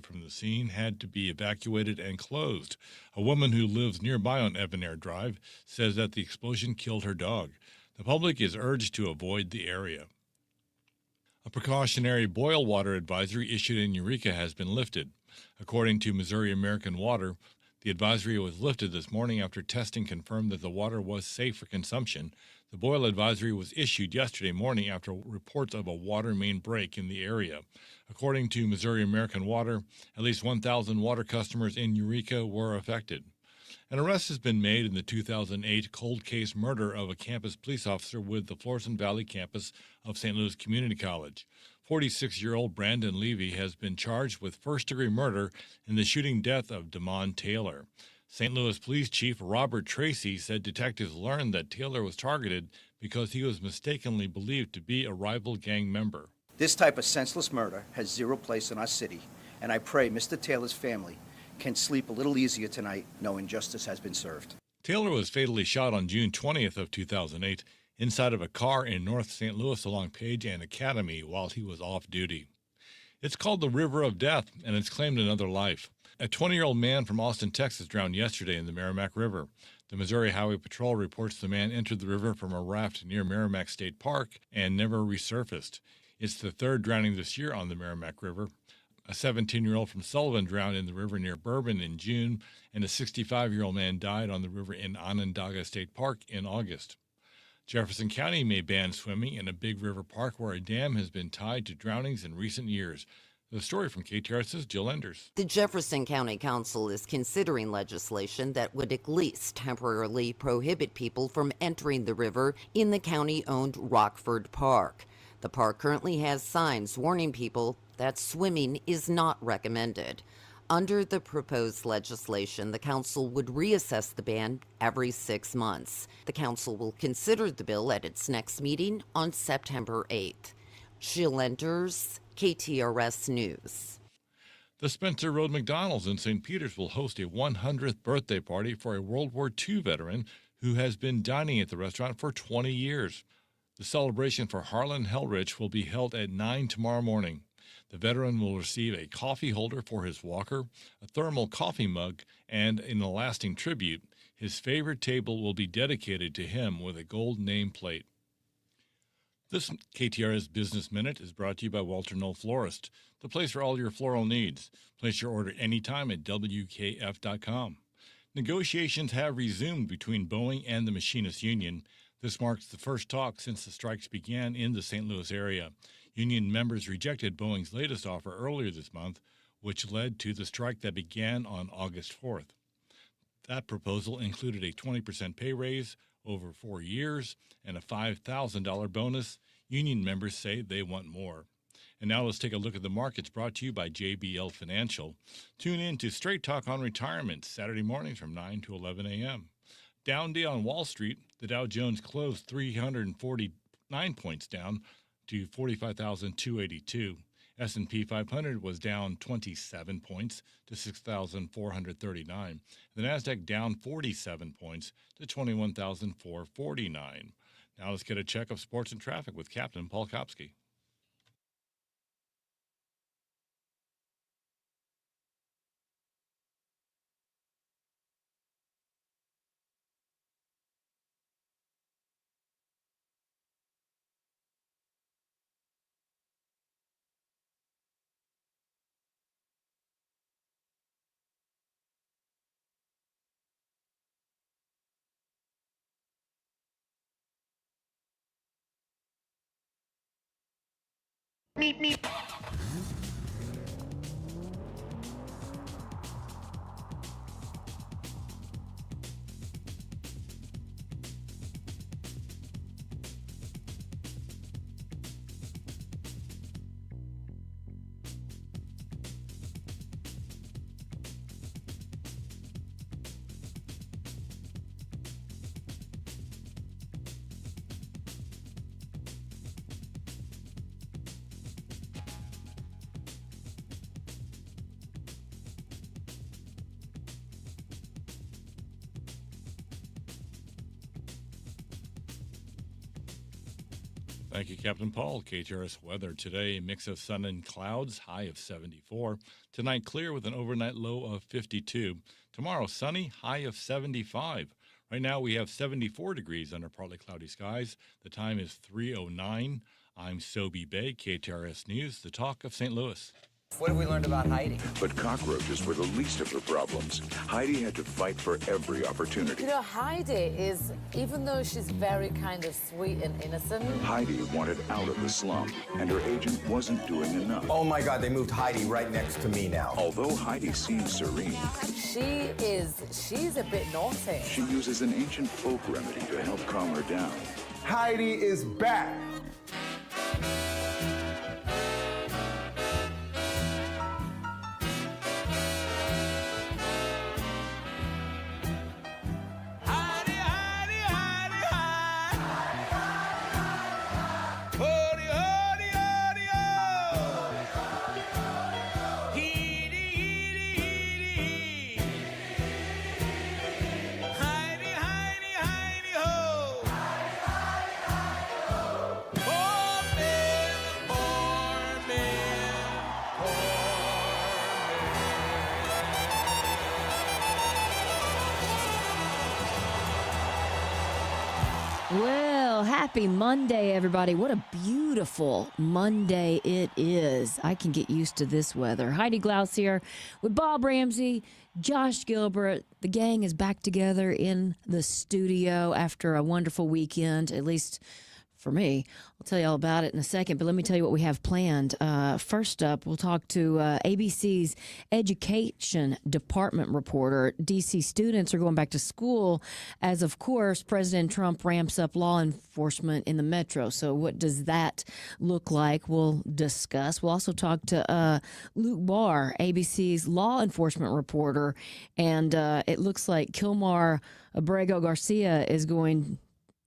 negative from the scene had to be evacuated and closed. A woman who lives nearby on Ebon Drive says that the explosion killed her dog. The public is urged to avoid the area. A precautionary boil water advisory issued in Eureka has been lifted. According to Missouri American Water, the advisory was lifted this morning after testing confirmed that the water was safe for consumption. The boil advisory was issued yesterday morning after reports of a water main break in the area. According to Missouri American Water, at least 1,000 water customers in Eureka were affected. An arrest has been made in the 2008 cold case murder of a campus police officer with the Florissant Valley campus of St. Louis Community College. 46-year-old Brandon Levy has been charged with first-degree murder in the shooting death of Damon Taylor. St. Louis Police Chief Robert Tracy said detectives learned that Taylor was targeted because he was mistakenly believed to be a rival gang member. This type of senseless murder has zero place in our city, and I pray Mr. Taylor's family can sleep a little easier tonight knowing justice has been served. Taylor was fatally shot on June 20th of 2008 inside of a car in North St. Louis along Page and Academy while he was off duty. It's called the River of Death, and it's claimed another life. A 20-year-old man from Austin, Texas, drowned yesterday in the Merrimack River. The Missouri Highway Patrol reports the man entered the river from a raft near Merrimack State Park and never resurfaced. It's the third drowning this year on the Merrimack River. A 17-year-old from Sullivan drowned in the river near Bourbon in June, and a 65-year-old man died on the river in Onondaga State Park in August. Jefferson County may ban swimming in a big river park where a dam has been tied to drownings in recent years. The story from KTRS's Jill Enders. The Jefferson County Council is considering legislation that would at least temporarily prohibit people from entering the river in the county-owned Rockford Park. The park currently has signs warning people that swimming is not recommended. Under the proposed legislation, the council would reassess the ban every 6 months. The council will consider the bill at its next meeting on September 8th. Jill Enders, KTRS News. The Spencer Road McDonald's in St. Peters will host a 100th birthday party for a World War II veteran who has been dining at the restaurant for 20 years. The celebration for Harlan Hellrich will be held at 9 tomorrow morning. The veteran will receive a coffee holder for his walker, a thermal coffee mug, and, in a lasting tribute, his favorite table will be dedicated to him with a gold nameplate. This KTRS Business Minute is brought to you by Walter Knoll Florist, the place for all your floral needs. Place your order anytime at WKF.com. Negotiations have resumed between Boeing and the Machinists Union. This marks the first talk since the strikes began in the St. Louis area. Union members rejected Boeing's latest offer earlier this month, which led to the strike that began on August 4th. That proposal included a 20% pay raise over 4 years and a $5,000 bonus. Union members say they want more. And now let's take a look at the markets, brought to you by JBL Financial. Tune in to Straight Talk on Retirement, Saturday mornings from 9 to 11 a.m. Down day on Wall Street, the Dow Jones closed 349 points down to 45,282. S&P 500 was down 27 points to 6,439. The Nasdaq down 47 points to 21,449. Now let's get a check of sports and traffic with Captain Paul Kopsky. Thank you, Captain Paul. KTRS weather today, a mix of sun and clouds, high of 74. Tonight, clear with an overnight low of 52. Tomorrow, sunny, high of 75. Right now, we have 74 degrees under partly cloudy skies. The time is 3:09. I'm Sobe Bay, KTRS News, the talk of St. Louis. What have we learned about Heidi? But cockroaches were the least of her problems. Heidi had to fight for every opportunity. You know, Heidi is, even though she's very kind of sweet and innocent. Heidi wanted out of the slum, and her agent wasn't doing enough. Oh my God, they moved Heidi right next to me now. Although Heidi seems serene, She's a bit naughty. she uses an ancient folk remedy to help calm her down. Heidi is back. Well, happy Monday, everybody. What a beautiful Monday it is. I can get used to this weather. Heidi Glaus here with Bob Ramsey, Josh Gilbert. The gang is back together in the studio after a wonderful weekend, at least for me. I'll tell you all about it in a second, but let me tell you what we have planned. First up, we'll talk to ABC's Education Department reporter. D.C. students are going back to school as, of course, President Trump ramps up law enforcement in the metro. So what does that look like? We'll discuss. We'll also talk to Luke Barr, ABC's law enforcement reporter, and it looks like Kilmar Abrego Garcia is going,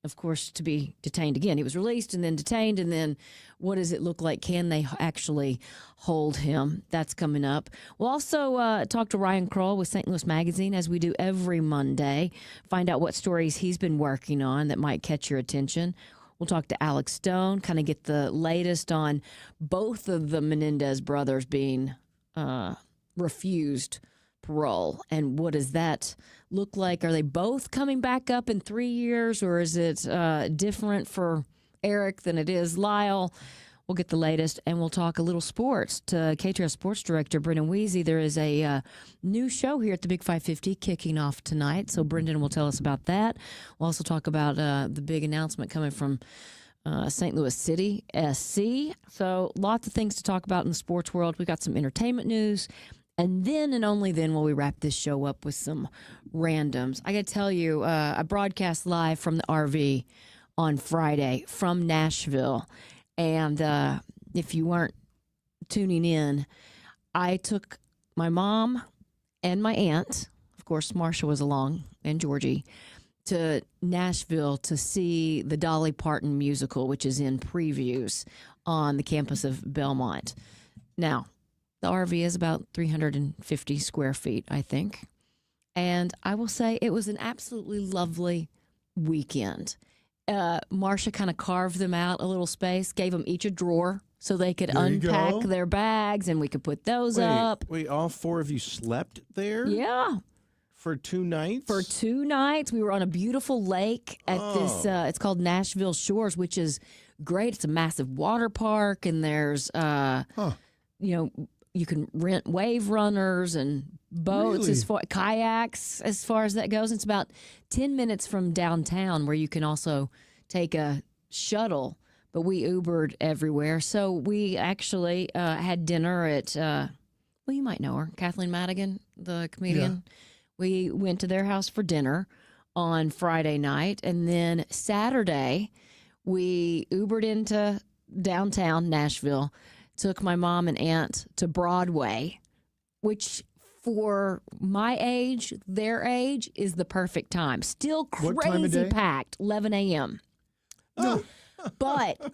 of course, to be detained again. He was released and then detained, and then what does it look like? Can they actually hold him? That's coming up. We'll also talk to Ryan Krull with St. Louis Magazine, as we do every Monday, find out what stories he's been working on that might catch your attention. We'll talk to Alex Stone, kind of get the latest on both of the Menendez brothers being refused parole, and what does that look like? Are they both coming back up in 3 years, or is it different for Eric than it is Lyle? We'll get the latest, and we'll talk a little sports to KTRS Sports Director Brendan Weezy. There is a new show here at the Big 550 kicking off tonight, so Brendan will tell us about that. We'll also talk about the big announcement coming from St. Louis City SC. So lots of things to talk about in the sports world. We've got some entertainment news. And then and only then will we wrap this show up with some randoms. I got to tell you, I broadcast live from the RV on Friday from Nashville. And if you weren't tuning in, I took my mom and my aunt, of course, Marsha was along, and Georgie, to Nashville to see the Dolly Parton musical, which is in previews on the campus of Belmont. Now, the RV is about 350 square feet, I think. And I will say it was an absolutely lovely weekend. Marcia kind of carved them out a little space, gave them each a drawer so they could unpack their bags, and we could put those up. Wait, all four of you slept there? Yeah. For 2 nights? For 2 nights. We were on a beautiful lake at this, it's called Nashville Shores, which is great. It's a massive water park, and there's, you can rent wave runners and boats, kayaks, as far as that goes. It's about 10 minutes from downtown, where you can also take a shuttle, but we Ubered everywhere. So we actually had dinner at, you might know her, Kathleen Madigan, the comedian. Yeah. We went to their house for dinner on Friday night, and then Saturday we Ubered into downtown Nashville, took my mom and aunt to Broadway, which for my age, their age, is the perfect time. Still crazy packed, 11 a.m. Oh. But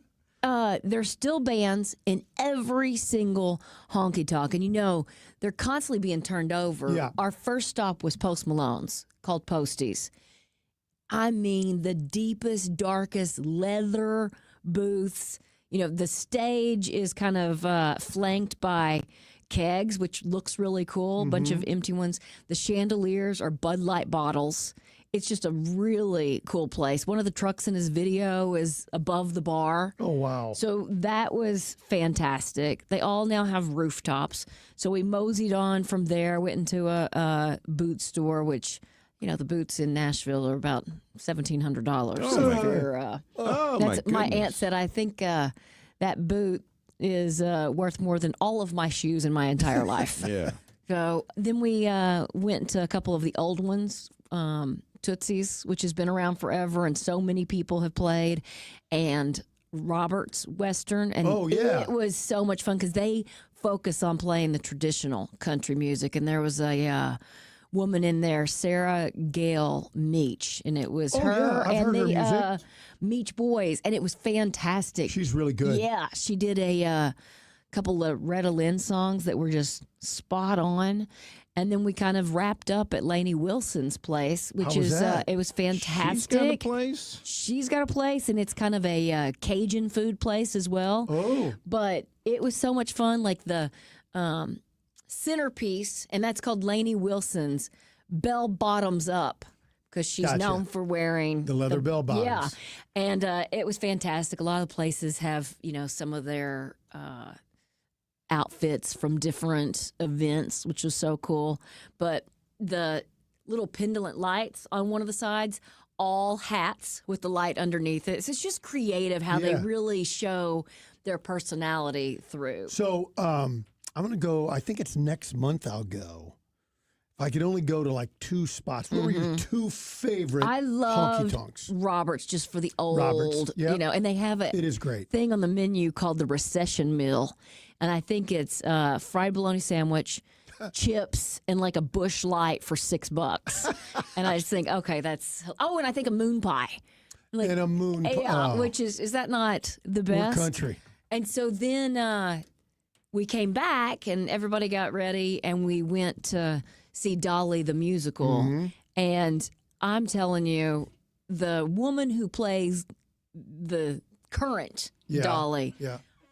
there's still bands in every single honky-tonk. And, they're constantly being turned over. Yeah. Our first stop was Post Malone's, called Posties. I mean, the deepest, darkest leather booths. You know, the stage is kind of flanked by kegs, which looks really cool. A bunch of empty ones. The chandeliers are Bud Light bottles. It's just a really cool place. One of the trucks in his video is above the bar. Oh, wow. So that was fantastic. They all now have rooftops. So we moseyed on from there, went into a boot store, which, you know, the boots in Nashville are about $1,700. My aunt said, I think that boot is worth more than all of my shoes in my entire life. Yeah. So then we went to a couple of the old ones, Tootsie's, which has been around forever, and so many people have played, and Robert's Western. And it was so much fun because they focus on playing the traditional country music. And there was a woman in there, Sarah Gale Meach, and it was her and the Meach Boys, and it was fantastic. She's really good. Yeah, she did a couple of Retta Lynn songs that were just spot on. And then we kind of wrapped up at Lainey Wilson's place, which it was fantastic. She's got a place? She's got a place, and it's kind of a Cajun food place as well. Oh. But it was so much fun. Like the centerpiece, and that's called Lainey Wilson's Bell Bottoms Up, because she's known for wearing the leather bell bottoms. Yeah. And it was fantastic. A lot of places have, you know, some of their outfits from different events, which was so cool. But the little pendant lights on one of the sides, all hats with the light underneath it. So it's just creative how they really show their personality through. So I'm going to go, I think it's next month I'll go. If I could only go to like 2 spots. What were your 2 favorite I love honky-tonks? Roberts, just for the old, Roberts, yep. you know, and they have It is great. thing on the menu called the Recession Meal. And I think it's fried bologna sandwich, chips, and like a Bush Light for $6. And I just think, okay, that's... Oh, and I think a moon pie. Like, And a moon pie. Yeah, which is that not the best? More country. And so then we came back and everybody got ready and we went to see Dolly the musical. And I'm telling you, the woman who plays the current Dolly,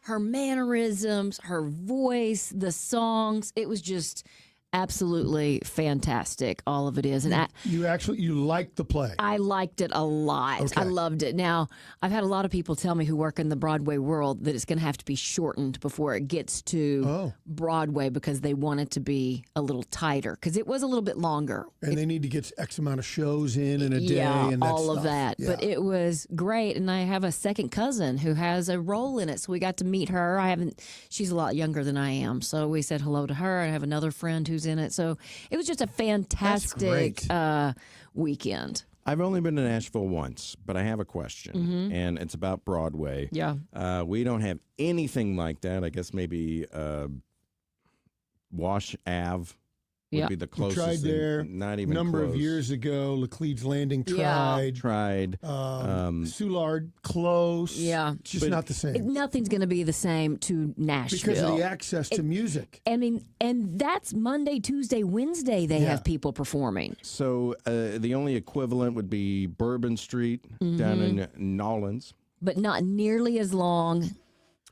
her mannerisms, her voice, the songs, it was just absolutely fantastic. All of it is. And You liked the play? I liked it a lot. Okay. I loved it. Now, I've had a lot of people tell me who work in the Broadway world that it's going to have to be shortened before it gets to Broadway because they want it to be a little tighter because it was a little bit longer. And they need to get X amount of shows in a day. And all of stuff. that. Yeah. But it was great. And I have a second cousin who has a role in it. So we got to meet her. She's a lot younger than I am. So we said hello to her. I have another friend who's in it. So it was just a fantastic weekend. I've only been to Nashville once, but I have a question, and it's about Broadway. Yeah. We don't have anything like that. I guess maybe Wash Ave would be the We closest. tried there not even number close. of years ago. Laclede's Landing Yeah. tried. Tried. Soulard close. Yeah. It's just not the same. Nothing's going to be the same to Nashville. Because of the access to music. I mean, and that's Monday, Tuesday, Wednesday they have people performing. So the only equivalent would be Bourbon Street down in Nolens. But not nearly as long.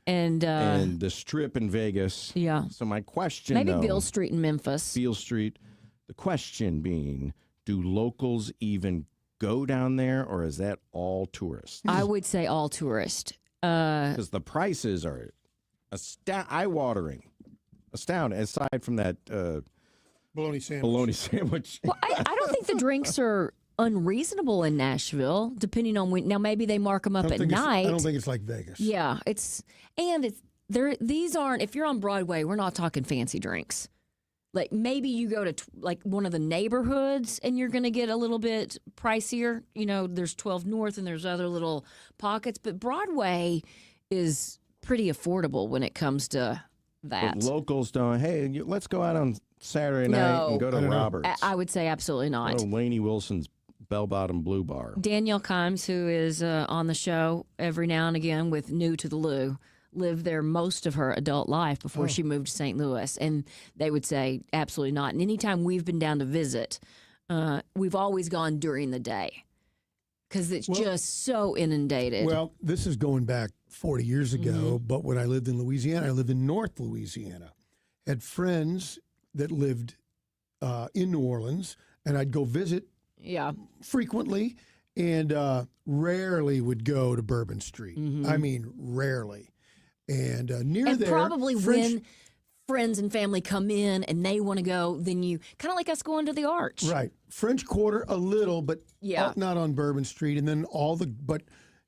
And the Strip in Vegas. Yeah. So my question, maybe though, Beale Street in Memphis. Beale Street. The question being, do locals even go down there, or is that all tourists? I would say all tourist. Because the prices are eye-watering, astounding. Aside from that Bologna sandwich. Well, I don't think the drinks are unreasonable in Nashville, depending on when. Now, maybe they mark them up at night. I don't think it's like Vegas. Yeah, these aren't. If you're on Broadway, we're not talking fancy drinks. Like maybe you go to like one of the neighborhoods and you're going to get a little bit pricier. You know, there's 12 North and there's other little pockets, but Broadway is pretty affordable when it comes to that. But locals don't. Hey, let's go out on Saturday night and go to Roberts. I would say absolutely not. Go to Lainey Wilson's Bell Bottom Blue Bar. Danielle Kimes, who is on the show every now and again with New to the Lou, lived there most of her adult life before she moved to St. Louis. And they would say absolutely not. And anytime we've been down to visit, we've always gone during the day. because it's just so inundated. Well, this is going back 40 years ago, but when I lived in Louisiana, I lived in North Louisiana. Had friends that lived in New Orleans, and I'd go visit frequently, and rarely would go to Bourbon Street. I mean, rarely. And near and there, probably French, when friends and family come in and they want to go, then you kind of like us going to the Arch. right, French Quarter a little, but not on Bourbon Street. And then but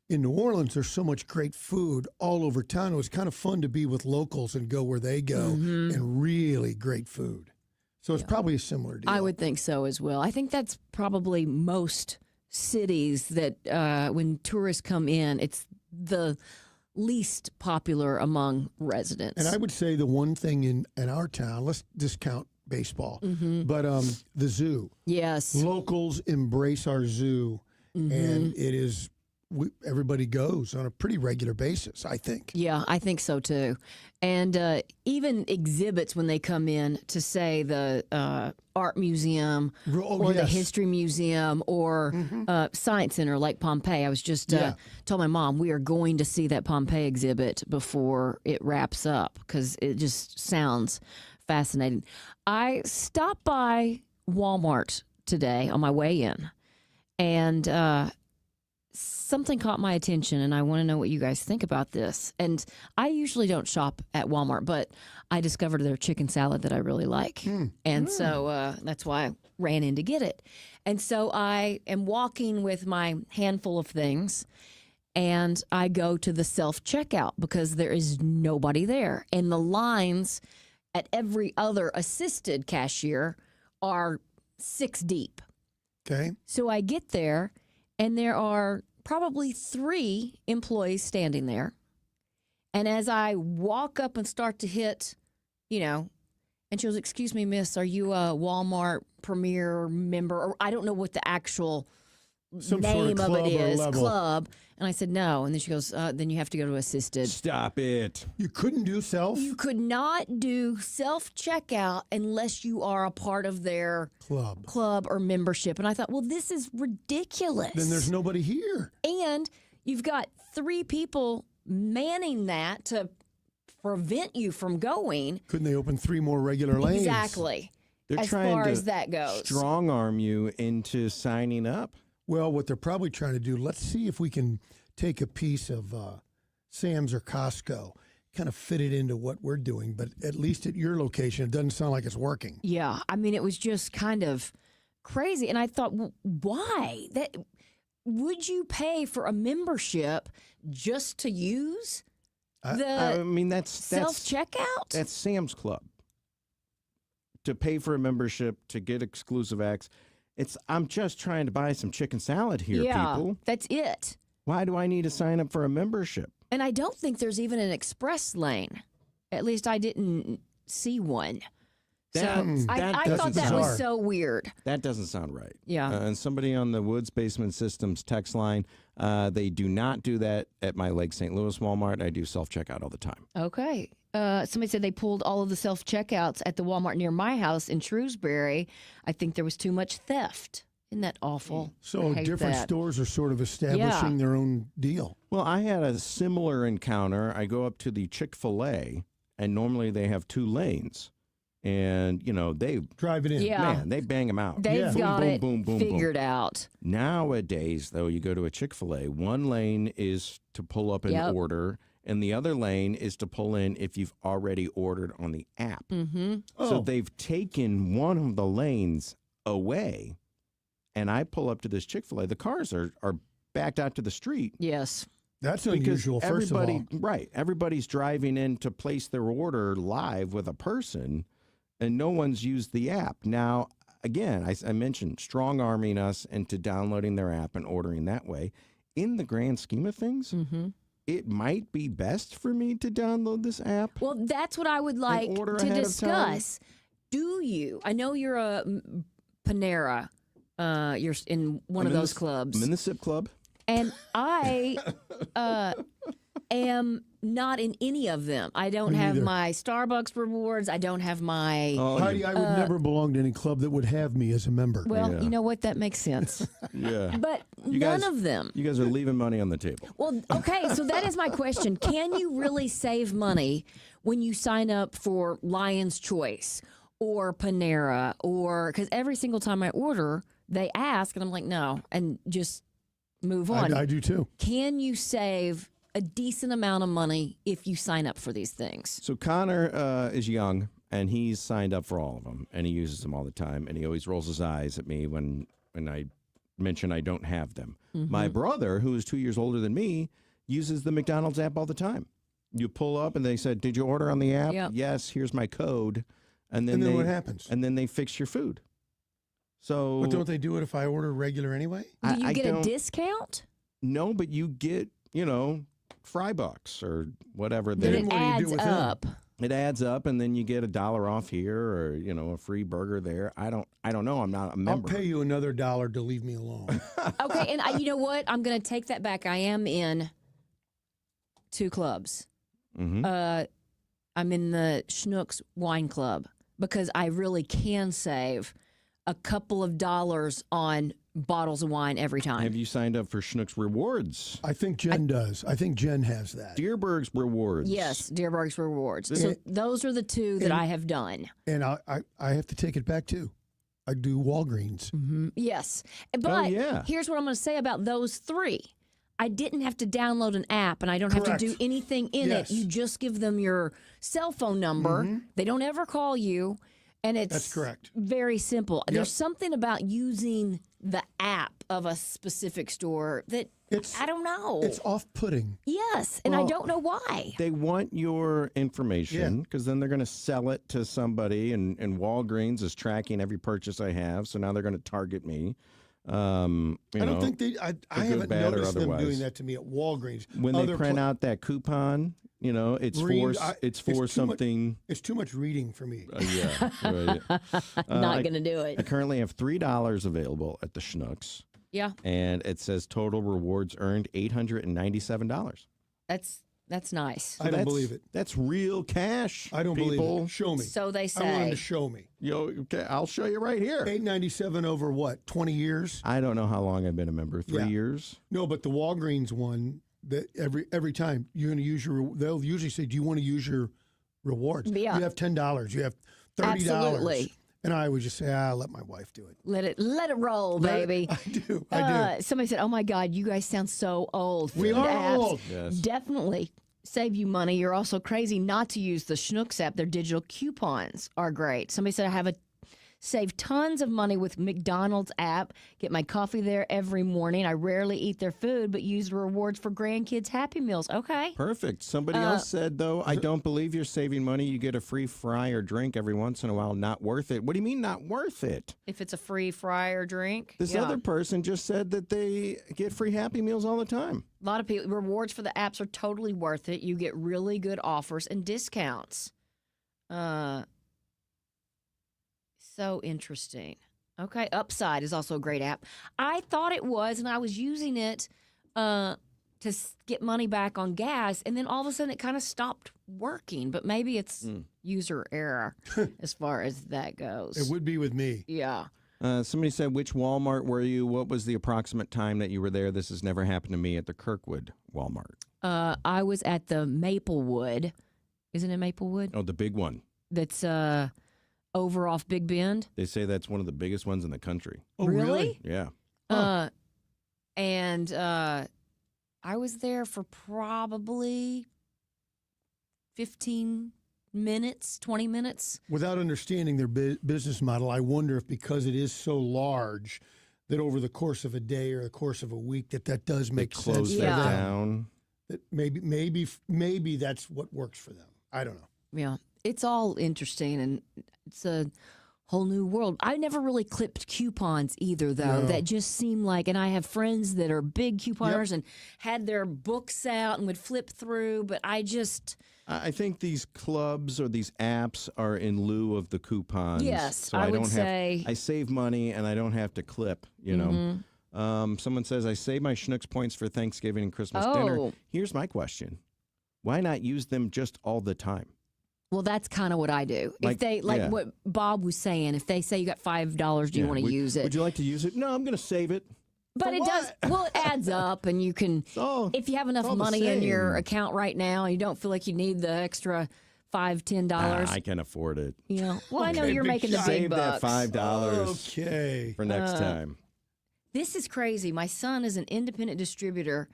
in New Orleans, there's so much great food all over town. It was kind of fun to be with locals and go where they go, and really great food. So it's probably a similar deal. I would think so as well. I think that's probably most cities that when tourists come in, it's the least popular among residents. And I would say the one thing in our town, let's discount baseball, but the zoo. Yes. Locals embrace our zoo, and it is, everybody goes on a pretty regular basis, I think. Yeah, I think so too. And even exhibits when they come in to say the art museum or the history museum or science center like Pompeii. I was just told my mom we are going to see that Pompeii exhibit before it wraps up because it just sounds fascinating. I stopped by Walmart today on my way in, and something caught my attention, and I want to know what you guys think about this. And I usually don't shop at Walmart, but I discovered their chicken salad that I really like. And so that's why I ran in to get it. And so I am walking with my handful of things, and I go to the self-checkout because there is nobody there. And the lines at every other assisted cashier are 6 deep. Okay. So I get there, and there are probably 3 employees standing there. And as I walk up and start to hit, and she goes, "Excuse me, miss, are you a Walmart Premier member?" Or I don't know what the actual name of it is, club. And I said, "No." And then she goes, "Then you have to go to assisted." Stop it. You couldn't do self? You could not do self-checkout unless you are a part of their club or membership. And I thought, well, this is ridiculous. Then there's nobody here. And you've got 3 people manning that to prevent you from going. Couldn't they open 3 more regular lanes? Exactly. They're as trying far to as that goes. strong arm you into signing up. Well, what they're probably trying to do, let's see if we can take a piece of Sam's or Costco, kind of fit it into what we're doing. But at least at your location, it doesn't sound like it's working. Yeah. I mean, it was just kind of crazy. And I thought, well, why? Would you pay for a membership just to use I mean, that's self-checkout? That's Sam's Club. To pay for a membership, to get exclusive acts. I'm just trying to buy some chicken salad here, people. That's it. Why do I need to sign up for a membership? And I don't think there's even an express lane. At least I didn't see one. I thought that was so weird. That doesn't sound right. Yeah. And somebody on the Woods Basement Systems text line, they do not do that at my Lake St. Louis Walmart. I do self-checkout all the time. Okay. Somebody said they pulled all of the self-checkouts at the Walmart near my house in Shrewsbury. I think there was too much theft. Isn't that awful? So different stores are sort of establishing their own deal. Well, I had a similar encounter. I go up to the Chick-fil-A, and normally they have 2 lanes. And, they drive it in. Yeah. Man, they bang them out. They've got it boom, figured out. Nowadays, though, you go to a Chick-fil-A, one lane is to pull up and order, and the other lane is to pull in if you've already ordered on the app. Mm-hmm. So they've taken one of the lanes away, and I pull up to this Chick-fil-A. The cars are backed out to the street. Yes. That's unusual, first of all. Right. Everybody's driving in to place their order live with a person, and no one's used the app. Now, again, I mentioned strong-arming us into downloading their app and ordering that way. In the grand scheme of things, it might be best for me to download this app. Well, that's what I would like to discuss. Do you? I know you're a Panera. You're in one of those clubs. I'm in the SIP club. And I am not in any of them. I don't have neither. my Starbucks rewards. I don't have my. Heidi, I would never belong to any club that would have me as a member. Well, Yeah. you know what? That makes sense. Yeah. But You none guys- of them. You guys are leaving money on the table. Well, okay, so that is my question. Can you really save money when you sign up for Lion's Choice or Panera or because every single time I order, they ask and I'm like, no, and just move on. I do too. Can you save a decent amount of money if you sign up for these things? So Connor is young, and he's signed up for all of them, and he uses them all the time, and he always rolls his eyes at me when I mention I don't have them. My brother, who is 2 years older than me, uses the McDonald's app all the time. You pull up, and they said, "Did you order on the app?" Yep. Yes. Here's my code, and then And then what happens? And then they fix your food. So, But don't they do it if I order regular anyway? Do you I get a don't- discount? No, but you get fry bucks or whatever. Then Then it what do you do adds with them? up. It adds up, and then you get $1 off here, or a free burger there. I don't know. I'm not a I'll member. pay you another $1 to leave me alone. Okay, and you know what? I'm going to take that back. I am in 2 clubs. Mm-hmm. I'm in the Schnucks Wine Club because I really can save a couple of dollars on bottles of wine every time. Have you signed up for Schnucks Rewards? I think Jen does. I think Jen has that. Deerberg's Rewards. Yes, Deerberg's Rewards. So those are the 2 that I have done. And I have to take it back too. I do Walgreens. Yes. But yeah. here's what I'm going to say about those 3. I didn't have to download an app and I don't have Correct. to do anything in Yes. it. You just give them your cell phone number. They don't ever call you. And it's That's correct. very simple. Yep. There's something about using the app of a specific store that I don't know. It's off-putting. Yes, and I don't know why. They want your information because then they're going to sell it to somebody, and Walgreens is tracking every purchase I have, so now they're going to target me. I don't think they. I haven't bad, or noticed them otherwise. doing that to me at Walgreens. When they Other print pla- out that coupon, it's Read- for I- it's it's for too much- something. It's too much reading for me. Yeah, right. Not going to do I it. currently have $3 available at the Schnucks, Yeah, and it says total rewards earned $897. that's nice. I don't believe it. That's real cash. I don't believe people. it. Show me. So they I want them say. to show me. Okay, I'll show you right here. $897 over what? 20 years? I don't know how long I've been a member. 3 Yeah. years. No, but the Walgreens one. That every time you're going to use your, they'll usually say, "Do you want to use your rewards?" Yeah. You have $10. You have $30. Absolutely. And I would just say, let my wife do it. Let it roll, baby. I do. I do. Somebody said, "Oh my God, you guys sound so old." We Food are apps old. Yes. definitely save you money. You're also crazy not to use the Schnucks app. Their digital coupons are great. Somebody said, "I have save tons of money with McDonald's app. Get my coffee there every morning. I rarely eat their food, but use the rewards for grandkids' Happy Meals." Okay. Perfect. Somebody else said, though, I don't believe you're saving money. You get a free fry or drink every once in a while. Not worth it. What do you mean not worth it? If it's a free fry or drink. This Yeah. other person just said that they get free Happy Meals all the time. A lot of people, rewards for the apps are totally worth it. You get really good offers and discounts. So interesting. Okay, Upside is also a great app. I thought it was, and I was using it to get money back on gas, and then all of a sudden it kind of stopped working. But maybe it's user error as far as that goes. It would be with me. Yeah. Somebody said, which Walmart were you? What was the approximate time that you were there? This has never happened to me at the Kirkwood Walmart. I was at the Maplewood. Isn't it Maplewood? Oh, the big one. That's over off Big Bend. They say that's one of the biggest ones in the country. Oh, really? Yeah. And I was there for probably 15 minutes, 20 minutes. Without understanding their business model, I wonder if because it is so large that over the course of a day or the course of a week that does They make sense. close for that them. down. That maybe that's what works for them. I don't know. Yeah, it's all interesting, and it's a whole new world. I never really clipped coupons either, though. No. That just seemed like, and I have friends that are big couponers and had their books out and would flip through, but I think these clubs or these apps are in lieu of the coupons. Yes, so I would don't say- I save money and I don't have to clip, you know. Someone says, I save my Schnucks points for Thanksgiving and Christmas dinner. Oh. Here's my question. Why not use them just all the time? Well, that's kind of what I do. Like, If they yeah. what Bob was saying, if they say you got $5, do you want to use it? Would you like to use it? No, I'm going to save it. But it does. Well, it adds up, and you can. If you have enough all the money in your same. account right now, and you don't feel like you need the extra $5, $10. I can afford it. You know. Well, I know Okay, you're making the big Save that bucks. $5 Okay. for next time. This is crazy. My son is an independent distributor,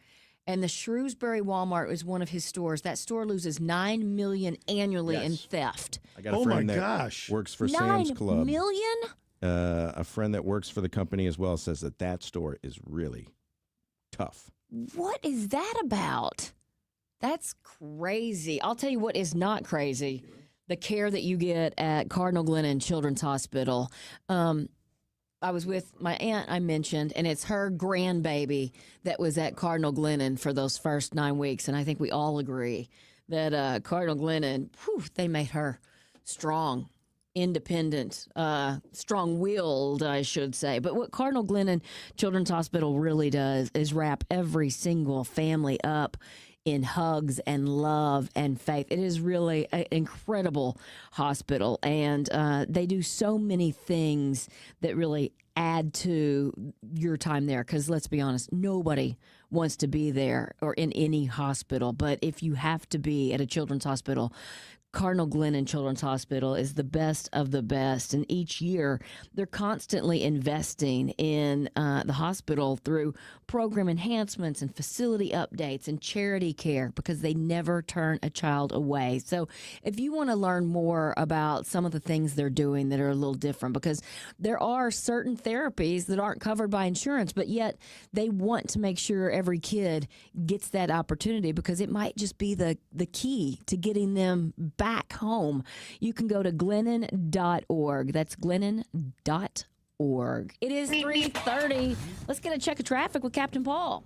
and the Shrewsbury Walmart is one of his stores. That store loses $9 million annually in theft. I got a Oh, friend my that gosh. works for $9 Sam's Club. million? A friend that works for the company as well says that store is really tough. What is that about? That's crazy. I'll tell you what is not crazy. The care that you get at Cardinal Glennon Children's Hospital. I was with my aunt, I mentioned, and it's her grandbaby that was at Cardinal Glennon for those first 9 weeks. And I think we all agree that Cardinal Glennon, they made her strong, independent, strong-willed, I should say. But what Cardinal Glennon Children's Hospital really does is wrap every single family up in hugs and love and faith. It is really an incredible hospital, and they do so many things that really add to your time there, because let's be honest, nobody wants to be there or in any hospital. But if you have to be at a children's hospital, Cardinal Glennon Children's Hospital is the best of the best. And each year, they're constantly investing in the hospital through program enhancements and facility updates and charity care, because they never turn a child away. So if you want to learn more about some of the things they're doing that are a little different, because there are certain therapies that aren't covered by insurance, but yet they want to make sure every kid gets that opportunity, because it might just be the key to getting them back home. You can go to glennon.org. That's glennon.org. It is 3:30. Let's get a check of traffic with Captain Paul.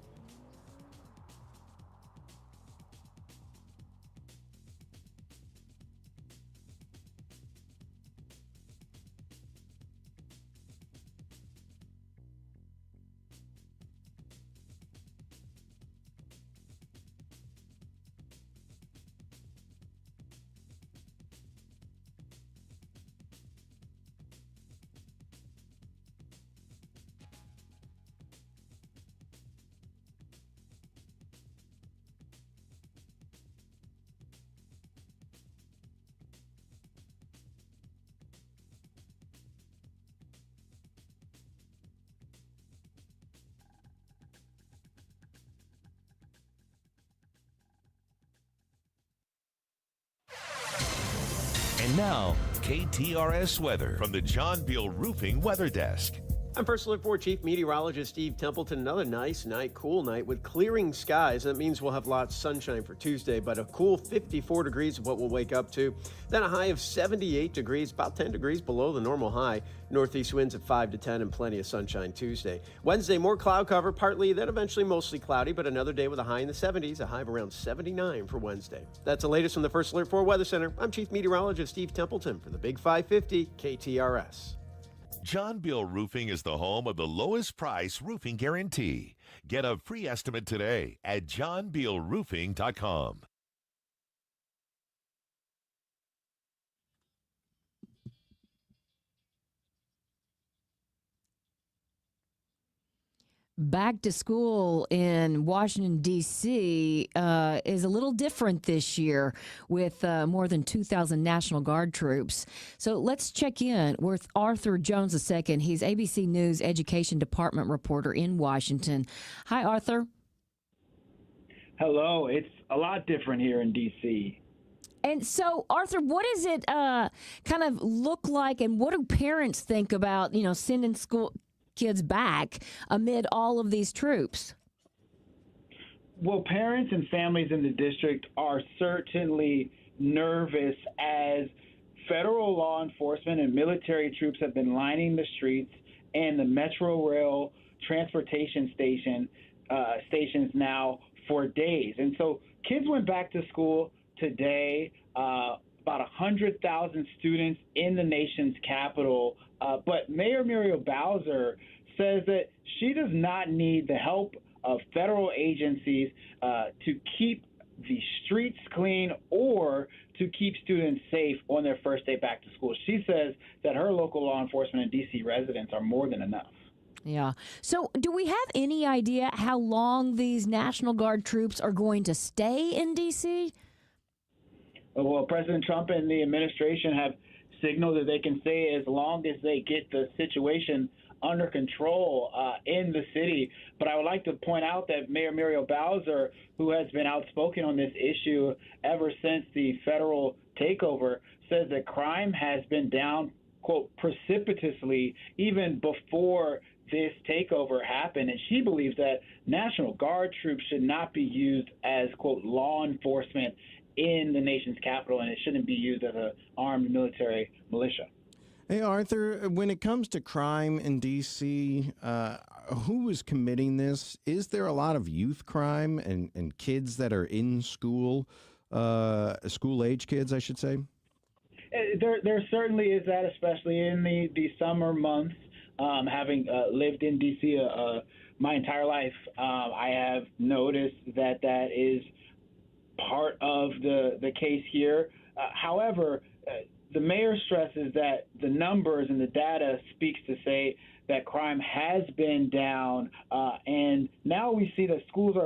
And now, KTRS weather from the John Beal Roofing Weather Desk. I'm First Alert 4 Chief Meteorologist Steve Templeton. Another nice night, cool night with clearing skies. That means we'll have lots of sunshine for Tuesday, but a cool 54 degrees of what we'll wake up to. Then a high of 78 degrees, about 10 degrees below the normal high. Northeast winds at 5 to 10 and plenty of sunshine Tuesday. Wednesday, more cloud cover, partly, then eventually mostly cloudy, but another day with a high in the 70s, a high of around 79 for Wednesday. That's the latest from the First Alert 4 Weather Center. I'm Chief Meteorologist Steve Templeton for the Big 550 KTRS. John Beal Roofing is the home of the lowest price roofing guarantee. Get a free estimate today at johnbealroofing.com. Back to school in Washington, D.C. Is a little different this year with more than 2,000 National Guard troops. So let's check in with Arthur Jones II. He's ABC News Education Department reporter in Washington. Hi, Arthur. Hello. It's a lot different here in D.C. And so, Arthur, what does it kind of look like, and what do parents think about, sending kids back amid all of these troops? Well, parents and families in the district are certainly nervous as federal law enforcement and military troops have been lining the streets and the Metro Rail transportation stations now for days. And so kids went back to school today, about 100,000 students in the nation's capital. But Mayor Muriel Bowser says that she does not need the help of federal agencies to keep the streets clean or to keep students safe on their first day back to school. She says that her local law enforcement and D.C. residents are more than enough. Yeah. So, do we have any idea how long these National Guard troops are going to stay in D.C.? Well, President Trump and the administration have signaled that they can stay as long as they get the situation under control in the city. But I would like to point out that Mayor Muriel Bowser, who has been outspoken on this issue ever since the federal takeover, says that crime has been down, quote, precipitously even before this takeover happened. And she believes that National Guard troops should not be used as, quote, law enforcement in the nation's capital, and it shouldn't be used as an armed military militia. Hey, Arthur, when it comes to crime in D.C., who is committing this? Is there a lot of youth crime and kids that are in school, school-age kids, I should say? There certainly is that, especially in the summer months. Having lived in D.C. My entire life, I have noticed that is part of the case here. However, the mayor stresses that the numbers and the data speaks to say that crime has been down, and now we see that schools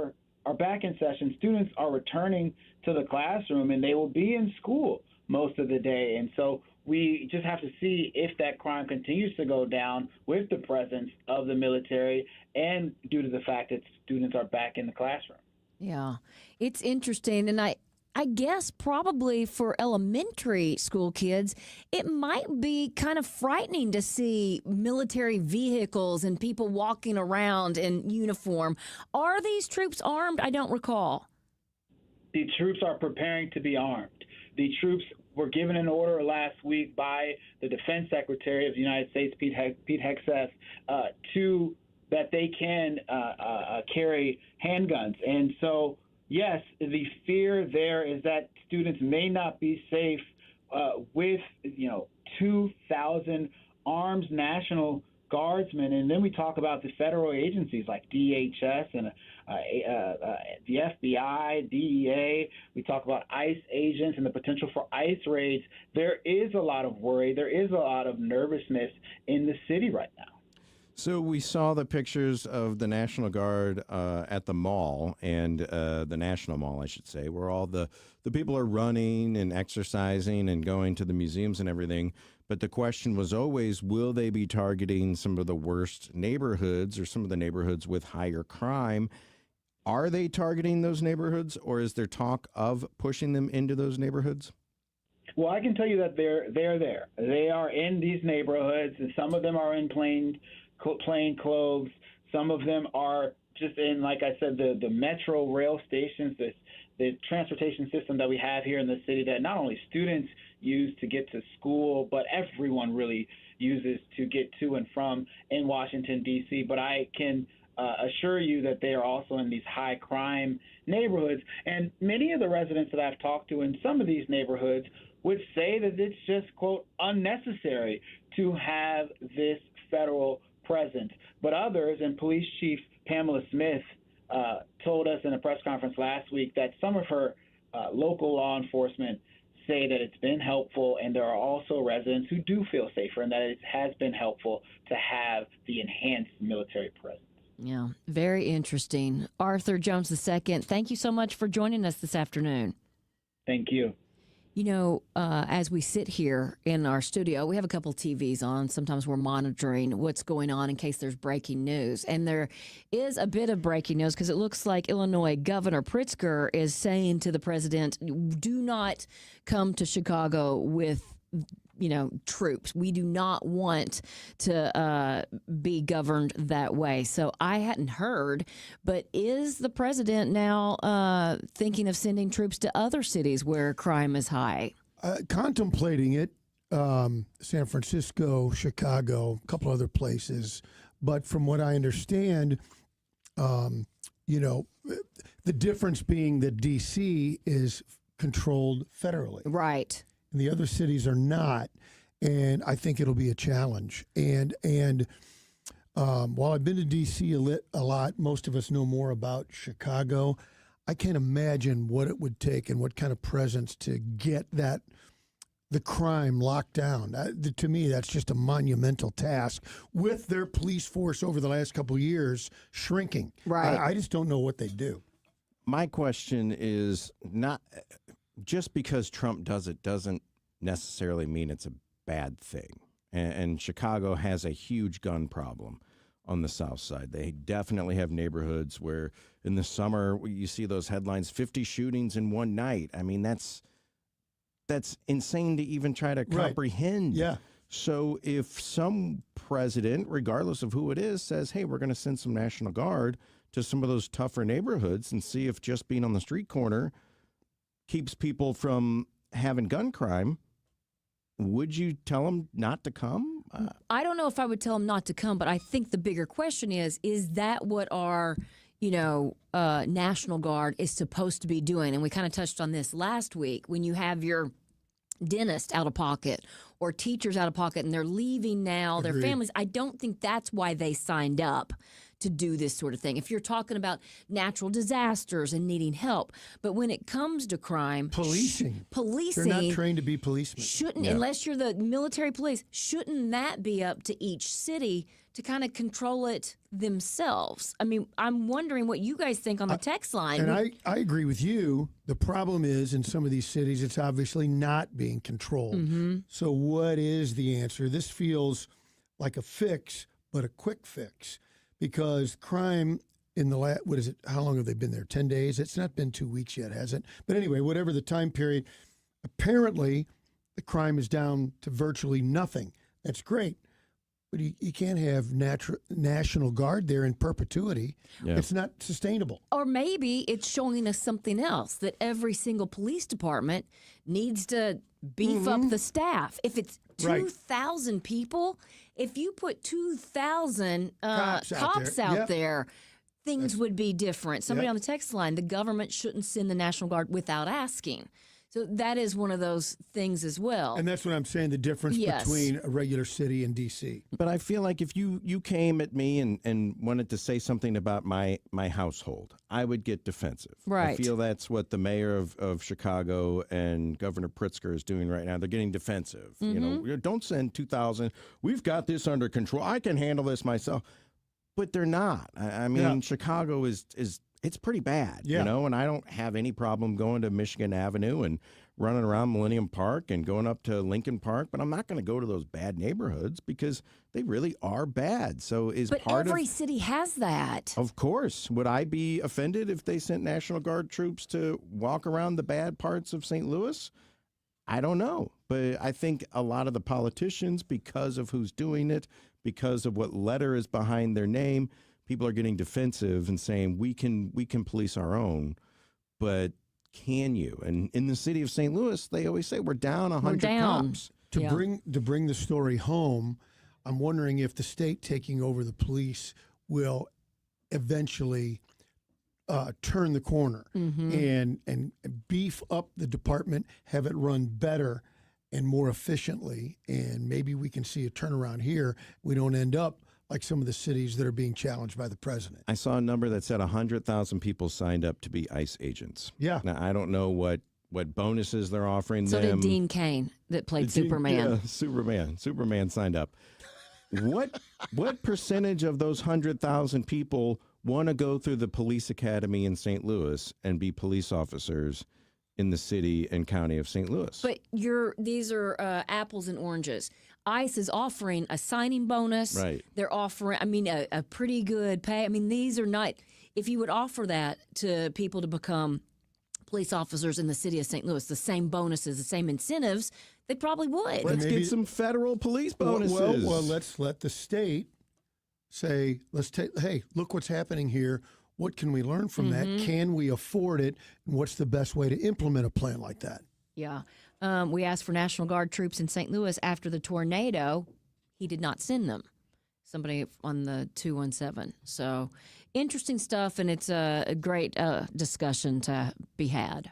are back in session. Students are returning to the classroom, and they will be in school most of the day. And so we just have to see if that crime continues to go down with the presence of the military and due to the fact that students are back in the classroom. Yeah, it's interesting. And I guess probably for elementary school kids, it might be kind of frightening to see military vehicles and people walking around in uniform. Are these troops armed? I don't recall. The troops are preparing to be armed. The troops were given an order last week by the Defense Secretary of the United States, Pete Hegseth, that they can carry handguns. And so, yes, the fear there is that students may not be safe with, 2,000 armed National Guardsmen. And then we talk about the federal agencies like DHS and the FBI, DEA. We talk about ICE agents and the potential for ICE raids. There is a lot of worry. There is a lot of nervousness in the city right now. So we saw the pictures of the National Guard at the mall, and the National Mall, I should say, where all the people are running and exercising and going to the museums and everything. But the question was always, will they be targeting some of the worst neighborhoods or some of the neighborhoods with higher crime? Are they targeting those neighborhoods, or is there talk of pushing them into those neighborhoods? Well, I can tell you that they're there. They are in these neighborhoods, and some of them are in plain clothes. Some of them are just in, like I said, the metro rail stations, the transportation system that we have here in the city that not only students use to get to school, but everyone really uses to get to and from in Washington, D.C. But I can assure you that they are also in these high crime neighborhoods. And many of the residents that I've talked to in some of these neighborhoods would say that it's just, quote, unnecessary to have this federal presence. But others, and Police Chief Pamela Smith told us in a press conference last week that some of her local law enforcement say that it's been helpful, and there are also residents who do feel safer, and that it has been helpful to have the enhanced military presence. Yeah, very interesting. Arthur Jones II, thank you so much for joining us this afternoon. Thank you. You know, as we sit here in our studio, we have a couple TVs on. Sometimes we're monitoring what's going on in case there's breaking news. And there is a bit of breaking news because it looks like Illinois Governor Pritzker is saying to the president, do not come to Chicago with troops. We do not want to be governed that way. So I hadn't heard, but is the president now thinking of sending troops to other cities where crime is high? Contemplating it, San Francisco, Chicago, a couple other places. But from what I understand, the difference being that D.C. is controlled federally. Right. And the other cities are not, and I think it'll be a challenge. And while I've been to D.C. a lot, most of us know more about Chicago. I can't imagine what it would take and what kind of presence to get the crime locked down. To me, that's just a monumental task with their police force over the last couple of years shrinking. Right. I just don't know what they do. My question is not just because Trump does it doesn't necessarily mean it's a bad thing. And Chicago has a huge gun problem on the south side. They definitely have neighborhoods where in the summer you see those headlines, 50 shootings in one night. I mean, that's insane to even try to comprehend. Yeah. So if some president, regardless of who it is, says, hey, we're going to send some National Guard to some of those tougher neighborhoods and see if just being on the street corner keeps people from having gun crime, would you tell them not to come? I don't know if I would tell them not to come, but I think the bigger question is that what our National Guard is supposed to be doing? And we kind of touched on this last week. When you have your dentist out of pocket or teachers out of pocket and they're leaving now, their families, I don't think that's why they signed up to do this sort of thing. If you're talking about natural disasters and needing help, but when it comes to crime, policing, they're not trained to be policemen. Shouldn't, unless you're the military police, shouldn't that be up to each city to kind of control it themselves? I mean, I'm wondering what you guys think on the text line. And I agree with you. The problem is in some of these cities, it's obviously not being controlled. Mm-hmm. So what is the answer? This feels like a fix, but a quick fix. Because crime in the last, what is it? How long have they been there? 10 days? It's not been 2 weeks yet, has it? But anyway, whatever the time period, apparently the crime is down to virtually nothing. That's great. But you can't have National Guard there in perpetuity. Yeah. It's not sustainable. Or maybe it's showing us something else, that every single police department needs to beef up the staff. If it's 2,000 people, if you put 2,000 cops out there, things would be different. Somebody on the text line, the government shouldn't send the National Guard without asking. So that is one of those things as well. And that's what I'm saying, the difference between a regular city and D.C. But I feel like if you came at me and wanted to say something about my household, I would get defensive. Right. I feel that's what the mayor of Chicago and Governor Pritzker is doing right now. They're getting defensive. Mm-hmm. You know, don't send 2,000. We've got this under control. I can handle this myself. But they're not. I mean, Chicago is it's pretty bad, you know, and I don't have any problem going to Michigan Avenue and running around Millennium Park and going up to Lincoln Park, but I'm not going to go to those bad neighborhoods because they really are bad. So But every city has that. Of course. Would I be offended if they sent National Guard troops to walk around the bad parts of St. Louis? I don't know. But I think a lot of the politicians, because of who's doing it, because of what letter is behind their name, people are getting defensive and saying we can police our own, but can you? And in the city of St. Louis, they always say we're down 100 cops. To bring the story home, I'm wondering if the state taking over the police will eventually turn the corner and beef up the department, have it run better and more efficiently, and maybe we can see a turnaround here. We don't end up like some of the cities that are being challenged by the president. I saw a number that said 100,000 people signed up to be ICE agents. Yeah. Now, I don't know what bonuses they're offering them. So did Dean Cain that played Superman. Superman signed up. What percentage of those 100,000 people want to go through the police academy in St. Louis and be police officers in the city and county of St. Louis? But these are apples and oranges. ICE is offering a signing bonus. Right. They're offering, a pretty good pay. These are not, if you would offer that to people to become police officers in the city of St. Louis, the same bonuses, the same incentives, they probably would. Let's get some federal police bonuses. Well, let's let the state say, hey, look what's happening here. What can we learn from that? Can we afford it? And what's the best way to implement a plan like that? Yeah. We asked for National Guard troops in St. Louis after the tornado. He did not send them. Somebody on the 217. So interesting stuff, and it's a great discussion to be had.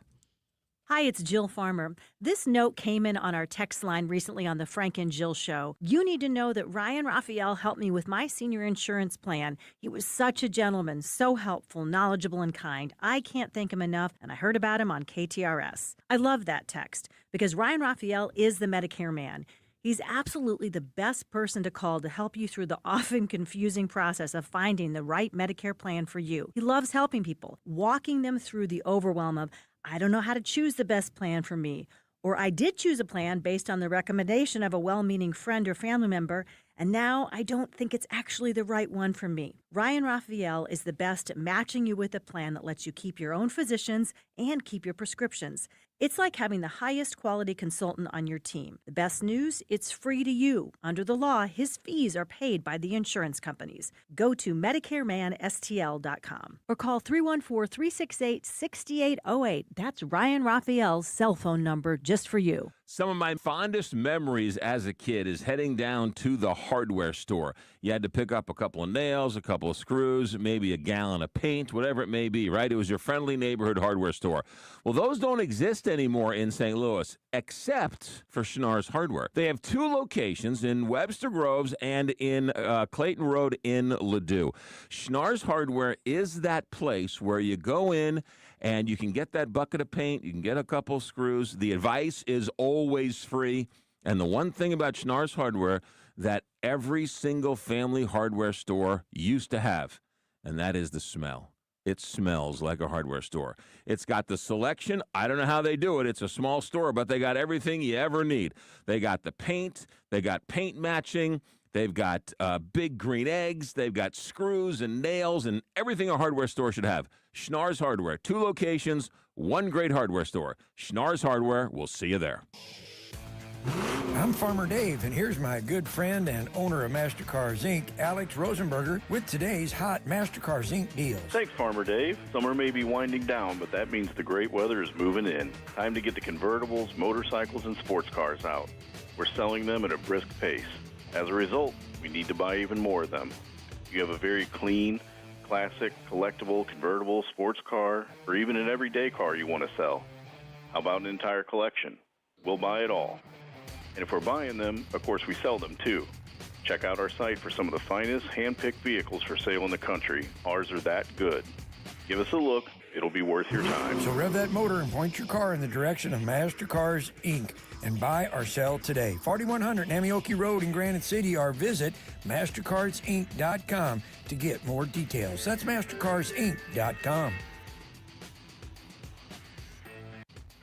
Hi, it's Jill Farmer. This note came in on our text line recently on the Frank and Jill show. You need to know that Ryan Raphael helped me with my senior insurance plan. He was such a gentleman, so helpful, knowledgeable, and kind. I can't thank him enough, and I heard about him on KTRS. I love that text because Ryan Raphael is the Medicare man. He's absolutely the best person to call to help you through the often confusing process of finding the right Medicare plan for you. He loves helping people, walking them through the overwhelm of, I don't know how to choose the best plan for me, or I did choose a plan based on the recommendation of a well-meaning friend or family member, and now I don't think it's actually the right one for me. Ryan Raphael is the best at matching you with a plan that lets you keep your own physicians and keep your prescriptions. It's like having the highest quality consultant on your team. The best news, it's free to you. Under the law, his fees are paid by the insurance companies. Go to MedicareManSTL.com or call 314-368-6808. That's Ryan Raphael's cell phone number just for you. Some of my fondest memories as a kid is heading down to the hardware store. You had to pick up a couple of nails, a couple of screws, maybe a gallon of paint, whatever it may be, right? It was your friendly neighborhood hardware store. Well, those don't exist anymore in St. Louis, except for Schnarr's Hardware. They have 2 locations in Webster Groves and in Clayton Road in Ladue. Schnarr's Hardware is that place where you go in and you can get that bucket of paint, you can get a couple of screws. The advice is always free. And the one thing about Schnarr's Hardware that every single family hardware store used to have, and that is the smell. It smells like a hardware store. It's got the selection. I don't know how they do it. It's a small store, but they got everything you ever need. They got the paint. They got paint matching. They've got big green eggs. They've got screws and nails and everything a hardware store should have. Schnarr's Hardware, 2 locations, 1 great hardware store. Schnarr's Hardware. We'll see you there. I'm Farmer Dave, and here's my good friend and owner of MasterCars Inc., Alex Rosenberger, with today's hot MasterCars Inc. deals. Thanks, Farmer Dave. Summer may be winding down, but that means the great weather is moving in. Time to get the convertibles, motorcycles, and sports cars out. We're selling them at a brisk pace. As a result, we need to buy even more of them. You have a very clean, classic, collectible, convertible, sports car, or even an everyday car you want to sell. How about an entire collection? We'll buy it all. And if we're buying them, of course we sell them too. Check out our site for some of the finest hand-picked vehicles for sale in the country. Ours are that good. Give us a look. It'll be worth your time. So rev that motor and point your car in the direction of MasterCars Inc. and buy or sell today. 4100 Namioki Road in Granite City, or visit MasterCarsInc.com to get more details. That's MasterCarsInc.com.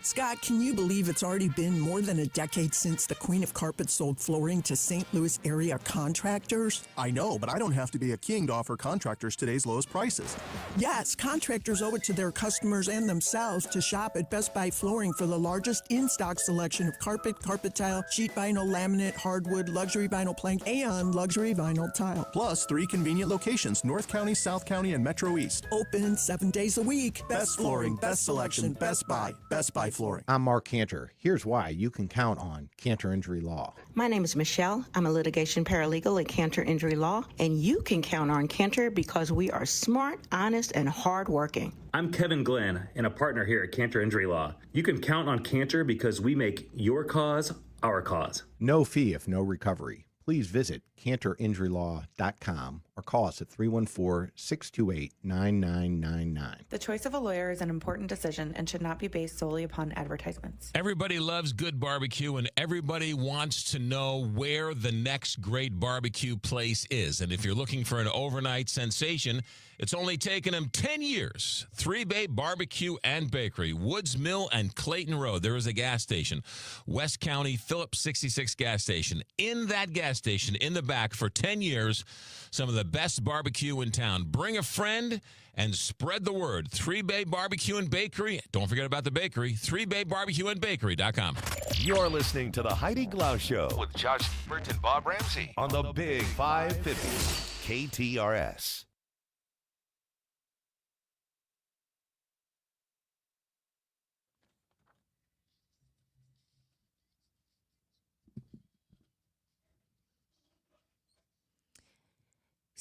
Scott, can you believe it's already been more than a decade since the Queen of Carpet sold flooring to St. Louis area contractors? I know, but I don't have to be a king to offer contractors today's lowest prices. Yes, contractors owe it to their customers and themselves to shop at Best Buy Flooring for the largest in-stock selection of carpet, carpet tile, sheet vinyl, laminate, hardwood, luxury vinyl plank, and luxury vinyl tile. Plus 3 convenient locations, North County, South County, and Metro East. Open 7 days a week. Best flooring, best selection, Best Buy Flooring. I'm Mark Cantor. Here's why you can count on Cantor Injury Law. My name is Michelle. I'm a litigation paralegal at Cantor Injury Law, and you can count on Cantor because we are smart, honest, and hardworking. I'm Kevin Glenn, and a partner here at Cantor Injury Law. You can count on Cantor because we make your cause our cause. No fee if no recovery. Please visit CantorInjuryLaw.com or call us at 314-628-9999. The choice of a lawyer is an important decision and should not be based solely upon advertisements. Everybody loves good barbecue, and everybody wants to know where the next great barbecue place is. And if you're looking for an overnight sensation, it's only taken them 10 years. 3 Bay Barbecue and Bakery, Woods Mill and Clayton Road. There is a gas station, West County Phillips 66 gas station. In that gas station, in the back for 10 years, some of the best barbecue in town. Bring a friend and spread the word. 3 Bay Barbecue and Bakery. Don't forget about the bakery. 3BayBarbecueandBakery.com. You're listening to the Heidi Glaus Show with Josh Gilbert and Bob Ramsey on the Big 550 KTRS.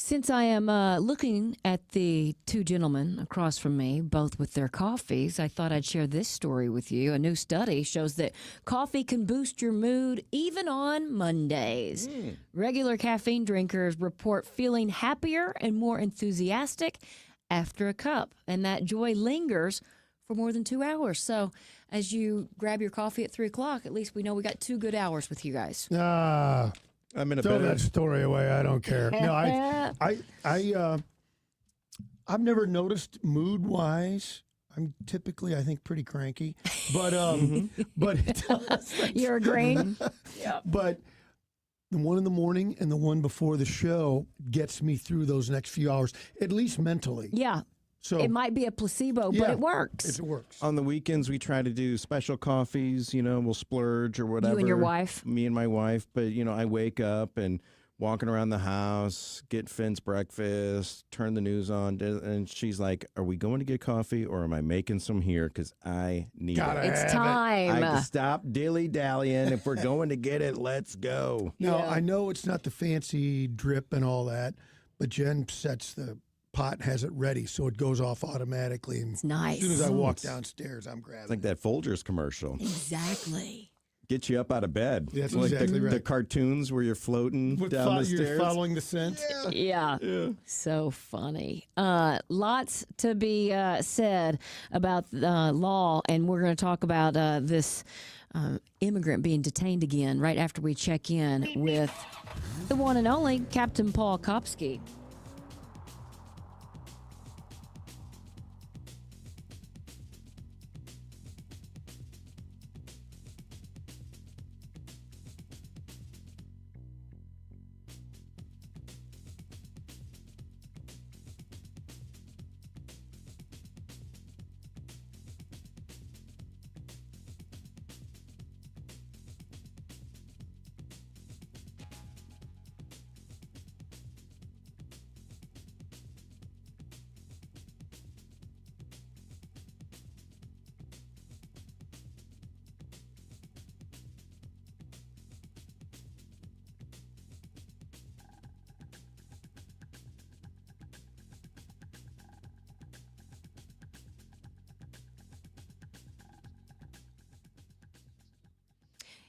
Since I am looking at the two gentlemen across from me, both with their coffees, I thought I'd share this story with you. A new study shows that coffee can boost your mood even on Mondays. Regular caffeine drinkers report feeling happier and more enthusiastic after a cup, and that joy lingers for more than 2 hours. So as you grab your coffee at 3 o'clock, at least we know we got 2 good hours with you guys. I'm in a Throw better... that story away. I don't care. No, I've never noticed mood-wise. I'm typically, I think, pretty cranky, but but it does. You're agreeing? Yeah. But the one in the morning and the one before the show gets me through those next few hours, at least mentally. Yeah. So it might be a placebo, but it works. It works. On the weekends, we try to do special coffees. We'll splurge or whatever. You and your wife? Me and my wife. But, I wake up and walking around the house, get Finn's breakfast, turn the news on, and she's like, are we going to get coffee or am I making some here? Because I need it. It's time. I stop dilly-dallying. If we're going to get it, let's go. Now, I know it's not the fancy drip and all that, but Jen sets the pot, has it ready, so it goes off automatically. And it's nice. As soon as I walk downstairs, I'm grabbing It's like that Folgers commercial. Exactly. Get you up out of bed. That's like exactly right. The cartoons where you're floating down the stairs. You're following the scent. Yeah. So funny. Lots to be said about law, and we're going to talk about this immigrant being detained again right after we check in with the one and only Captain Paul Kopsky.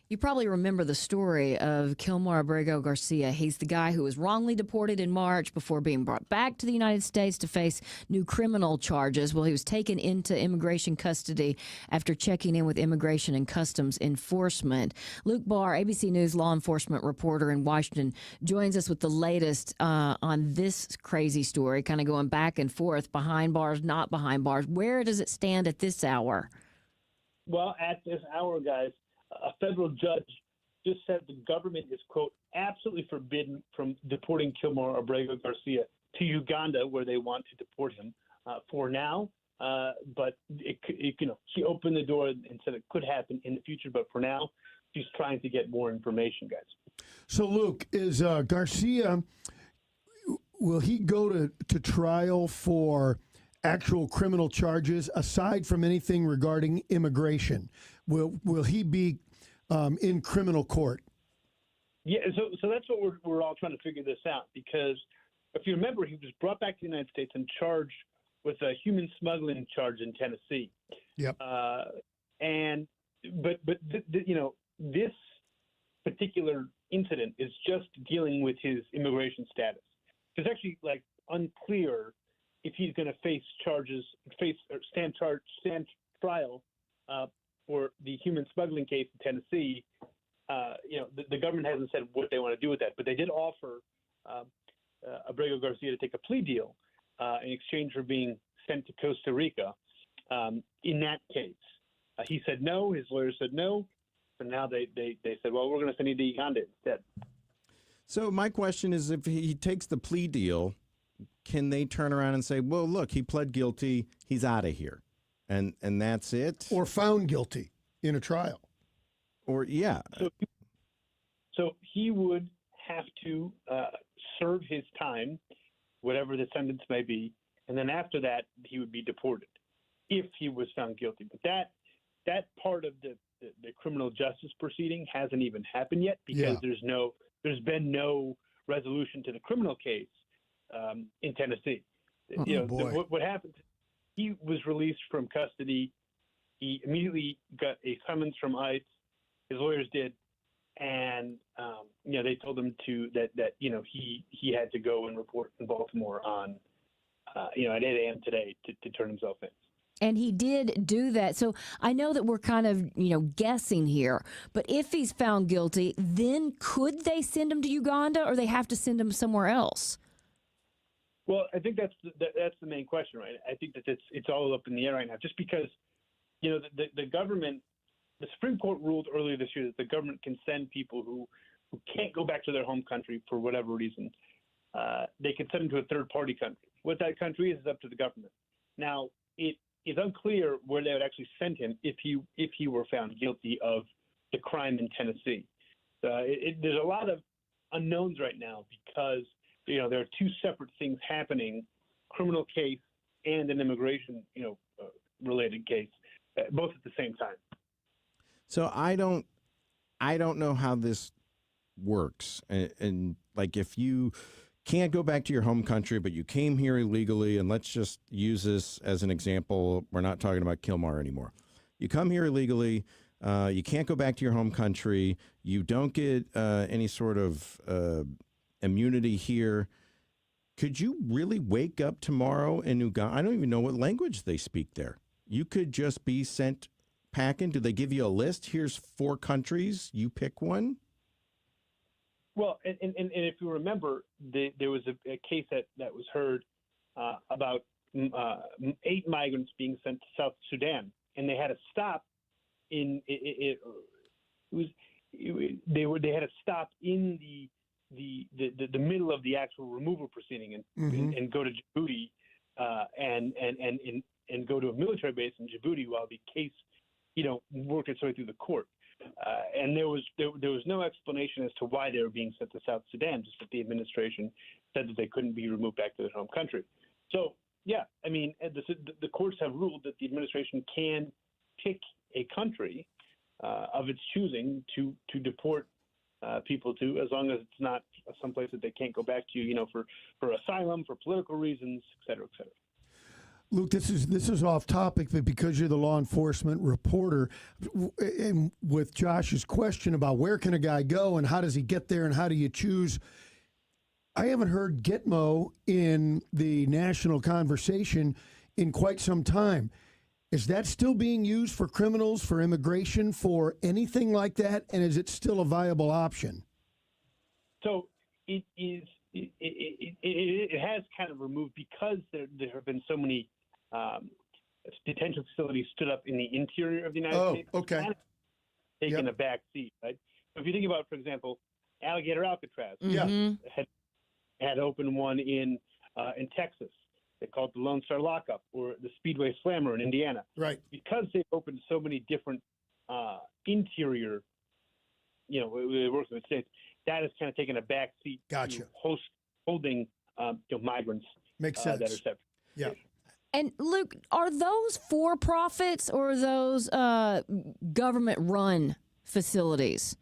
You probably remember the story of Kilmar Abrego Garcia. He's the guy who was wrongly deported in March before being brought back to the United States to face new criminal charges. Well, he was taken into immigration custody after checking in with Immigration and Customs Enforcement. Luke Barr, ABC News law enforcement reporter in Washington, joins us with the latest on this crazy story, kind of going back and forth, behind bars, not behind bars. Where does it stand at this hour? Well, at this hour, guys, a federal judge just said the government is, quote, absolutely forbidden from deporting Kilmar Abrego Garcia to Uganda, where they want to deport him for now. But she opened the door and said it could happen in the future. But for now, she's trying to get more information, guys. So, Luke, is Garcia, will he go to trial for actual criminal charges aside from anything regarding immigration? Will he be in criminal court? Yeah, so that's what we're all trying to figure this out, because if you remember, he was brought back to the United States and charged with a human smuggling charge in Tennessee. Yep. This particular incident is just dealing with his immigration status. It's actually unclear if he's going to stand trial for the human smuggling case in Tennessee. The government hasn't said what they want to do with that, but they did offer Abrego Garcia to take a plea deal in exchange for being sent to Costa Rica. In that case, he said no. His lawyer said no. So now they said, well, we're going to send you to Uganda instead. So my question is, if he takes the plea deal, can they turn around and say, well, look, he pled guilty, he's out of here, and that's it? Or found guilty in a trial? Or, yeah. So he would have to serve his time, whatever the sentence may be, and then after that, he would be deported if he was found guilty. But that part of the criminal justice proceeding hasn't even happened yet, because there's been no resolution to the criminal case. in Tennessee. Oh, boy. What happened? He was released from custody. He immediately got a summons from ICE. His lawyers did, and they told him that he had to go and report in Baltimore on at 8 a.m. today to turn himself in. And he did do that. So I know that we're kind of, guessing here, but if he's found guilty, then could they send him to Uganda, or they have to send him somewhere else? Well, I think that's the main question, right? I think that it's all up in the air right now, just because, the government, the Supreme Court ruled earlier this year that the government can send people who can't go back to their home country for whatever reason. They can send them to a third-party country. What that country is up to the government. Now, it is unclear where they would actually send him if he were found guilty of the crime in Tennessee. There's a lot of unknowns right now because there are two separate things happening: criminal case and an immigration related case, both at the same time. So I don't know how this works, and like if you can't go back to your home country, but you came here illegally, and let's just use this as an example. We're not talking about Kilmar anymore. You come here illegally, you can't go back to your home country, you don't get any sort of immunity here. Could you really wake up tomorrow in Uganda? I don't even know what language they speak there. You could just be sent packing. Do they give you a list? Here's 4 countries. You pick one. Well, and if you remember, there was a case that was heard about 8 migrants being sent to South Sudan, and they had to stop in they had to stop in the middle of the actual removal proceeding and go to Djibouti and go to a military base in Djibouti while the case worked its way through the court. And there was no explanation as to why they were being sent to South Sudan, just that the administration said that they couldn't be removed back to their home country. So, yeah, I mean, the courts have ruled that the administration can pick a country of its choosing to deport people to, as long as it's not someplace that they can't go back to, for asylum, for political reasons, et cetera, et cetera. Luke, this is off topic, but because you're the law enforcement reporter, and with Josh's question about where can a guy go and how does he get there and how do you choose, I haven't heard Gitmo in the national conversation in quite some time. Is that still being used for criminals, for immigration, for anything like that, and is it still a viable option? So it is. It has kind of removed because there have been so many detention facilities stood up in the interior of the United States. Okay. Kind of taken a back seat, right? So if you think about, for example, Alligator Alcatraz, had opened one in Texas. They call it the Lone Star Lockup or the Speedway Slammer in Indiana. Right. Because they've opened so many different interior, they work with the states. That has kind of taken a back seat. Gotcha. To holding migrants. Makes sense. That are separate. Yeah. And Luke, are those for-profits or are those government-run facilities?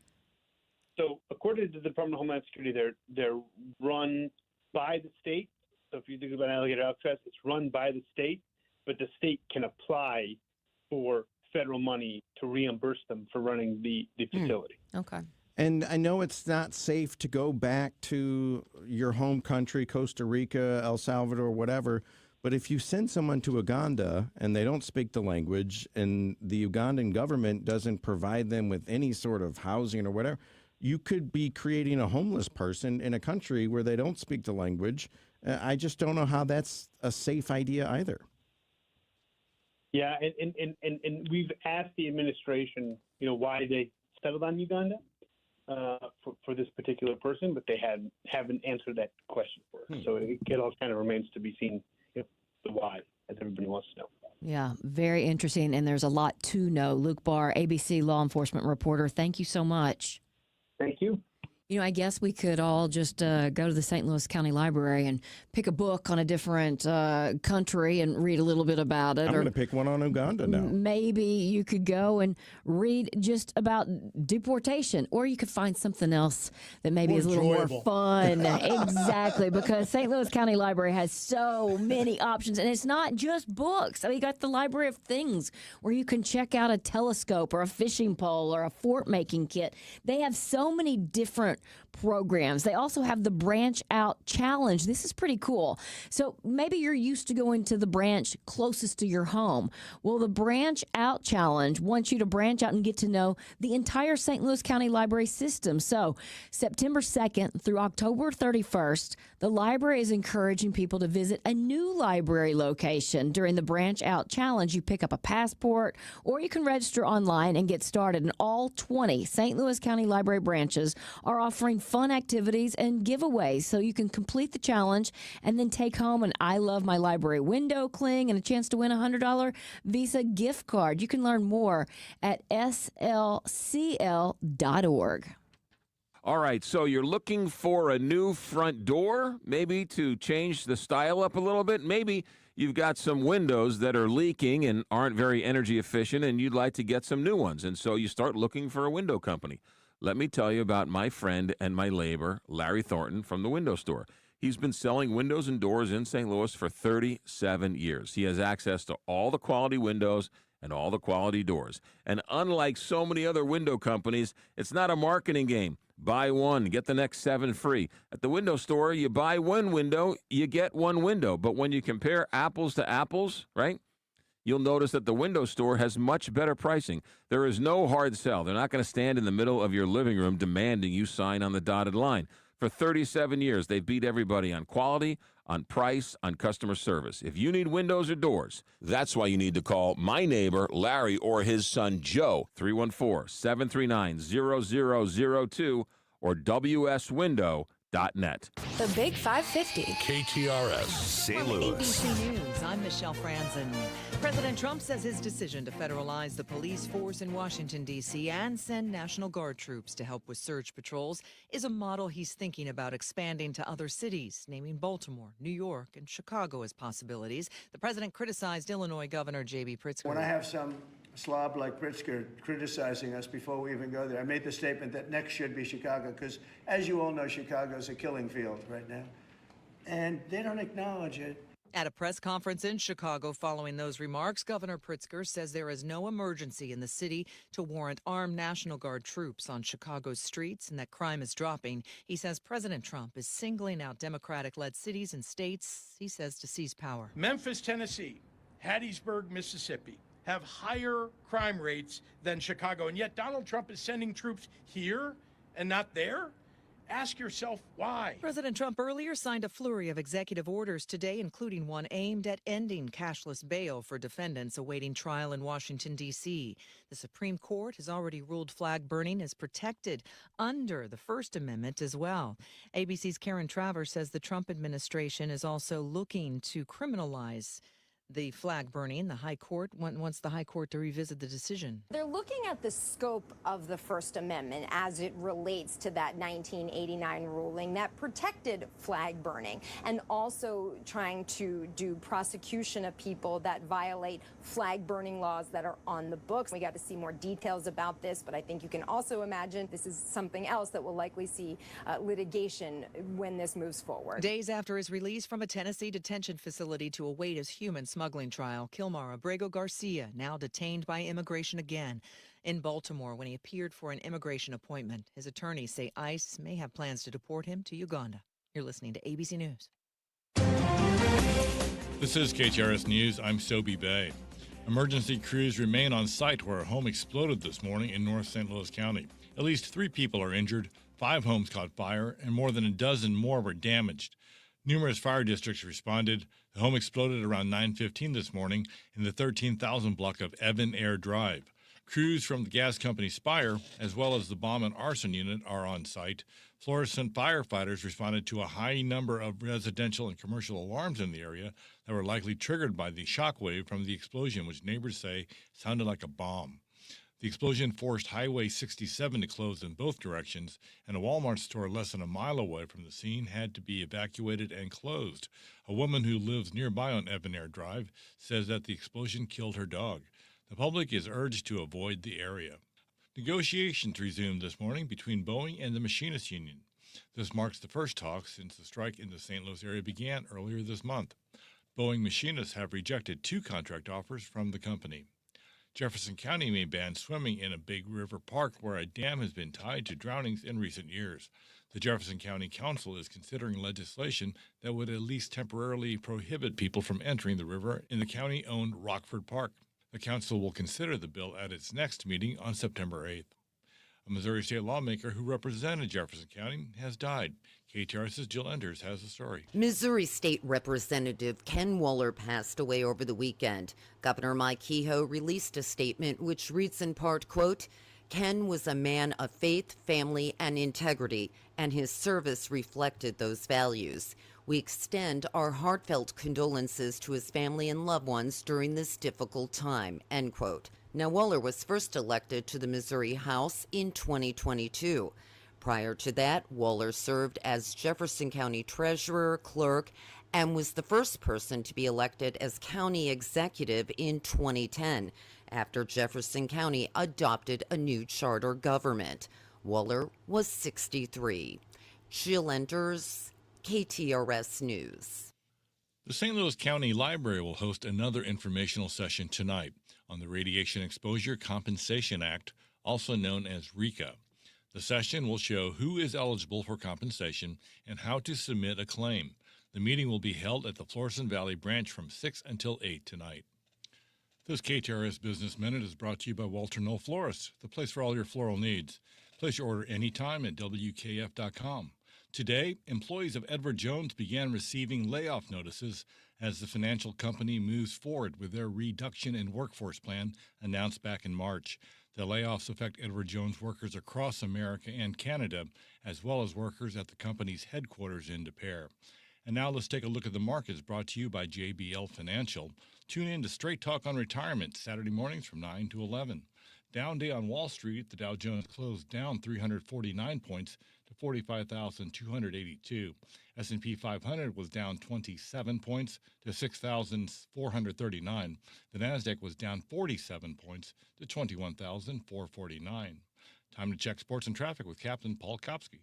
So, according to the Department of Homeland Security, they're run by the state. So, if you think about Alligator Alcatraz, it's run by the state, but the state can apply for federal money to reimburse them for running the facility. Okay. And I know it's not safe to go back to your home country, Costa Rica, El Salvador, whatever. But if you send someone to Uganda and they don't speak the language and the Ugandan government doesn't provide them with any sort of housing or whatever, you could be creating a homeless person in a country where they don't speak the language. I just don't know how that's a safe idea either. Yeah, and we've asked the administration, why they settled on Uganda. For this particular person, but they haven't answered that question for us. So it all kind of remains to be seen, the why, as everybody wants to know. Yeah, very interesting, and there's a lot to know. Luke Barr, ABC law enforcement reporter, thank you so much. Thank you. You know, I guess we could all just go to the St. Louis County Library and pick a book on a different country and read a little bit about it. I'm going to pick one on Uganda now. Maybe you could go and read just about deportation, or you could find something else that maybe More is a little enjoyable. more fun. Exactly, because St. Louis County Library has so many options, and it's not just books. I mean, you got the Library of Things, where you can check out a telescope or a fishing pole or a fort making kit. They have so many different programs. They also have the Branch Out Challenge. This is pretty cool. So maybe you're used to going to the branch closest to your home. Well, the Branch Out Challenge wants you to branch out and get to know the entire St. Louis County Library system. So September 2nd through October 31st, the library is encouraging people to visit a new library location during the Branch Out Challenge. You pick up a passport, or you can register online and get started. And all 20 St. Louis County Library branches are offering fun activities and giveaways, so you can complete the challenge and then take home an I Love My Library window cling and a chance to win a $100 Visa gift card. You can learn more at slcl.org. All right, so you're looking for a new front door, maybe to change the style up a little bit. Maybe you've got some windows that are leaking and aren't very energy efficient, and you'd like to get some new ones. And so you start looking for a window company. Let me tell you about my friend and my neighbor, Larry Thornton from the Window Store. He's been selling windows and doors in St. Louis for 37 years. He has access to all the quality windows and all the quality doors. And unlike so many other window companies, it's not a marketing game. Buy one, get the next 7 free. At the Window Store, you buy one window, you get one window. But when you compare apples to apples, right, you'll notice that the Window Store has much better pricing. There is no hard sell. They're not going to stand in the middle of your living room demanding you sign on the dotted line. For 37 years, they've beat everybody on quality, on price, on customer service. If you need windows or doors, that's why you need to call my neighbor, Larry, or his son, Joe, 314-739-0002 or wswindow.net. The Big 550. KTRS St. From Louis. ABC News, I'm Michelle Franzen. President Trump says his decision to federalize the police force in Washington, D.C. and send National Guard troops to help with surge patrols is a model he's thinking about expanding to other cities, naming Baltimore, New York, and Chicago as possibilities. The president criticized Illinois Governor J.B. Pritzker. When I have some slob like Pritzker criticizing us before we even go there, I made the statement that next should be Chicago because, as you all know, Chicago's a killing field right now. And they don't acknowledge it. At a press conference in Chicago following those remarks, Governor Pritzker says there is no emergency in the city to warrant armed National Guard troops on Chicago's streets and that crime is dropping. He says President Trump is singling out Democratic-led cities and states, he says, to seize power. Memphis, Tennessee, Hattiesburg, Mississippi have higher crime rates than Chicago, and yet Donald Trump is sending troops here and not there? Ask yourself why. President Trump earlier signed a flurry of executive orders today, including one aimed at ending cashless bail for defendants awaiting trial in Washington, D.C. The Supreme Court has already ruled flag burning is protected under the First Amendment as well. ABC's Karen Travers says the Trump administration is also looking to criminalize the flag burning. The High Court wants the High Court to revisit the decision. They're looking at the scope of the First Amendment as it relates to that 1989 ruling that protected flag burning, and also trying to do prosecution of people that violate flag burning laws that are on the books. We got to see more details about this, but I think you can also imagine this is something else that will likely see litigation when this moves forward. Days after his release from a Tennessee detention facility to await his human smuggling trial, Kilmar Abrego Garcia now detained by immigration again in Baltimore when he appeared for an immigration appointment. His attorneys say ICE may have plans to deport him to Uganda. You're listening to ABC News. This is KTRS News. I'm Sobe Bay. Emergency crews remain on site where a home exploded this morning in North St. Louis County. At least 3 people are injured, 5 homes caught fire, and more than a dozen more were damaged. Numerous fire districts responded. The home exploded around 9:15 this morning in the 13,000 block of Evan Air Drive. Crews from the gas company Spire, as well as the bomb and arson unit, are on site. Florissant firefighters responded to a high number of residential and commercial alarms in the area that were likely triggered by the shock wave from the explosion, which neighbors say sounded like a bomb. The explosion forced Highway 67 to close in both directions, and a Walmart store less than a mile away from the scene had to be evacuated and closed. A woman who lives nearby on Ebenair Drive says that the explosion killed her dog. The public is urged to avoid the area. Negotiations resumed this morning between Boeing and the Machinists Union. This marks the first talk since the strike in the St. Louis area began earlier this month. Boeing machinists have rejected 2 contract offers from the company. Jefferson County may ban swimming in a Big River Park where a dam has been tied to drownings in recent years. The Jefferson County Council is considering legislation that would at least temporarily prohibit people from entering the river in the county-owned Rockford Park. The council will consider the bill at its next meeting on September 8th. A Missouri state lawmaker who represented Jefferson County has died. KTRS's Jill Enders has the story. Missouri State Representative Ken Waller passed away over the weekend. Governor Mike Kehoe released a statement which reads in part, quote, "Ken was a man of faith, family, and integrity, and his service reflected those values. We extend our heartfelt condolences to his family and loved ones during this difficult time," end quote. Now, Waller was first elected to the Missouri House in 2022. Prior to that, Waller served as Jefferson County Treasurer, Clerk, and was the first person to be elected as county executive in 2010, after Jefferson County adopted a new charter government. Waller was 63. Jill Enders, KTRS News. The St. Louis County Library will host another informational session tonight on the Radiation Exposure Compensation Act, also known as RECA. The session will show who is eligible for compensation and how to submit a claim. The meeting will be held at the Florissant Valley branch from 6 until 8 tonight. This KTRS Business Minute is brought to you by Walter Knoll Florists, the place for all your floral needs. Place your order anytime at WKF.com. Today, employees of Edward Jones began receiving layoff notices as the financial company moves forward with their reduction in workforce plan announced back in March. The layoffs affect Edward Jones workers across America and Canada, as well as workers at the company's headquarters in Des Peres. And now let's take a look at the markets, brought to you by JBL Financial. Tune in to Straight Talk on Retirement, Saturday mornings from 9 to 11. Down day on Wall Street, the Dow Jones closed down 349 points to 45,282. S&P 500 was down 27 points to 6,439. The Nasdaq was down 47 points to 21,449. Time to check sports and traffic with Captain Paul Kopsky.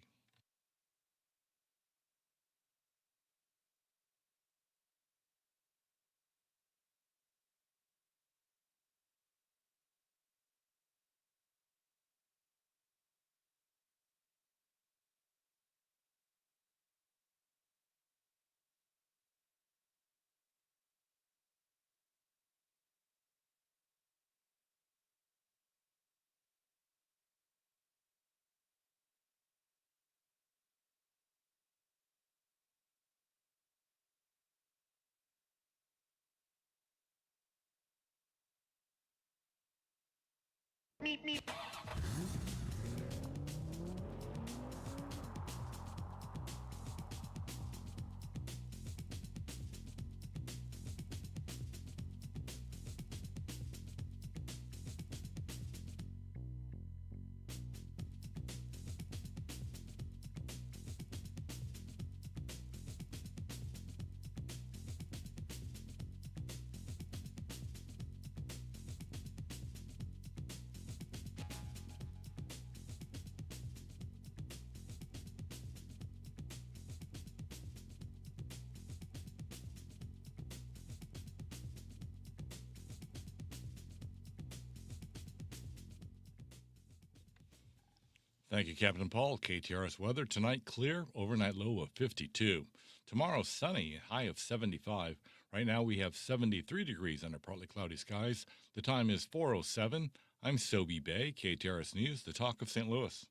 Thank you, Captain Paul. KTRS weather tonight, clear, overnight low of 52. Tomorrow, sunny, high of 75. Right now, we have 73 degrees under partly cloudy skies. The time is 4:07. I'm Sobe Bay, KTRS News, the talk of St. Louis.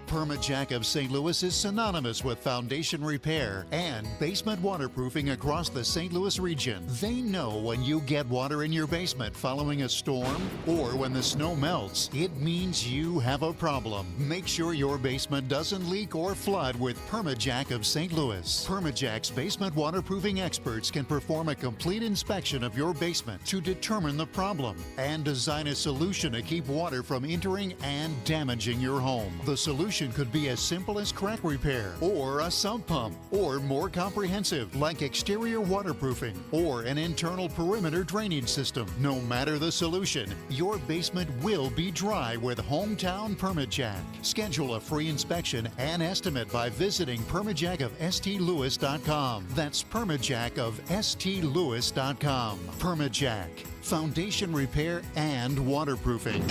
Permajack of St. Louis is synonymous with foundation repair and basement waterproofing across the St. Louis region. They know when you get water in your basement following a storm or when the snow melts, it means you have a problem. Make sure your basement doesn't leak or flood with Permajack of St. Louis. Permajack's basement waterproofing experts can perform a complete inspection of your basement to determine the problem and design a solution to keep water from entering and damaging your home. The solution could be as simple as crack repair or a sump pump, or more comprehensive like exterior waterproofing or an internal perimeter drainage system. No matter the solution, your basement will be dry with Hometown Permajack. Schedule a free inspection and estimate by visiting permajackofstlewis.com. That's permajackofstlewis.com. Permajack, foundation repair and waterproofing.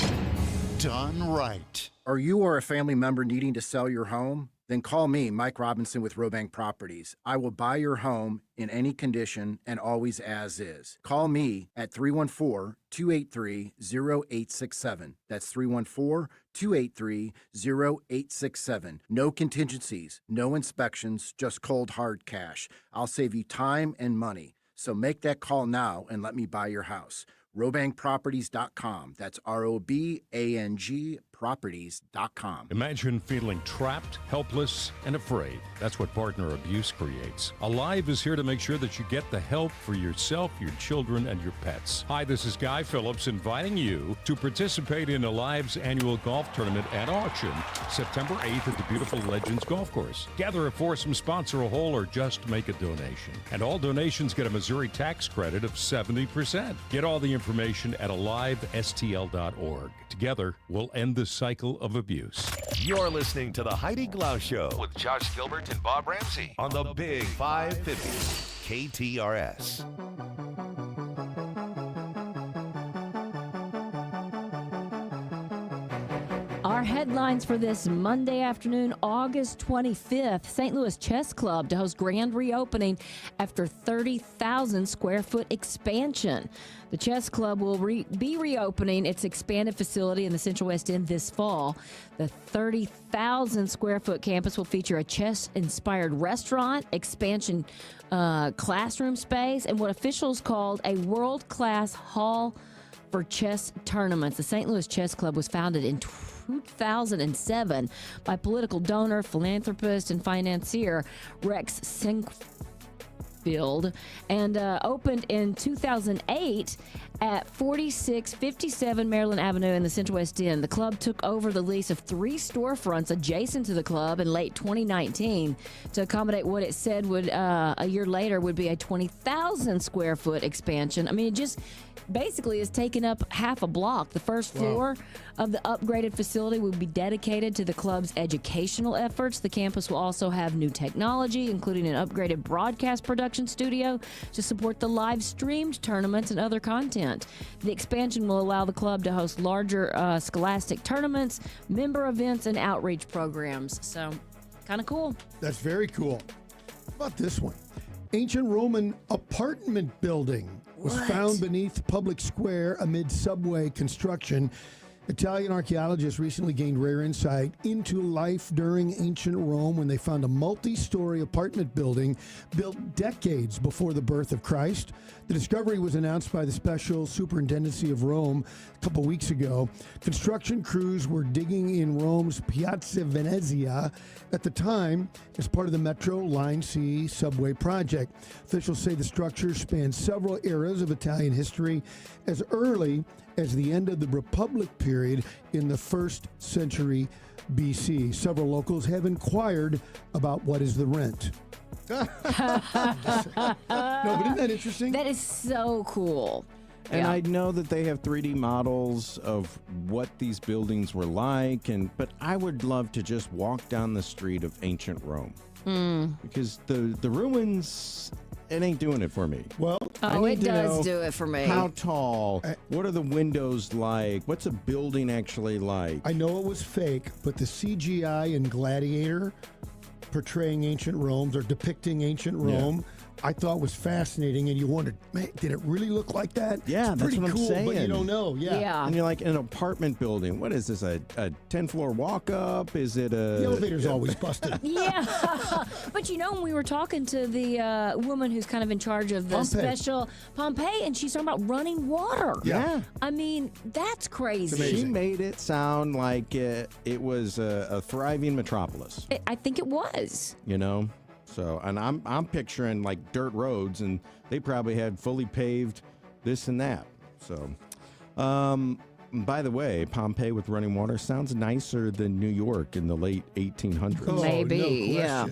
Done right. Are you or a family member needing to sell your home? Then call me, Mike Robinson with Robank Properties. I will buy your home in any condition and always as is. Call me at 314-283-0867. That's 314-283-0867. No contingencies, no inspections, just cold hard cash. I'll save you time and money. So make that call now and let me buy your house. RobankProperties.com. That's ROBANG Properties.com. Imagine feeling trapped, helpless, and afraid. That's what partner abuse creates. Alive is here to make sure that you get the help for yourself, your children, and your pets. Hi, this is Guy Phillips inviting you to participate in Alive's annual golf tournament and auction September 8th at the beautiful Legends Golf Course. Gather a foursome, sponsor a hole, or just make a donation. And all donations get a Missouri tax credit of 70%. Get all the information at alivestl.org. Together, we'll end the cycle of abuse. You're listening to the Heidi Glaus Show with Josh Gilbert and Bob Ramsey on the Big 550 KTRS. Our headlines for this Monday afternoon, August 25th, St. Louis Chess Club to host grand reopening after 30,000 square foot expansion. The Chess Club will be reopening its expanded facility in the Central West End this fall. The 30,000 square foot campus will feature a chess-inspired restaurant, expansion classroom space, and what officials called a world-class hall for chess tournaments. The St. Louis Chess Club was founded in 2007 by political donor, philanthropist, and financier Rex Sinkfield, and opened in 2008 at 4657 Maryland Avenue in the Central West End. The club took over the lease of 3 storefronts adjacent to the club in late 2019 to accommodate what it said would a year later would be a 20,000 square foot expansion. I mean, it just basically is taking up half a block. The first floor of the upgraded facility will be dedicated to the club's educational efforts. The campus will also have new technology, including an upgraded broadcast production studio to support the live streamed tournaments and other content. The expansion will allow the club to host larger scholastic tournaments, member events, and outreach programs. So, kind of cool. That's very cool. How about this one? Ancient Roman apartment building was found beneath public square amid subway construction. Italian archaeologists recently gained rare insight into life during ancient Rome when they found a multi-story apartment building built decades before the birth of Christ. The discovery was announced by the Special Superintendency of Rome a couple weeks ago. Construction crews were digging in Rome's Piazza Venezia at the time as part of the Metro Line C subway project. Officials say the structure spans several eras of Italian history as early as the end of the Republic period in the 1st century BC. Several locals have inquired about what is the rent. No, but isn't that interesting? That is so cool. And I know that they have 3D models of what these buildings were like, but I would love to just walk down the street of ancient Rome. Because the ruins, it ain't doing it for me. Well, it does do it for me. How tall? What are the windows like? What's a building actually like? I know it was fake, but the CGI in Gladiator portraying ancient Rome or depicting ancient Rome I thought was fascinating, and you wondered, man, did it really look like that? Yeah, it's that's pretty what I'm cool, saying. but you don't know. Yeah. And you're like in an apartment building. What is this, a 10-floor walk-up? Is it a... The elevator's always busted. Yeah. But when we were talking to the woman who's kind of in charge of the special Pompeii, and she's talking about running water. Yeah. I mean, that's crazy. She made it sound like it was a thriving metropolis. I think it was. So, and I'm picturing like dirt roads, and they probably had fully paved this and that. So, by the way, Pompeii with running water sounds nicer than New York in the late 1800s. Maybe, no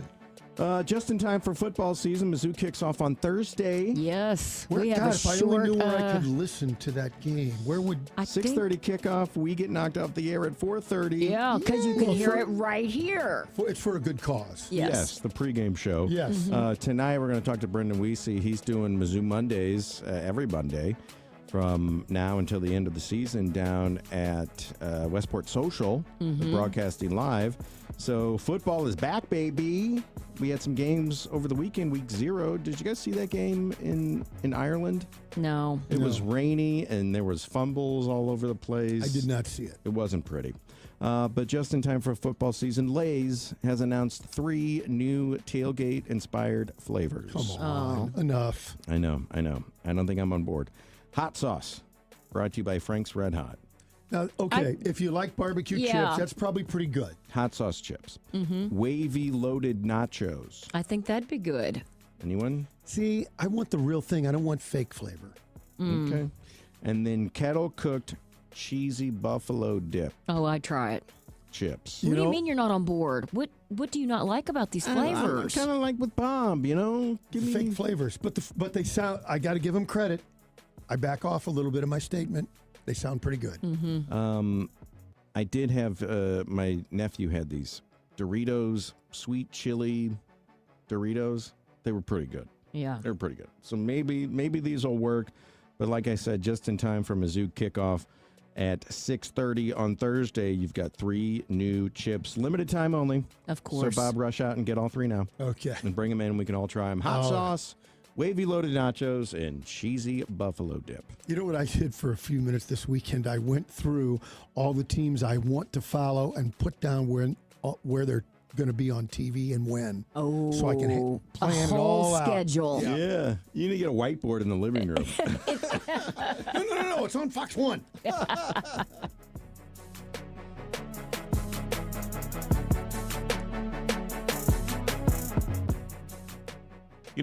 just in time for football season, Mizzou kicks off on Thursday. Yes, we have a if I only knew where I could listen to that game, where would 6:30 kickoff? We get knocked off the air at 4:30. Yeah, because you can hear it right here. It's for a good cause. Yes, the pregame show. Yes. Tonight we're going to talk to Brendan Weesey. He's doing Mizzou Mondays every Monday from now until the end of the season down at Westport Social, broadcasting live. So football is back, baby. We had some games over the weekend, week 0. Did you guys see that game in Ireland? No. It was rainy, and there was fumbles all over the place. I did not see it. It wasn't pretty. But just in time for football season, Lay's has announced 3 new tailgate-inspired flavors. Come on. Enough. I know. I don't think I'm on board. Hot sauce, brought to you by Frank's Red Hot. Now, okay, if you like barbecue chips, that's probably pretty good. Hot sauce chips. Wavy loaded nachos. I think that'd be good. Anyone? See, I want the real thing. I don't want fake flavor. Okay. And then kettle cooked cheesy buffalo dip Oh, I'd try it. chips. What do you mean you're not on board? What do you not like about these flavors? Kind of like with Bob, Give me fake flavors, but they sound. I got to give them credit. I back off a little bit of my statement. They sound pretty good. I did have my nephew had these Doritos sweet chili Doritos. They were pretty good. Yeah, they were pretty good. So maybe these will work. But like I said, just in time for Mizzou kickoff at 6:30 on Thursday. You've got 3 new chips, limited time only. Of course. So Bob, rush out and get all 3 now. Okay. And bring them in. We can all try them. Hot sauce, wavy loaded nachos, and cheesy buffalo dip. You know what I did for a few minutes this weekend? I went through all the teams I want to follow and put down where they're going to be on TV and when. Oh, so I can plan a it all whole out. schedule. Yeah. You need to get a whiteboard in the living room. No. It's on Fox 1.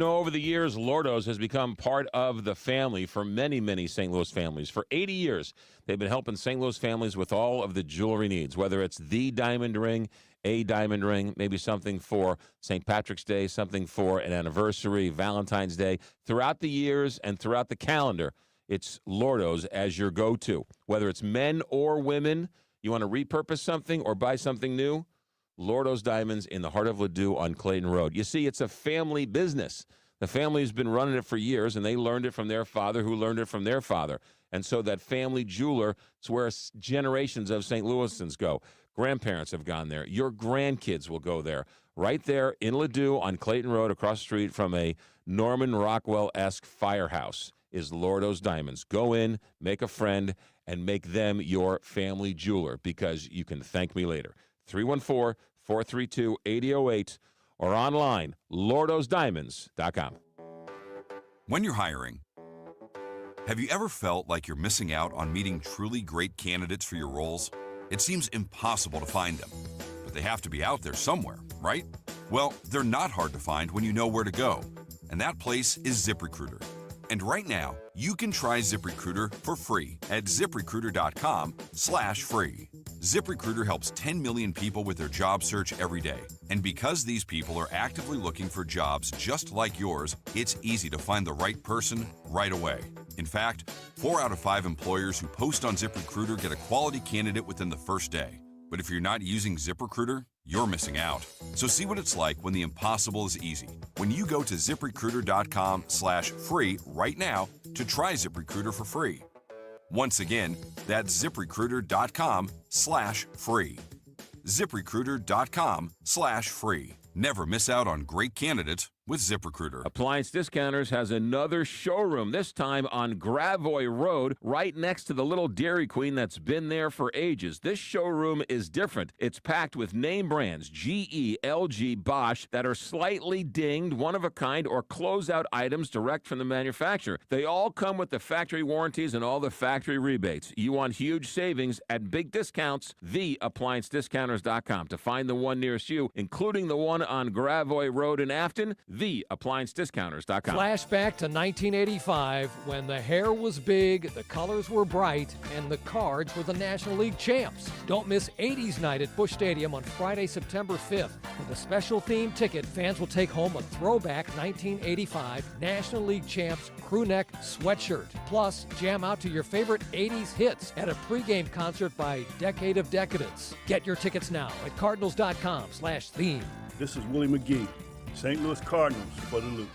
Over the years, Lordo's has become part of the family for many, many St. Louis families. For 80 years, they've been helping St. Louis families with all of the jewelry needs, whether it's the diamond ring, a diamond ring, maybe something for St. Patrick's Day, something for an anniversary, Valentine's Day. Throughout the years and throughout the calendar, it's Lordo's as your go-to. Whether it's men or women, you want to repurpose something or buy something new, Lordo's Diamonds in the heart of Ladue on Clayton Road. You see, it's a family business. The family's been running it for years, and they learned it from their father, who learned it from their father. And so that family jeweler is where generations of St. Louisans go. Grandparents have gone there. Your grandkids will go there. Right there in Ladue on Clayton Road, across the street from a Norman Rockwell-esque firehouse, is Lordo's Diamonds. Go in, make a friend, and make them your family jeweler, because you can thank me later. 314-432-8008 or online, lordosdiamonds.com. When you're hiring, have you ever felt like you're missing out on meeting truly great candidates for your roles? It seems impossible to find them, but they have to be out there somewhere, right? Well, they're not hard to find when you know where to go, and that place is ZipRecruiter. And right now, you can try ZipRecruiter for free at ZipRecruiter.com/free. ZipRecruiter helps 10 million people with their job search every day. And because these people are actively looking for jobs just like yours, it's easy to find the right person right away. In fact, 4 out of 5 employers who post on ZipRecruiter get a quality candidate within the first day. But if you're not using ZipRecruiter, you're missing out. So see what it's like when the impossible is easy. When you go to ZipRecruiter.com/free right now to try ZipRecruiter for free. Once again, that's ZipRecruiter.com/free. ZipRecruiter.com/free. Never miss out on great candidates with ZipRecruiter. Appliance Discounters has another showroom, this time on Gravois Road, right next to the little Dairy Queen that's been there for ages. This showroom is different. It's packed with name brands, GE, LG, Bosch, that are slightly dinged, one-of-a-kind, or closeout items direct from the manufacturer. They all come with the factory warranties and all the factory rebates. You want huge savings at big discounts, theappliancediscounters.com. To find the one nearest you, including the one on Gravois Road in Afton, theappliancediscounters.com. Flashback to 1985 when the hair was big, the colors were bright, and the Cards were the National League champs. Don't miss 80s night at Busch Stadium on Friday, September 5th. With a special themed ticket, fans will take home a throwback 1985 National League champs crew neck sweatshirt. Plus, jam out to your favorite 80s hits at a pregame concert by Decade of Decadence. Get your tickets now at cardinals.com/theme. This is Willie McGee, St. Louis Cardinals for the loop.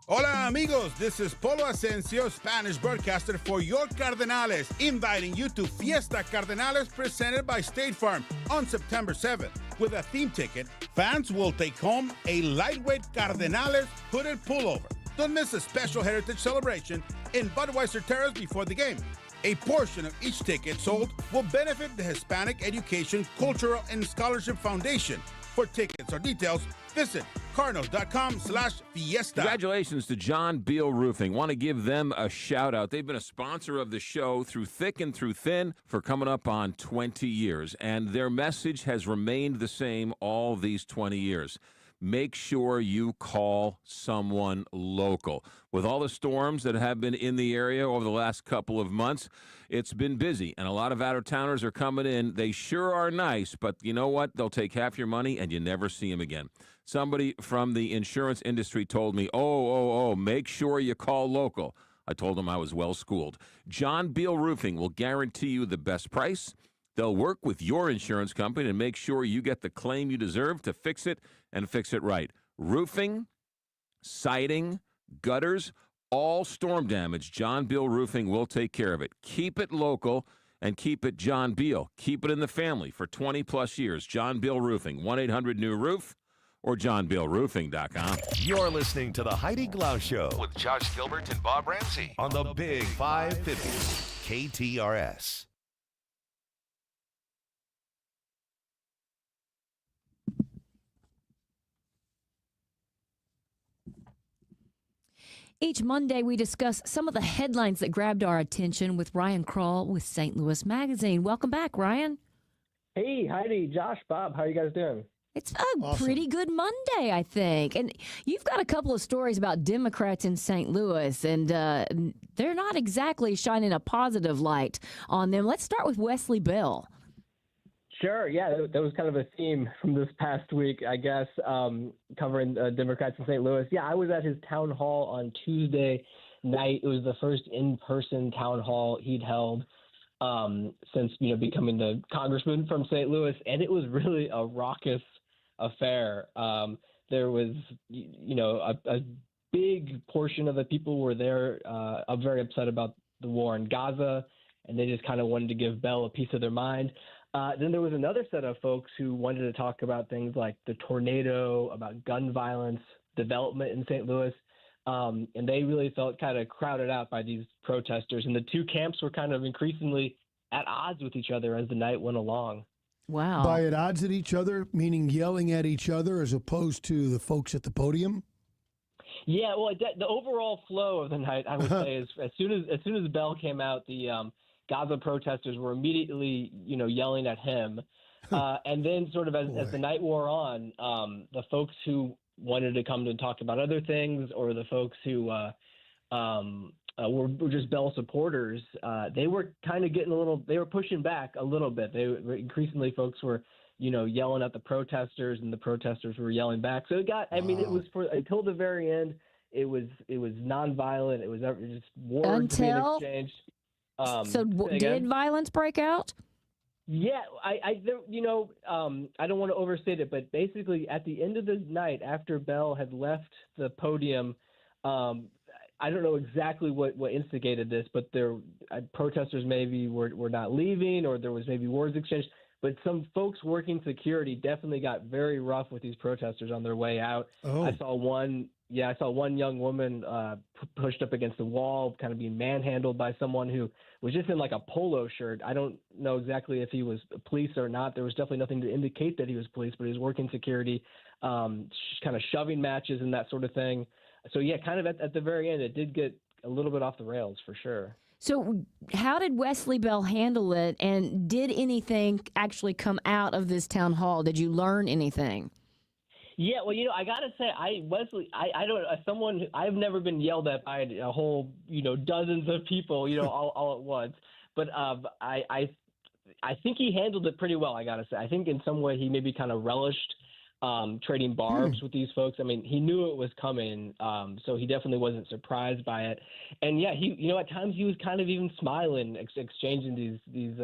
Hola amigos, this is Polo Asensio, Spanish broadcaster for your Cardenales, inviting you to Fiesta Cardenales presented by State Farm on September 7th. With a theme ticket, fans will take home a lightweight Cardenales hooded pullover. Don't miss a special heritage celebration in Budweiser Terrace before the game. A portion of each ticket sold will benefit the Hispanic Education, Cultural, and Scholarship Foundation. For tickets or details, visit cardinals.com/fiesta. Congratulations to John Beal Roofing. Want to give them a shout out. They've been a sponsor of the show through thick and through thin for coming up on 20 years. And their message has remained the same all these 20 years. Make sure you call someone local. With all the storms that have been in the area over the last couple of months, it's been busy, and a lot of out-of-towners are coming in. They sure are nice, but you know what? They'll take half your money, and you never see them again. Somebody from the insurance industry told me, make sure you call local. I told them I was well-schooled. John Beal Roofing will guarantee you the best price. They'll work with your insurance company to make sure you get the claim you deserve to fix it and fix it right. Roofing, siding, gutters, all storm damage, John Beal Roofing will take care of it. Keep it local and keep it John Beal. Keep it in the family for 20-plus years. John Beal Roofing, 1-800-NEW-ROOF or johnbealroofing.com. You're listening to the Heidi Glaus Show with Josh Gilbert and Bob Ramsey on the Big 550 KTRS. Each Monday, we discuss some of the headlines that grabbed our attention with Ryan Krull with St. Louis Magazine. Welcome back, Ryan. Hey, Heidi, Josh, Bob, how are you guys doing? It's a pretty good Monday, I think. And you've got a couple of stories about Democrats in St. Louis, and they're not exactly shining a positive light on them. Let's start with Wesley Bell. Sure, yeah, that was kind of a theme from this past week, I guess, covering Democrats in St. Louis. Yeah, I was at his town hall on Tuesday night. It was the first in-person town hall he'd held since, becoming the congressman from St. Louis, and it was really a raucous affair. There was, a big portion of the people were there very upset about the war in Gaza, and they just kind of wanted to give Bell a piece of their mind. Then there was another set of folks who wanted to talk about things like the tornado, about gun violence, development in St. Louis, and they really felt kind of crowded out by these protesters. And the two camps were kind of increasingly at odds with each other as the night went along. Wow. By at odds at each other, meaning yelling at each other as opposed to the folks at the podium? Yeah, well, the overall flow of the night, I would say, is as soon as Bell came out, the Gaza protesters were immediately, yelling at him. And then sort of as the night wore on, the folks who wanted to come to talk about other things, or the folks who were just Bell supporters, they were kind of they were pushing back a little bit. Increasingly folks were, yelling at the protesters, and the protesters were yelling back. So it was until the very end, it was nonviolent. It was just words being exchanged. Did violence break out? Yeah, I don't want to overstate it, but basically at the end of the night, after Bell had left the podium, I don't know exactly what instigated this, but protesters maybe were not leaving, or there was maybe words exchanged. but some folks working security definitely got very rough with these protesters on their way out. Oh. I saw one young woman pushed up against the wall, kind of being manhandled by someone who was just in like a polo shirt. I don't know exactly if he was police or not. There was definitely nothing to indicate that he was police, but he was working security, kind of shoving matches and that sort of thing. So yeah, kind of at the very end, it did get a little bit off the rails for sure. So how did Wesley Bell handle it, and did anything actually come out of this town hall? Did you learn anything? Yeah, well, I gotta say, I've never been yelled at by a whole, dozens of people, all at once. But I think he handled it pretty well. I gotta say, I think in some way he maybe kind of relished trading barbs with these folks. I mean, he knew it was coming, so he definitely wasn't surprised by it. And yeah, he, at times he was kind of even smiling, exchanging these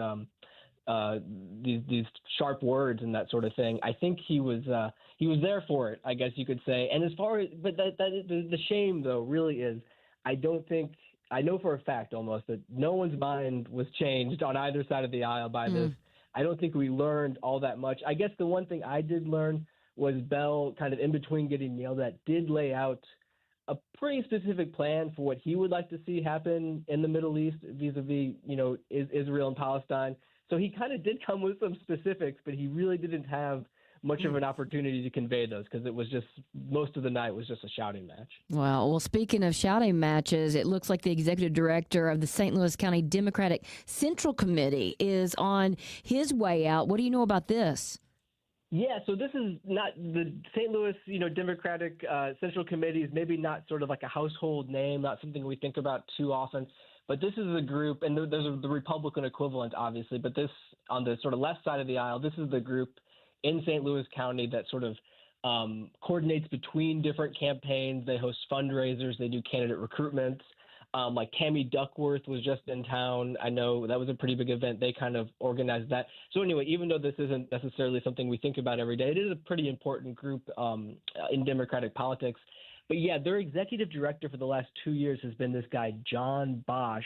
sharp words and that sort of thing. I think he was there for it, I guess you could say. And as far as, but the shame though really is, I know for a fact almost that no one's mind was changed on either side of the aisle by this. I don't think we learned all that much. I guess the one thing I did learn was Bell, kind of in between getting yelled at, did lay out a pretty specific plan for what he would like to see happen in the Middle East vis-a-vis, Israel and Palestine. So he kind of did come with some specifics, but he really didn't have much of an opportunity to convey those because it was just, most of the night was just a shouting match. Well, speaking of shouting matches, it looks like the executive director of the St. Louis County Democratic Central Committee is on his way out. What do you know about this? Yeah, so this is not the St. Louis, Democratic Central Committee is maybe not sort of like a household name, not something we think about too often. But this is a group, and there's the Republican equivalent, obviously, but this, on the sort of left side of the aisle, this is the group in St. Louis County that sort of coordinates between different campaigns. They host fundraisers. They do candidate recruitments. Like Tammy Duckworth was just in town. I know that was a pretty big event. They kind of organized that. So anyway, even though this isn't necessarily something we think about every day, it is a pretty important group in Democratic politics. But yeah, their executive director for the last 2 years has been this guy, John Bosch.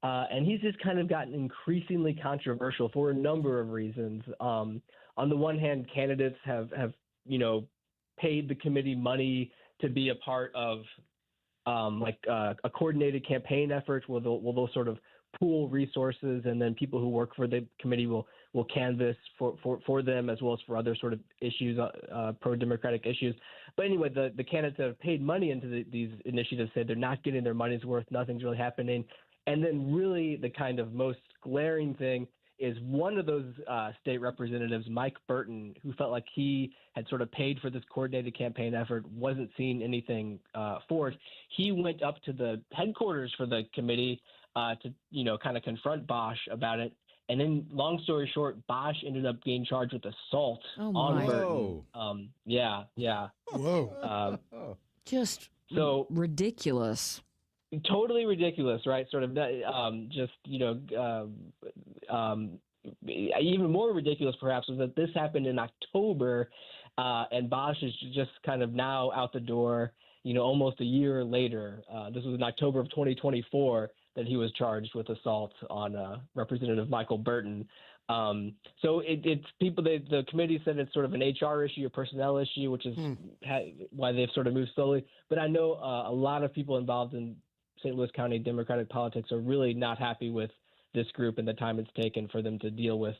And he's just kind of gotten increasingly controversial for a number of reasons. On the one hand, candidates have paid the committee money to be a part of a coordinated campaign effort where they'll sort of pool resources, and then people who work for the committee will canvass for them as well as for other sort of issues, pro-democratic issues. But anyway, the candidates that have paid money into these initiatives say they're not getting their money's worth, nothing's really happening. And then really the kind of most glaring thing is one of those state representatives, Mike Burton, who felt like he had sort of paid for this coordinated campaign effort, wasn't seeing anything for it. He went up to the headquarters for the committee to, kind of confront Bosch about it. And then, long story short, Bosch ended up being charged with assault on Burton. Yeah. Whoa. Just so ridiculous. Totally ridiculous, right? Sort of even more ridiculous perhaps was that this happened in October, and Bosch is just kind of now out the door, almost a year later. This was in October of 2024 that he was charged with assault on Representative Michael Burton. So it's people, the committee said it's sort of an HR issue, a personnel issue, which is why they've sort of moved slowly. But I know a lot of people involved in St. Louis County Democratic politics are really not happy with this group and the time it's taken for them to deal with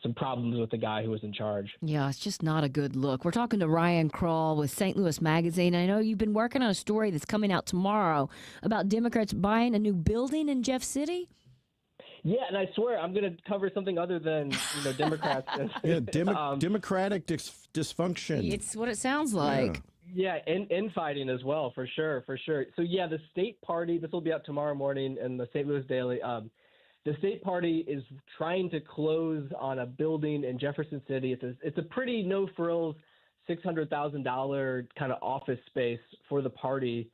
some problems with the guy who was in charge. Yeah, it's just not a good look. We're talking to Ryan Krull with St. Louis Magazine. I know you've been working on a story that's coming out tomorrow about Democrats buying a new building in Jeff City. Yeah, and I swear I'm going to cover something other than Democrats. Democratic dysfunction. It's what it sounds like. Yeah, infighting as well, for sure. So yeah, the state party, this will be out tomorrow morning in the St. Louis Daily. The state party is trying to close on a building in Jefferson City. It's a pretty no-frills $600,000 kind of office space for the party,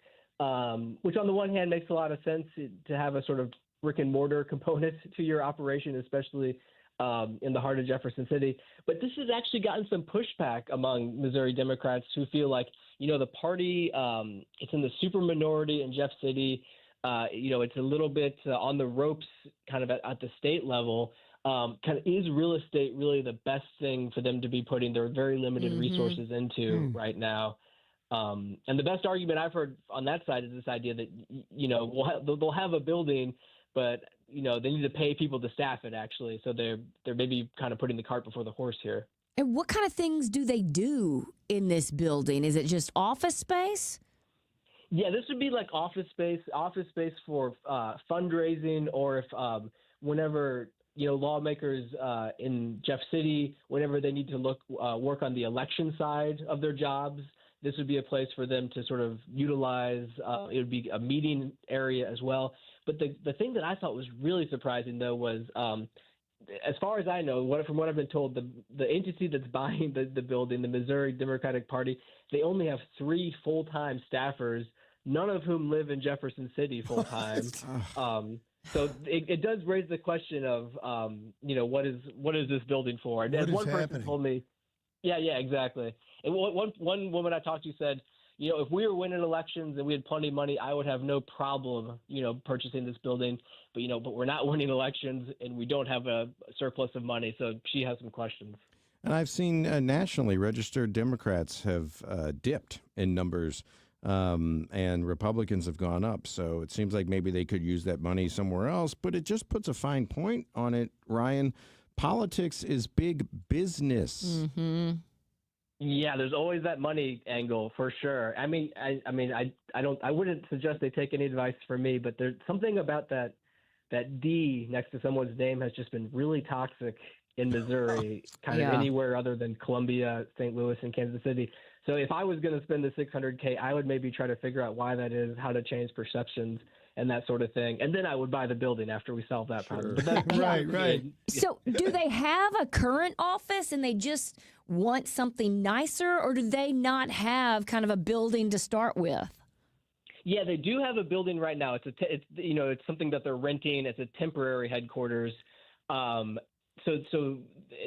which on the one hand makes a lot of sense to have a sort of brick and mortar component to your operation, especially in the heart of Jefferson City. But this has actually gotten some pushback among Missouri Democrats who feel like, the party, it's in the super minority in Jeff City. It's a little bit on the ropes kind of at the state level. is real estate really the best thing for them to be putting their very limited resources into right now? And the best argument I've heard on that side is this idea that, they'll have a building, but, they need to pay people to staff it, actually. So they're maybe kind of putting the cart before the horse here. And what kind of things do they do in this building? Is it just office space? Yeah, this would be like office space for fundraising, or if whenever lawmakers in Jeff City, whenever they need to work on the election side of their jobs, this would be a place for them to sort of utilize. It would be a meeting area as well. But the thing that I thought was really surprising, though, was as far as I know, from what I've been told, the entity that's buying the building, the Missouri Democratic Party, they only have 3 full-time staffers, none of whom live in Jefferson City full-time. So it does raise the question of, what is this building for? And one person told me, yeah, exactly. And one woman I talked to said, if we were winning elections and we had plenty of money, I would have no problem, purchasing this building. But we're not winning elections and we don't have a surplus of money. So she has some questions. And I've seen nationally registered Democrats have dipped in numbers, and Republicans have gone up. So it seems like maybe they could use that money somewhere else. But it just puts a fine point on it, Ryan. Politics is big business. Mm-hmm. Yeah, there's always that money angle for sure. I wouldn't suggest they take any advice from me, but there's something about that D next to someone's name has just been really toxic in Missouri, kind of anywhere other than Columbia, St. Louis, and Kansas City. So if I was going to spend the $600K, I would maybe try to figure out why that is, how to change perceptions, and that sort of thing. And then I would buy the building after we solve that problem. But that's right. So do they have a current office and they just want something nicer, or do they not have kind of a building to start with? Yeah, they do have a building right now. It's something that they're renting. It's a temporary headquarters. So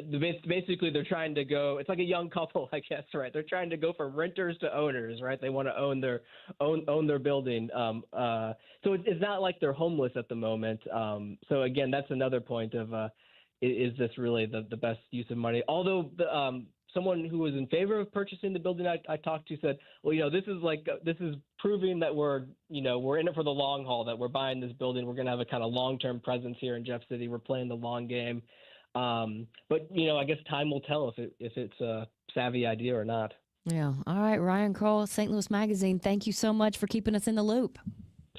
basically they're trying to go. It's like a young couple, I guess, right? They're trying to go from renters to owners, right? They want to own their building. So it's not like they're homeless at the moment. So again, that's another point of is this really the best use of money? Although someone who was in favor of purchasing the building I talked to said, well, this is proving that we're in it for the long haul, that we're buying this building. We're going to have a kind of long-term presence here in Jeff City. We're playing the long game. But I guess time will tell if it's a savvy idea or not. Yeah. All right, Ryan Krull, St. Louis Magazine. Thank you so much for keeping us in the loop.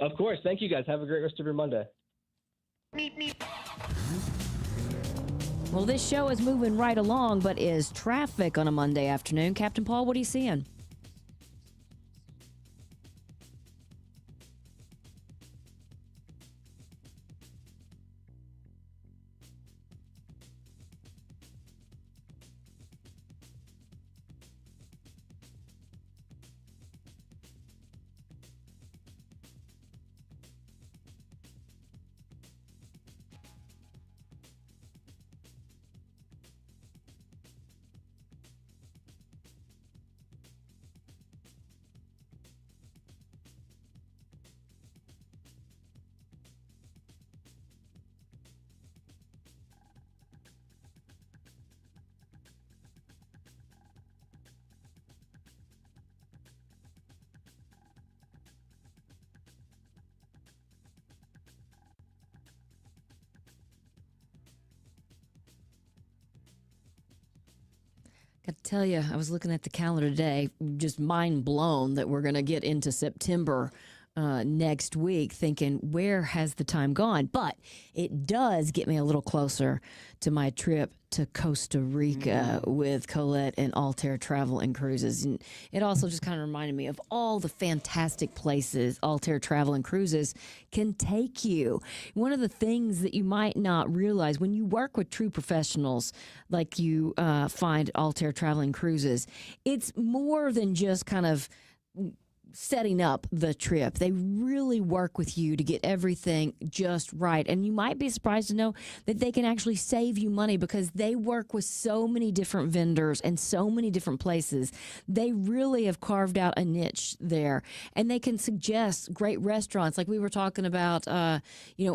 Of course. Thank you, guys. Have a great rest of your Monday. Well, this show is moving right along, but is traffic on a Monday afternoon? Captain Paul, what are you seeing? Got to tell you, I was looking at the calendar today, just mind blown that we're going to get into September next week, thinking, where has the time gone? But it does get me a little closer to my trip to Costa Rica with Colette and Altair Travel and Cruises. And it also just kind of reminded me of all the fantastic places Altair Travel and Cruises can take you. One of the things that you might not realize when you work with true professionals like you find Altair Travel and Cruises, it's more than just kind of setting up the trip. They really work with you to get everything just right. And you might be surprised to know that they can actually save you money because they work with so many different vendors and so many different places. They really have carved out a niche there. And they can suggest great restaurants like we were talking about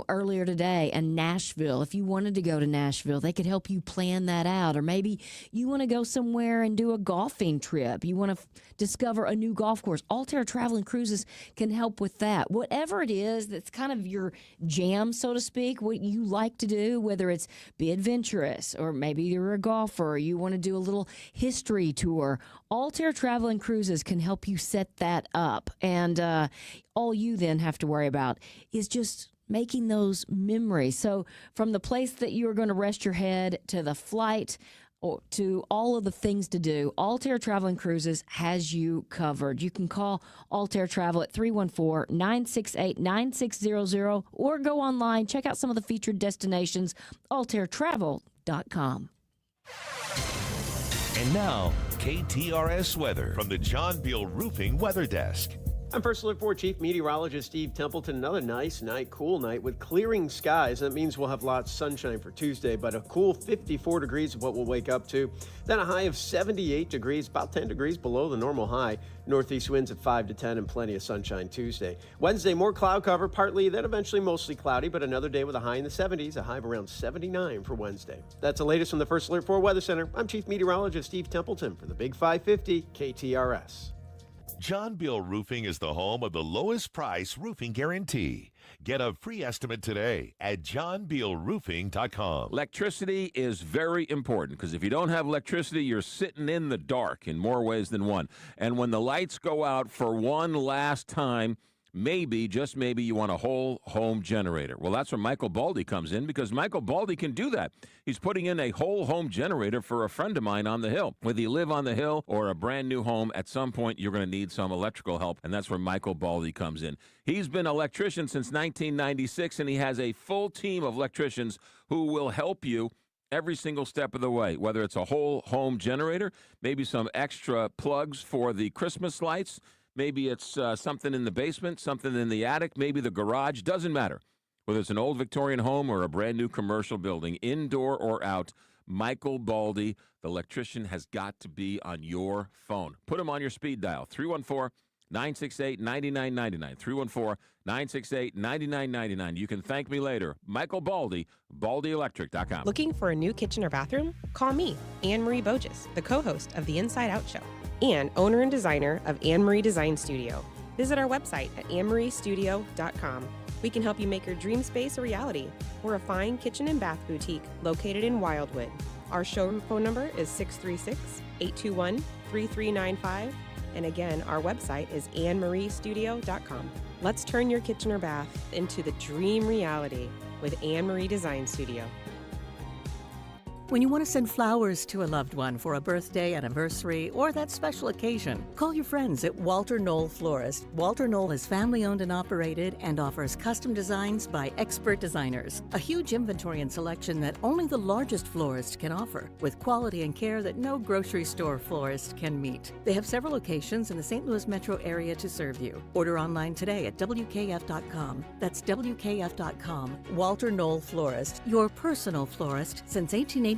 earlier today in Nashville. If you wanted to go to Nashville, they could help you plan that out. Or maybe you want to go somewhere and do a golfing trip. You want to discover a new golf course. Altair Travel and Cruises can help with that. Whatever it is that's kind of your jam, so to speak, what you like to do, whether it's be adventurous or maybe you're a golfer or you want to do a little history tour, Altair Travel and Cruises can help you set that up. And all you then have to worry about is just making those memories. So from the place that you're going to rest your head to the flight, or to all of the things to do, Altair Travel and Cruises has you covered. You can call Altair Travel at 314-968-9600 or go online, check out some of the featured destinations, altairtravel.com. And now, KTRS weather from the John Beal Roofing Weather Desk. I'm First Alert 4 Chief Meteorologist Steve Templeton. Another nice night, cool night with clearing skies. That means we'll have lots of sunshine for Tuesday, but a cool 54 degrees is what we'll wake up to. Then a high of 78 degrees, about 10 degrees below the normal high. Northeast winds at 5 to 10 and plenty of sunshine Tuesday. Wednesday, more cloud cover, partly, then eventually mostly cloudy, but another day with a high in the 70s, a high of around 79 for Wednesday. That's the latest from the First Alert 4 Weather Center. I'm Chief Meteorologist Steve Templeton for the Big 550 KTRS. John Beal Roofing is the home of the lowest price roofing guarantee. Get a free estimate today at johnbealroofing.com. Electricity is very important because if you don't have electricity, you're sitting in the dark in more ways than one. And when the lights go out for one last time, maybe, just maybe, you want a whole home generator. Well, that's where Michael Baldy comes in because Michael Baldy can do that. He's putting in a whole home generator for a friend of mine on the hill. Whether you live on the hill or a brand new home, at some point you're going to need some electrical help, and that's where Michael Baldy comes in. He's been an electrician since 1996, and he has a full team of electricians who will help you every single step of the way, whether it's a whole home generator, maybe some extra plugs for the Christmas lights, maybe it's something in the basement, something in the attic, maybe the garage. Doesn't matter. Whether it's an old Victorian home or a brand new commercial building, indoor or out, Michael Baldy, the electrician, has got to be on your phone. Put him on your speed dial, 314-968-9999, 314-968-9999. You can thank me later. Michael Baldy, BaldyElectric.com. Looking for a new kitchen or bathroom? Call me, Anne Marie Bogus, the co-host of The Inside Out Show and owner and designer of Anne Marie Design Studio. Visit our website at annemariestudio.com. We can help you make your dream space a reality. We're a fine kitchen and bath boutique located in Wildwood. Our showroom phone number is 636-821-3395. And again, our website is annemariestudio.com. Let's turn your kitchen or bath into the dream reality with Anne Marie Design Studio. When you want to send flowers to a loved one for a birthday, anniversary, or that special occasion, call your friends at Walter Knoll Florist. Walter Knoll is family-owned and operated and offers custom designs by expert designers. A huge inventory and selection that only the largest florist can offer, with quality and care that no grocery store florist can meet. They have several locations in the St. Louis metro area to serve you. Order online today at WKF.com. That's WKF.com. Walter Knoll Florist, your personal florist since 1883.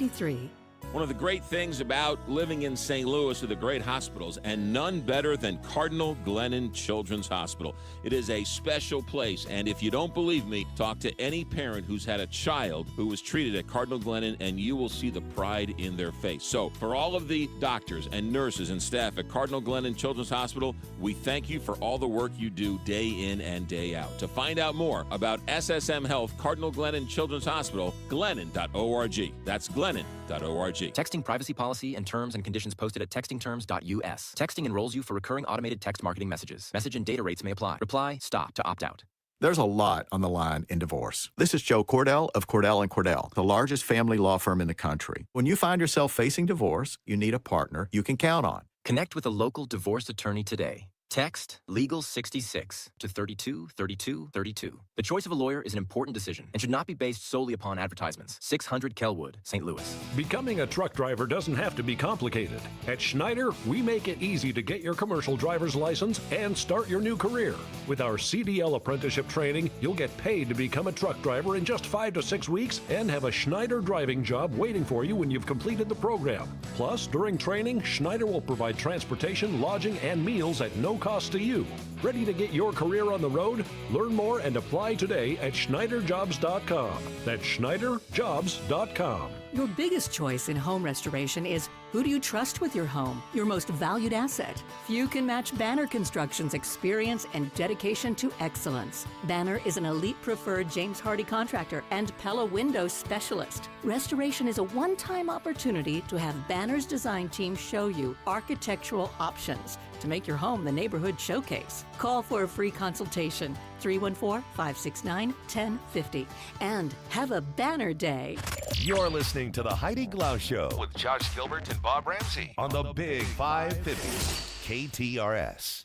One of the great things about living in St. Louis are the great hospitals, and none better than Cardinal Glennon Children's Hospital. It is a special place, and if you don't believe me, talk to any parent who's had a child who was treated at Cardinal Glennon, and you will see the pride in their face. So, for all of the doctors and nurses and staff at Cardinal Glennon Children's Hospital, we thank you for all the work you do day in and day out. To find out more about SSM Health Cardinal Glennon Children's Hospital, glennon.org. That's glennon.org. Texting privacy policy and terms and conditions posted at textingterms.us. Texting enrolls you for recurring automated text marketing messages. Message and data rates may apply. Reply, stop to opt out. There's a lot on the line in divorce. This is Joe Cordell of Cordell & Cordell, the largest family law firm in the country. When you find yourself facing divorce, you need a partner you can count on. Connect with a local divorce attorney today. Text LEGAL66 to 323232. The choice of a lawyer is an important decision and should not be based solely upon advertisements. 600 Kelwood, St. Louis. Becoming a truck driver doesn't have to be complicated. At Schneider, we make it easy to get your commercial driver's license and start your new career. With our CDL apprenticeship training, you'll get paid to become a truck driver in just 5 to 6 weeks and have a Schneider driving job waiting for you when you've completed the program. Plus, during training, Schneider will provide transportation, lodging, and meals at no cost to you. Ready to get your career on the road? Learn more and apply today at SchneiderJobs.com. That's SchneiderJobs.com. Your biggest choice in home restoration is who do you trust with your home, your most valued asset? Few can match Banner Construction's experience and dedication to excellence. Banner is an elite preferred James Hardie contractor and Pella window specialist. Restoration is a one-time opportunity to have Banner's design team show you architectural options to make your home the neighborhood showcase. Call for a free consultation, 314-569-1050. And have a Banner Day. You're listening to the Heidi Glaus Show with Josh Gilbert and Bob Ramsey on the Big 550 KTRS.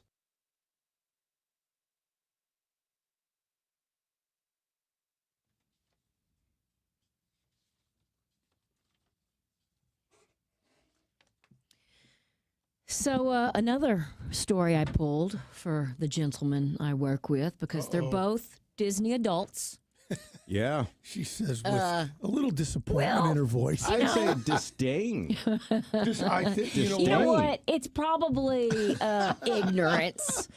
So another story I pulled for the gentleman I work with, because they're both Disney adults. Yeah. She says with a little disappointment in her voice. I'd say disdain. I think, You know what? It's probably ignorance.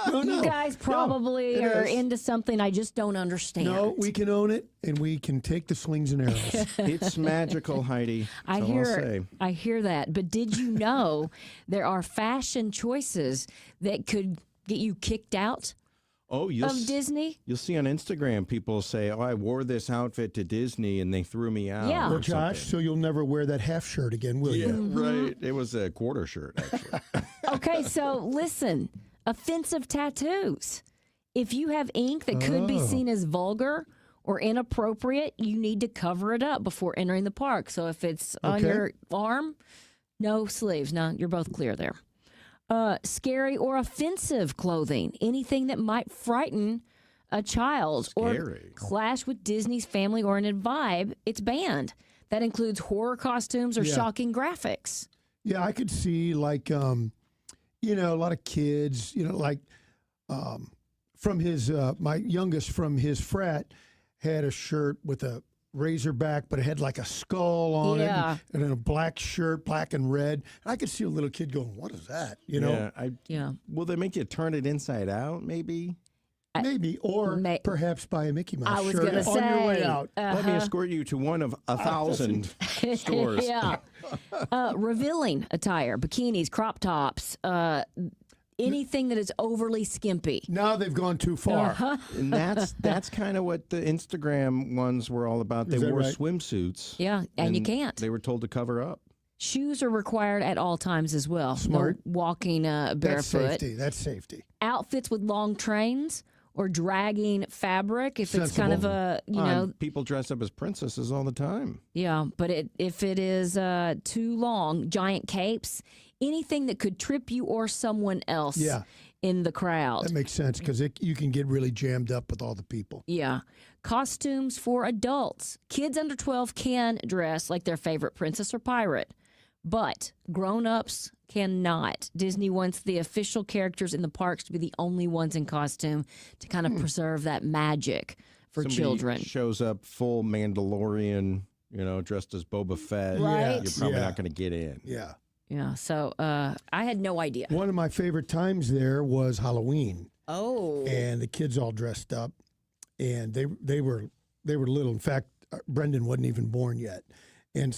You guys probably are into something I just don't understand. No, we can own it, and we can take the slings and arrows. It's magical, Heidi. I That's all I'll say. hear that. But did you know there are fashion choices that could get you kicked out of Disney? You'll see on Instagram people say, "Oh, I wore this outfit to Disney and they threw me out." Yeah. Well, or Josh, something. so you'll never wear that half shirt again, will Yeah, you? right. It was a quarter shirt, actually. Okay, so listen, offensive tattoos. If you have ink that could be seen as vulgar or inappropriate, you need to cover it up before entering the park. So if it's on your arm, no sleeves. No, you're both clear there. Scary or offensive clothing, anything that might frighten a child or clash with Disney's family-oriented vibe, it's banned. That includes horror costumes or shocking graphics. Yeah, I could see like, a lot of kids, from his, my youngest from his frat had a shirt with a razorback, but it had like a skull on it, and then a black shirt, black and red. And I could see a little kid going, "What is that?" Yeah. Will they make you turn it inside out? Maybe. Maybe, or perhaps buy a Mickey Mouse I was shirt gonna on your way say, out. Let me escort you to one of 1,000 stores. Yeah. Revealing attire, bikinis, crop tops, anything that is overly skimpy. Now they've gone too far. And that's kind of what the Instagram ones were all about. They wore swimsuits. Yeah, and you can't. They were told to cover up. Shoes are required at all times as well. Smart. No walking barefoot. That's safety. Outfits with long trains or dragging fabric, if it's kind of a, people dress up as princesses all the time. Yeah, but if it is too long, giant capes, anything that could trip you or someone else in the crowd. That makes sense because you can get really jammed up with all the people. Yeah. Costumes for adults. Kids under 12 can dress like their favorite princess or pirate, but grown-ups cannot. Disney wants the official characters in the parks to be the only ones in costume to kind of preserve that magic for Somebody children. Shows up full Mandalorian, dressed as Boba Fett. Right. You're probably not going to get in. Yeah. Yeah, so I had no idea. One of my favorite times there was Halloween. Oh. And the kids all dressed up, and they were little. In fact, Brendan wasn't even born yet. And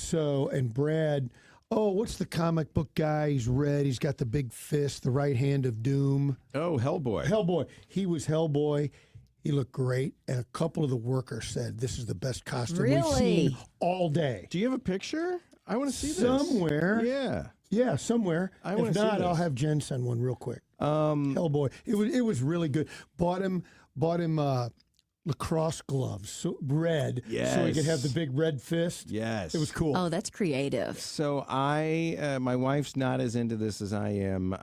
Brad, what's the comic book guy? He's red. He's got the big fist, the right hand of doom. Oh, Hellboy. Hellboy. He was Hellboy. He looked great. And a couple of the workers said, this is the best costume we've seen all day. Do you have a picture? I want to see this. Somewhere. Yeah. Yeah, somewhere. If not, I'll have Jen send one real quick. Hellboy. It was really good. Bought him lacrosse gloves, so red, Yes. so he could have the big red fist. Yes. It was cool. Oh, that's creative. So my wife's not as into this as I am.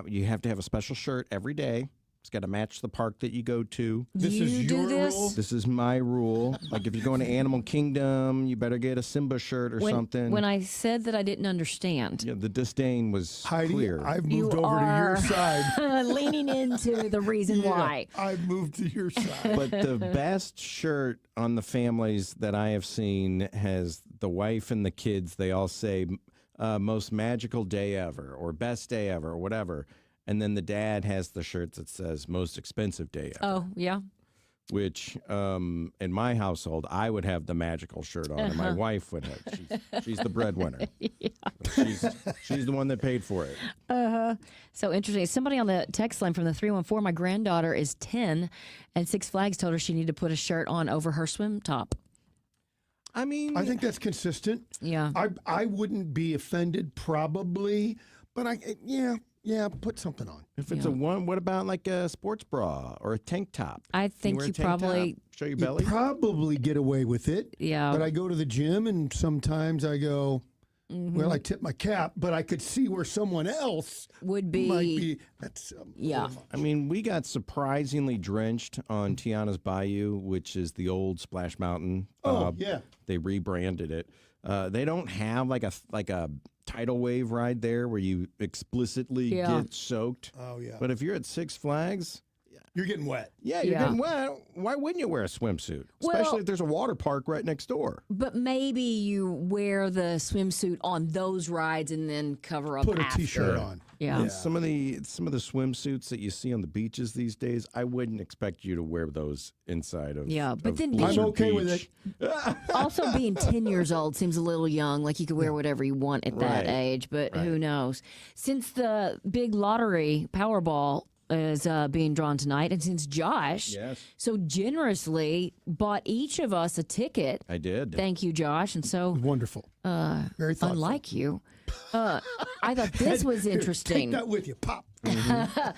You have to have a special shirt every day. It's got to match the park that you go to. This is your rule? This is my rule. Like if you're going to Animal Kingdom, you better get a Simba shirt or something. When I said that I didn't understand. Yeah, the disdain was Heidi, clear. I've moved over to your side. Leaning into the reason why. I've moved to your side. But the best shirt on the families that I have seen has the wife and the kids. They all say most magical day ever or best day ever or whatever. And then the dad has the shirt that says most expensive day ever. Oh, yeah. Which in my household, I would have the magical shirt on, and my wife would have. She's the breadwinner. She's the one that paid for it. So interesting. Somebody on the text line from the 314, my granddaughter is 10, and Six Flags told her she needed to put a shirt on over her swim top. I mean, I think that's consistent. Yeah. I wouldn't be offended probably, but yeah, put something on. If it's a one, what about like a sports bra or a tank top? I think wear a you tank probably top, show your belly. You probably get away with it. Yeah. But I go to the gym and sometimes I go, well, I tip my cap, but I could see where someone else would be. Might be. That's yeah. I mean, we got surprisingly drenched on Tiana's Bayou, which is the old Splash Mountain. Oh, yeah. They rebranded it. They don't have like a tidal wave ride there where you explicitly get soaked. Oh, yeah. But if you're at Six Flags, you're getting wet. Yeah, you're getting wet. Why wouldn't you wear a swimsuit? Especially if there's a water park right next door. But maybe you wear the swimsuit on those rides and then cover up Put a after. T-shirt on. Yeah. And some of the swimsuits that you see on the beaches these days, I wouldn't expect you to wear those inside of. Yeah, but of then Blizzard I'm okay with Beach. it. Also, being 10 years old seems a little young. Like you could wear whatever you want at that Right. age, but who knows? Since the big lottery Powerball is being drawn tonight, and since Josh so generously bought each of us a ticket. I did. Thank you, Josh. And so wonderful. Very thoughtful. Unlike you. I thought this was interesting. Take that with you, Pop.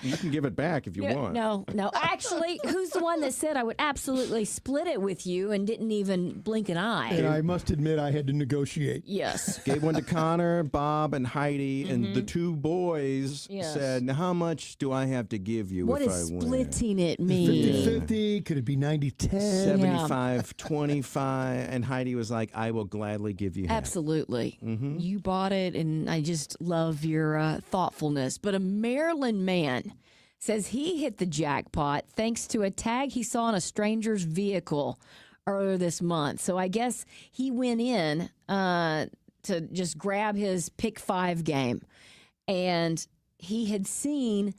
You can give it back if you want. No. Actually, who's the one that said I would absolutely split it with you and didn't even blink an eye? And I must admit, I had to negotiate. Yes. Gave one to Connor, Bob, and Heidi, and the two boys Yes. said, "Now, how much do I have to give you What if does I win?" splitting it mean? 50-50, could it be 90-10? 75-25, and Heidi was like, "I will gladly give you half." Absolutely. You bought it, and I just love your thoughtfulness. But a Maryland man says he hit the jackpot thanks to a tag he saw in a stranger's vehicle earlier this month. So I guess he went in to just grab his Pick 5 game, and he had seen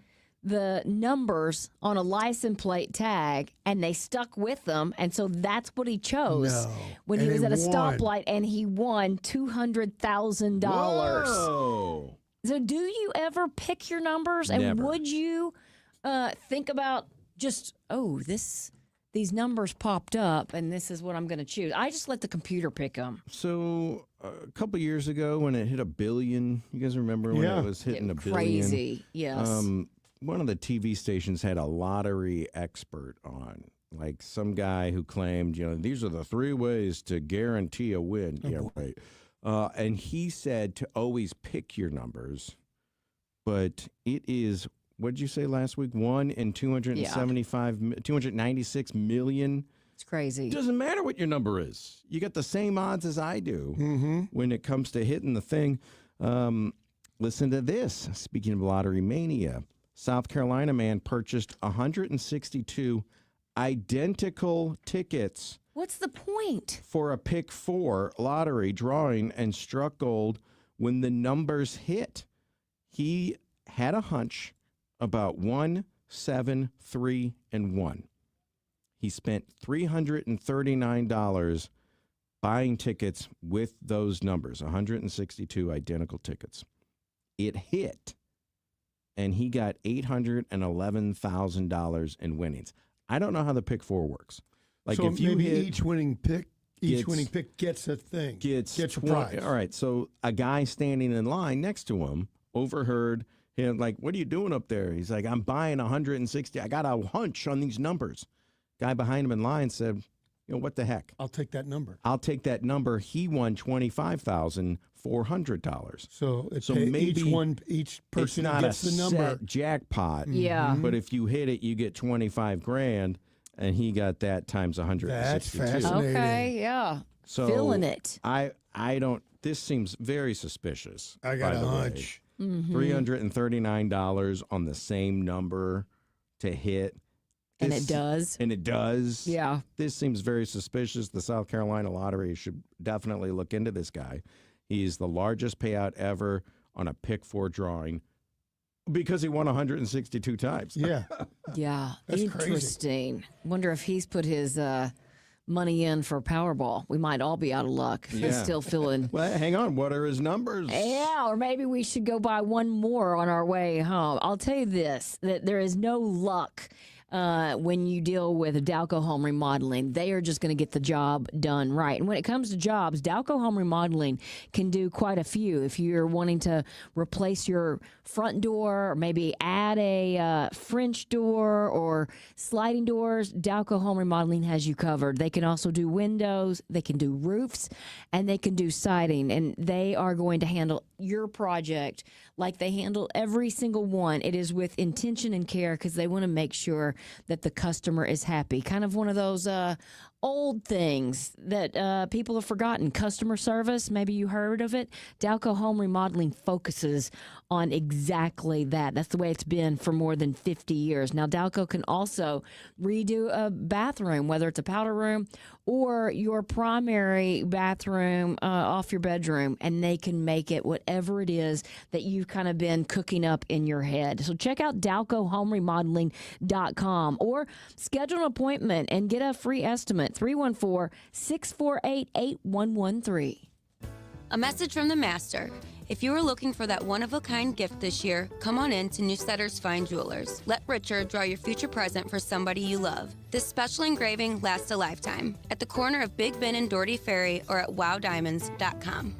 the numbers on a license plate tag, and they stuck with them, and so that's what he chose when he And was he at a won. stoplight, and he won $200,000. Whoa. So do you ever pick your numbers, and Never. would you think about just these numbers popped up, and this is what I'm going to choose? I just let the computer pick them. So a couple years ago, when it hit $1 billion, you guys remember when it was hitting $1 billion? Crazy, yes. One of the TV stations had a lottery expert on, like some guy who claimed, these are the 3 ways to guarantee a win. Right. And he said to always pick your numbers, but it is, what did you say last week? 1 in 296 million. It's crazy. It doesn't matter what your number is. You got the same odds as I do when it comes to hitting the thing. Listen to this. Speaking of lottery mania, South Carolina man purchased 162 identical tickets What's the point? for a Pick 4 lottery drawing and struck gold when the numbers hit. He had a hunch about 1, 7, 3, and 1. He spent $339 buying tickets with those numbers, 162 identical tickets. It hit, and he got $811,000 in winnings. I don't know how the Pick 4 works. Like so if you maybe hit, each winning pick gets a thing. gets a 20 prize. All right, so a guy standing in line next to him overheard him like, "What are you doing up there?" He's like, "I'm buying 160. I got a hunch on these numbers." Guy behind him in line said, what the heck? I'll take that number. I'll take that number. He won $25,400. So maybe each person it's not gets a the number. set jackpot. Yeah. But if you hit it, you get 25 grand, and he got that times 162. That's fascinating. Okay, yeah. So Feeling it. I don't. This seems very suspicious. I got by a the way. hunch. $339 on the same number to hit. And it does. And it does. Yeah. This seems very suspicious. The South Carolina Lottery should definitely look into this guy. He's the largest payout ever on a pick 4 drawing because he won 162 times. Yeah. Yeah. That's Interesting. Wonder if he's put his money in for Powerball. We might all be out of luck. He's Yeah. still feeling. Well, hang on. What are his numbers? Yeah, or maybe we should go buy one more on our way home. I'll tell you this, that there is no luck when you deal with Dalco Home Remodeling. They are just going to get the job done right. And when it comes to jobs, Dalco Home Remodeling can do quite a few. If you're wanting to replace your front door or maybe add a French door or sliding doors, Dalco Home Remodeling has you covered. They can also do windows, they can do roofs, and they can do siding. And they are going to handle your project like they handle every single one. It is with intention and care because they want to make sure that the customer is happy. Kind of one of those old things that people have forgotten. Customer service, maybe you heard of it. Dalco Home Remodeling focuses on exactly that. That's the way it's been for more than 50 years. Now, Dalco can also redo a bathroom, whether it's a powder room or your primary bathroom off your bedroom, and they can make it whatever it is that you've kind of been cooking up in your head. So check out DalcoHomeRemodeling.com or schedule an appointment and get a free estimate. 314-648-8113. A message from the master. If you are looking for that one-of-a-kind gift this year, come on in to Newsletter's Fine Jewelers. Let Richard draw your future present for somebody you love. This special engraving lasts a lifetime. At the corner of Big Ben and Doherty Ferry or at wowdiamonds.com.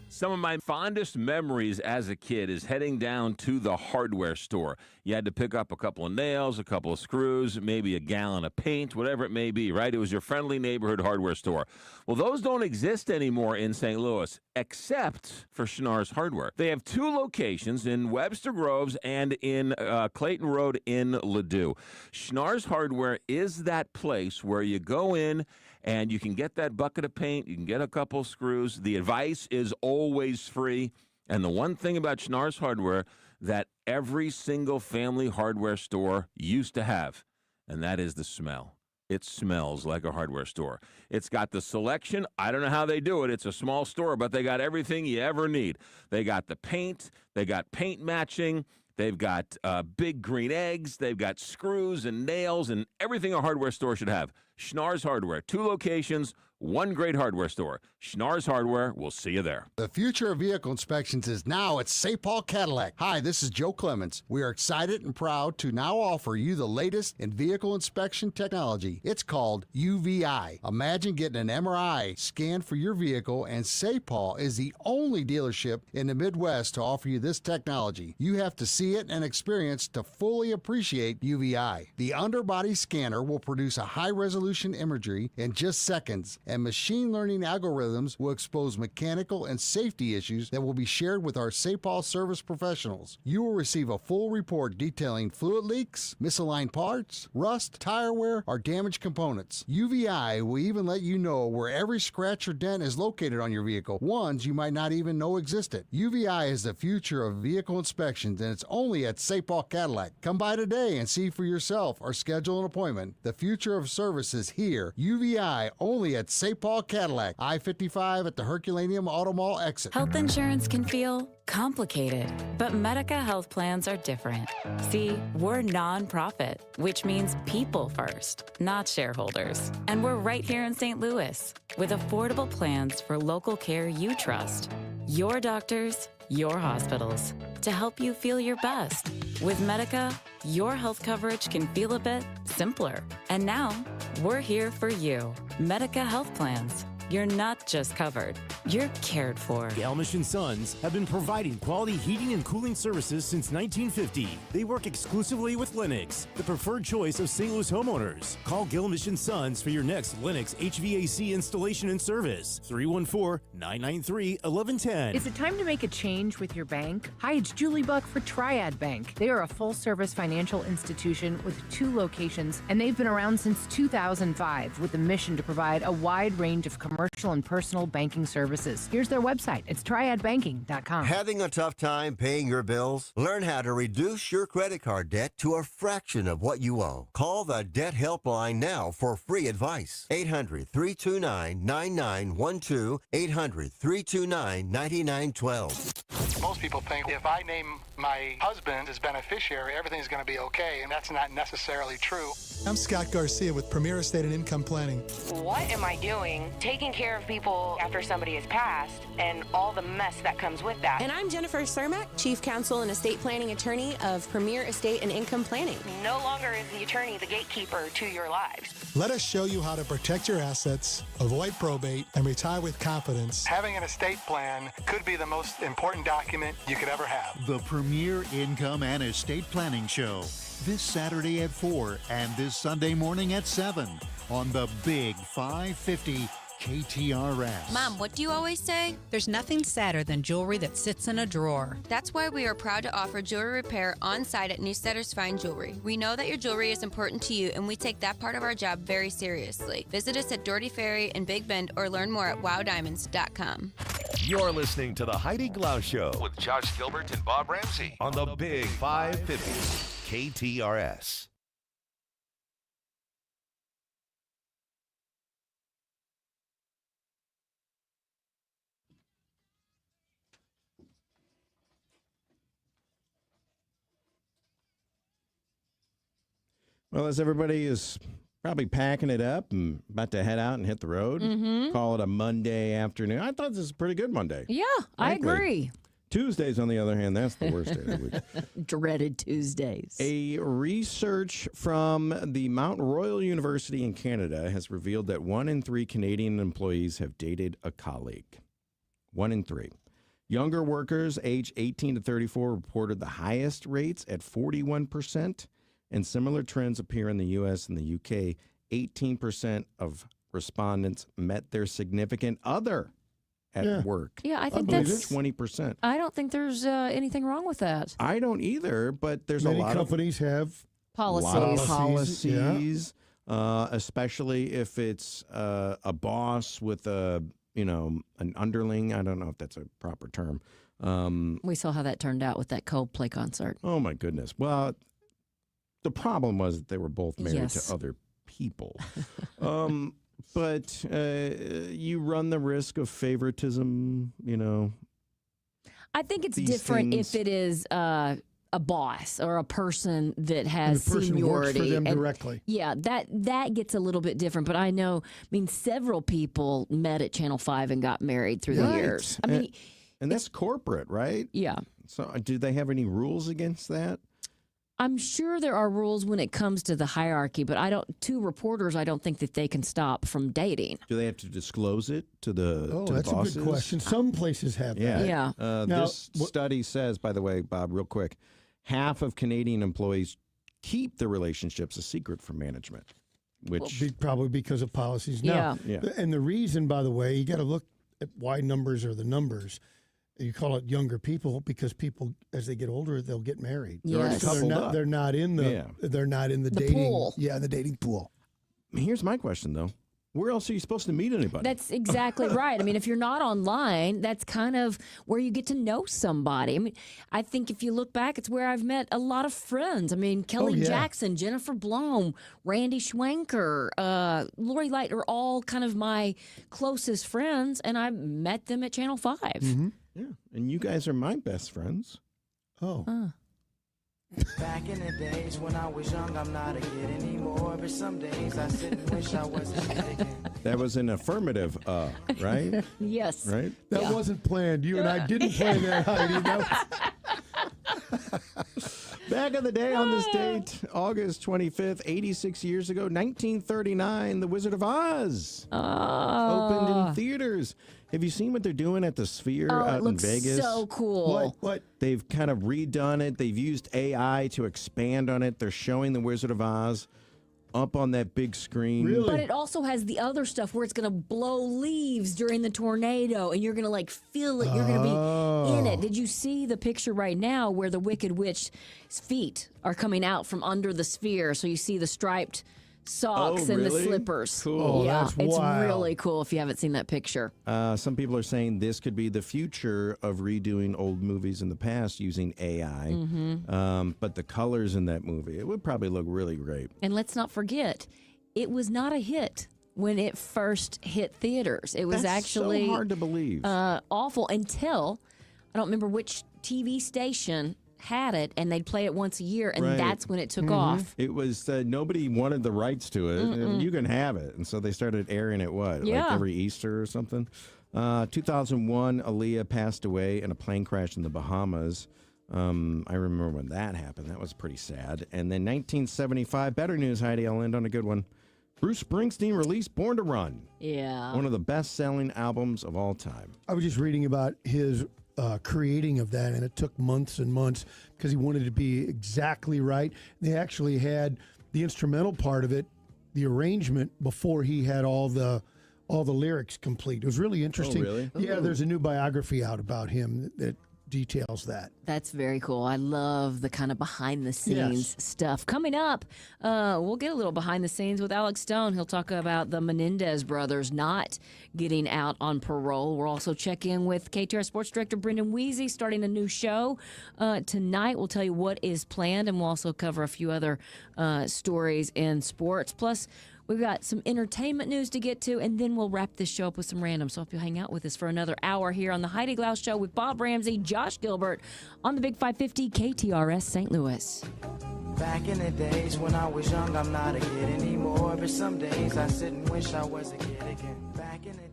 Some of my fondest memories as a kid is heading down to the hardware store. You had to pick up a couple of nails, a couple of screws, maybe a gallon of paint, whatever it may be, right? It was your friendly neighborhood hardware store. Well, those don't exist anymore in St. Louis, except for Schnarr's Hardware. They have 2 locations in Webster Groves and in Clayton Road in Ladue. Schnarr's Hardware is that place where you go in and you can get that bucket of paint, you can get a couple of screws. The advice is always free. And the one thing about Schnarr's Hardware that every single family hardware store used to have, and that is the smell. It smells like a hardware store. It's got the selection. I don't know how they do it. It's a small store, but they got everything you ever need. They got the paint. They got paint matching. They've got big green eggs. They've got screws and nails and everything a hardware store should have. Schnarr's Hardware, 2 locations, 1 great hardware store. Schnarr's Hardware, we'll see you there. The future of vehicle inspections is now at St. Paul Cadillac. Hi, this is Joe Clements. We are excited and proud to now offer you the latest in vehicle inspection technology. It's called UVI. Imagine getting an MRI scan for your vehicle, and St. Paul is the only dealership in the Midwest to offer you this technology. You have to see it and experience to fully appreciate UVI. The underbody scanner will produce a high-resolution imagery in just seconds, and machine learning algorithms will expose mechanical and safety issues that will be shared with our St. Paul service professionals. You will receive a full report detailing fluid leaks, misaligned parts, rust, tire wear, or damaged components. UVI will even let you know where every scratch or dent is located on your vehicle, ones you might not even know existed. UVI is the future of vehicle inspections, and it's only at St. Paul Cadillac. Come by today and see for yourself or schedule an appointment. The future of service is here. UVI only at St. Paul Cadillac, I-55 at the Herculaneum Auto Mall exit. Health insurance can feel complicated, but Medica health plans are different. See, we're nonprofit, which means people first, not shareholders. And we're right here in St. Louis with affordable plans for local care you trust. Your doctors, your hospitals, to help you feel your best. With Medica, your health coverage can feel a bit simpler. And now, we're here for you. Medica Health Plans. You're not just covered, you're cared for. Galmish & Sons have been providing quality heating and cooling services since 1950. They work exclusively with Lennox, the preferred choice of St. Louis homeowners. Call Galmish & Sons for your next Lennox HVAC installation and service. 314-993-1110. Is it time to make a change with your bank? Hi, it's Julie Buck for Triad Bank. They are a full-service financial institution with 2 locations, and they've been around since 2005 with a mission to provide a wide range of commercial and personal banking services. Here's their website. It's triadbanking.com. Having a tough time paying your bills? Learn how to reduce your credit card debt to a fraction of what you owe. Call the Debt Helpline now for free advice. 800-329-9912. 800-329-9912. Most people think if I name my husband as beneficiary, everything's going to be okay, and that's not necessarily true. I'm Scott Garcia with Premier Estate and Income Planning. What am I doing taking care of people after somebody has passed and all the mess that comes with that? And I'm Jennifer Cermak, Chief Counsel and Estate Planning Attorney of Premier Estate and Income Planning. No longer is the attorney the gatekeeper to your lives. Let us show you how to protect your assets, avoid probate, and retire with confidence. Having an estate plan could be the most important document you could ever have. The Premier Income and Estate Planning Show. This Saturday at 4 and this Sunday morning at 7 on the Big 550 KTRS. Mom, what do you always say? There's nothing sadder than jewelry that sits in a drawer. That's why we are proud to offer jewelry repair on site at Newssetter's Fine Jewelry. We know that your jewelry is important to you, and we take that part of our job very seriously. Visit us at Doherty Ferry in Big Bend or learn more at wowdiamonds.com. You're listening to the Heidi Glaus Show with Josh Gilbert and Bob Ramsey on the Big 550 KTRS. Well, as everybody is probably packing it up and about to head out and hit the road, call it a Monday afternoon. I thought this was a pretty good Monday. Yeah, I agree. Tuesdays, on the other hand, that's the worst day of the week. Dreaded Tuesdays. A research from the Mount Royal University in Canada has revealed that 1 in 3 Canadian employees have dated a colleague. 1 in 3. Younger workers aged 18 to 34 reported the highest rates at 41%, and similar trends appear in the U.S. and the U.K. 18% of respondents met their significant other at work. Yeah, I think that's 20%. I don't think there's anything wrong with that. I don't either, but there's Many a lot companies have policies, especially if it's a boss with an underling. I don't know if that's a proper term. We saw how that turned out with that Coldplay concert. Oh my goodness. Well, the problem was that they were both married to other people. But you run the risk of favoritism, I think it's different if it is a boss or a person that has the person seniority. works for them and, directly. Yeah, that gets a little bit different. But I mean, several people met at Channel 5 and got married through the years. I mean, and that's corporate, right? Yeah. So do they have any rules against that? I'm sure there are rules when it comes to the hierarchy, but two reporters, I don't think that they can stop from dating. Do they have to disclose it to the that's bosses? a good question. Some places have that. Yeah. Now, this study says, by the way, Bob, real quick, half of Canadian employees keep their relationships a secret from management, which probably because of policies. Yeah. And the reason, by the way, you got to look at why numbers are the numbers. You call it younger people because people, as they get older, they'll get married. Yes. So they're not in the dating pool. Yeah, the dating pool. Here's my question though: where else are you supposed to meet anybody? That's exactly right. I mean, if you're not online, that's kind of where you get to know somebody. I mean, I think if you look back, it's where I've met a lot of friends. I mean, Kelly Jackson, Jennifer Blome, Randy Schwenker, Lori Light are all kind of my closest friends, and I met them at Channel 5. Mm-hmm. Yeah, and you guys are my best friends. Oh. Back in the days when I was young, I'm not a kid anymore. But some days I sit and wish I wasn't again. That was an affirmative, right? Yes. Right? That wasn't planned. You and I didn't plan that, Heidi. Back in the day on this date, August 25th, 86 years ago, 1939, The Wizard of Oz opened in theaters. Have you seen what they're doing at the Sphere out in Vegas? So cool. What? They've kind of redone it. They've used AI to expand on it. They're showing The Wizard of Oz up on that big screen. Really? But it also has the other stuff where it's going to blow leaves during the tornado and you're going to like feel it. You're going to be in it. Did you see the picture right now where the Wicked Witch's feet are coming out from under the sphere? So you see the striped socks and the slippers. Cool. Oh, Yeah, that's it's wild. really cool if you haven't seen that picture. Some people are saying this could be the future of redoing old movies in the past using AI. But the colors in that movie, it would probably look really great. And let's not forget, it was not a hit when it first hit theaters. It was That's actually so hard to believe. awful until, I don't remember which TV station had it, and they'd play it once a year, and Right. that's when it took off. It was nobody wanted the rights to it, and you can have it, and so they started airing it. Like Yeah. every Easter or something. 2001, Aaliyah passed away in a plane crash in the Bahamas. I remember when that happened. That was pretty sad. And then 1975, better news, Heidi. I'll end on a good one. Bruce Springsteen released Born to Run, Yeah. one of the best-selling albums of all time. I was just reading about his creating of that, and it took months and months because he wanted to be exactly right. They actually had the instrumental part of it, the arrangement, before he had all the lyrics complete. It was really interesting. really? Yeah, there's a new biography out about him that details that. That's very cool. I love the kind of behind the scenes Yes. stuff. Coming up, we'll get a little behind the scenes with Alex Stone. He'll talk about the Menendez brothers not getting out on parole. We'll also check in with KTR Sports Director Brendan Weezy, starting a new show tonight. We'll tell you what is planned, and we'll also cover a few other stories in sports. Plus, we've got some entertainment news to get to, and then we'll wrap this show up with some random. So if you'll hang out with us for another hour here on the Heidi Glaus Show with Bob Ramsey, Josh Gilbert on the Big 550 KTRS St. Louis. Back in the days when I was young, I'm not a kid anymore. But some days I sit and wish I was a kid again. Back in the days.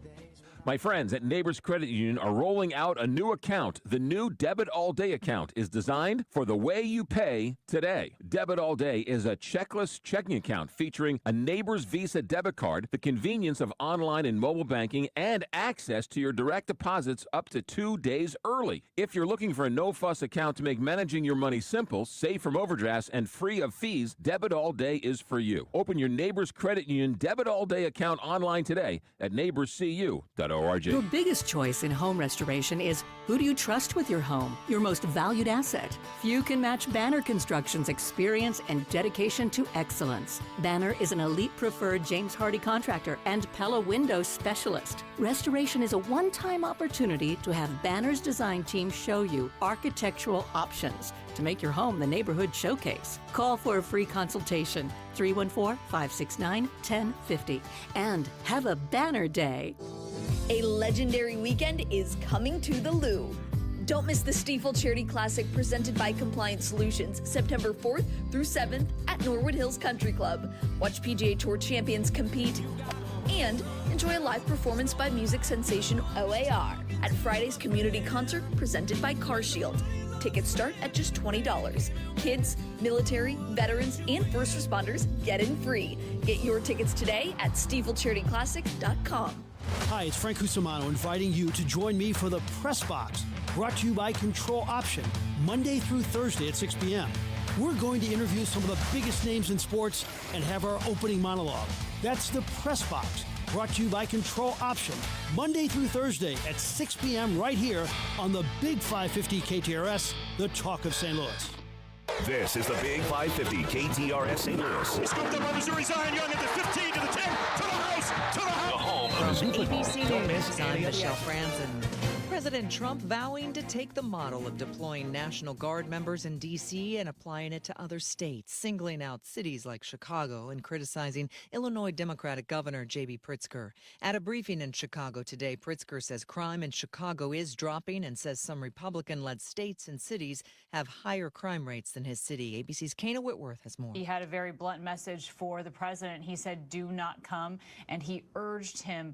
My friends at Neighbors Credit Union are rolling out a new account. The new Debit All Day account is designed for the way you pay today. Debit All Day is a checkless checking account featuring a Neighbors Visa debit card, the convenience of online and mobile banking, and access to your direct deposits up to 2 days early. If you're looking for a no-fuss account to make managing your money simple, safe from overdrafts, and free of fees, Debit All Day is for you. Open your Neighbors Credit Union Debit All Day account online today at neighborscu.org. Your biggest choice in home restoration is who do you trust with your home, your most valued asset. Few can match Banner Construction's experience and dedication to excellence. Banner is an elite preferred James Hardy contractor and Pella Windows specialist. Restoration is a one-time opportunity to have Banner's design team show you architectural options to make your home the neighborhood showcase. Call for a free consultation, 314-569-1050. And have a Banner Day. A legendary weekend is coming to the Lou. Don't miss the Stiefel Charity Classic presented by Compliance Solutions, September 4th through 7th at Norwood Hills Country Club. Watch PGA Tour champions compete and enjoy a live performance by music sensation OAR at Friday's community concert presented by CarShield. Tickets start at just $20. Kids, military, veterans, and first responders get in free. Get your tickets today at StiefelCharityClassic.com. Hi, it's Frank Cusimano inviting you to join me for the Press Box, brought to you by Control Option, Monday through Thursday at 6 p.m. We're going to interview some of the biggest names in sports and have our opening monologue. That's the Press Box, brought to you by Control Option, Monday through Thursday at 6 p.m. right here on the Big 550 KTRS, the talk of St. Louis. This is the Big 550 KTRS St. Louis. Scooped up by Missouri Zion Young at the 15 to the 10 to the house to the house. The home of From Mizzou ABC football. News, I'm Michelle Franzen. President Trump vowing to take the model of deploying National Guard members in D.C. and applying it to other states, singling out cities like Chicago and criticizing Illinois Democratic Governor J.B. Pritzker. At a briefing in Chicago today, Pritzker says crime in Chicago is dropping and says some Republican-led states and cities have higher crime rates than his city. ABC's Kana Whitworth has more. He had a very blunt message for the president. He said, do not come, and he urged him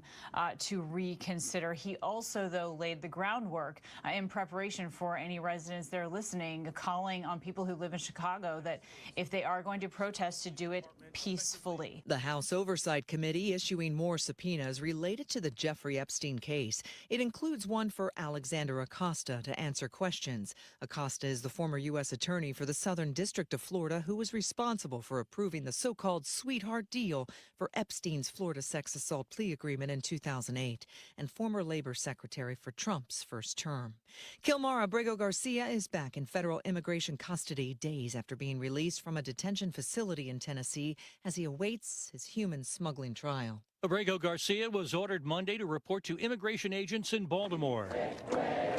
to reconsider. He also, though, laid the the groundwork in preparation for any residents that are listening, calling on people who live in Chicago that if they are going to protest, to do it peacefully. The House Oversight Committee issuing more subpoenas related to the Jeffrey Epstein case. It includes one for Alexander Acosta to answer questions. Acosta is the former U.S. attorney for the Southern District of Florida who was responsible for approving the so-called sweetheart deal for Epstein's Florida sex assault plea agreement in 2008 and former labor secretary for Trump's first term. Kilmar Abrego Garcia is back in federal immigration custody days after being released from a detention facility in Tennessee as he awaits his human smuggling trial. Abrego Garcia was ordered Monday to report to immigration agents in Baltimore.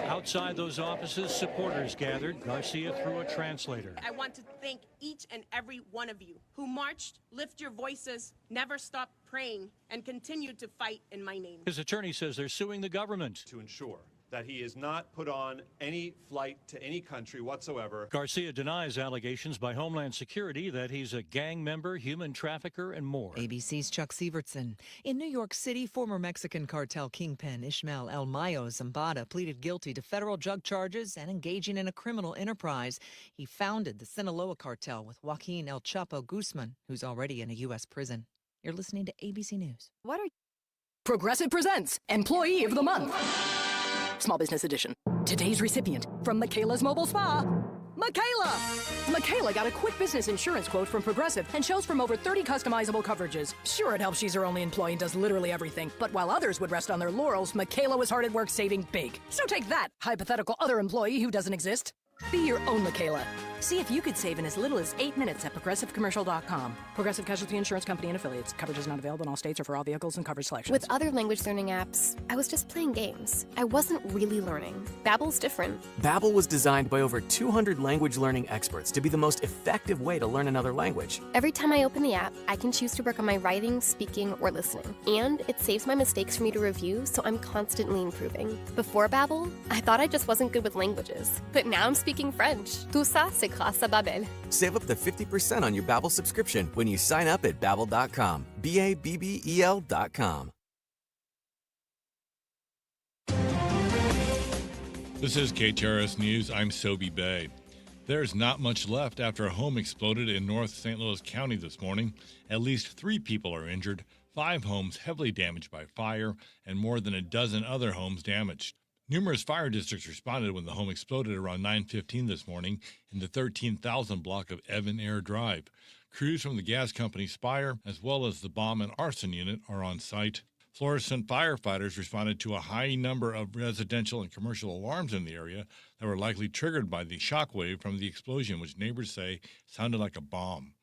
Outside those offices, supporters gathered. Garcia through a translator. I want to thank each and every one of you who marched, lift your voices, never stopped praying, and continued to fight in my name. His attorney says they're suing the government to ensure that he is not put on any flight to any country whatsoever. Garcia denies allegations by Homeland Security that he's a gang member, human trafficker, and more. ABC's Chuck Sievertson. In New York City, former Mexican cartel kingpin Ishmael El Mayo Zambada pleaded guilty to federal drug charges and engaging in a criminal enterprise. He founded the Sinaloa cartel with Joaquin El Chapo Guzman, who's already in a U.S. prison. You're listening to ABC News. What are Progressive presents Employee of the Month. Small Business Edition. Today's recipient from Michaela's Mobile Spa, Michaela! Michaela got a quick business insurance quote from Progressive and chose from over 30 customizable coverages. Sure, it helps she's her only employee and does literally everything. But while others would rest on their laurels, Michaela was hard at work saving big. So take that, hypothetical other employee who doesn't exist. Be your own Michaela. See if you could save in as little as 8 minutes at ProgressiveCommercial.com. Progressive Casualty Insurance Company and Affiliates. Coverage is not available in all states or for all vehicles and coverage selections. With other language learning apps, I was just playing games. I wasn't really learning. Babbel's different. Babbel was designed by over 200 language learning experts to be the most effective way to learn another language. Every time I open the app, I can choose to work on my writing, speaking, or listening. And it saves my mistakes for me to review, so I'm constantly improving. Before Babbel, I thought I just wasn't good with languages. But now I'm speaking French. Tout ça, c'est grâce à Babbel. Save up to 50% on your Babbel subscription when you sign up at Babbel.com. Babbel.com. This is KTRS News. I'm Sobe Bay. There's not much left after a home exploded in North St. Louis County this morning. At least 3 people are injured, 5 homes heavily damaged by fire, and more than a dozen other homes damaged. Numerous fire districts responded when the home exploded around 9:15 this morning in the 13,000 block of Evan Air Drive. Crews from the gas company Spire, as well as the bomb and arson unit, are on site. Fluorescent firefighters responded to a high number of residential and commercial alarms in the area that were likely triggered by the shockwave from the explosion, which neighbors say sounded like a bomb.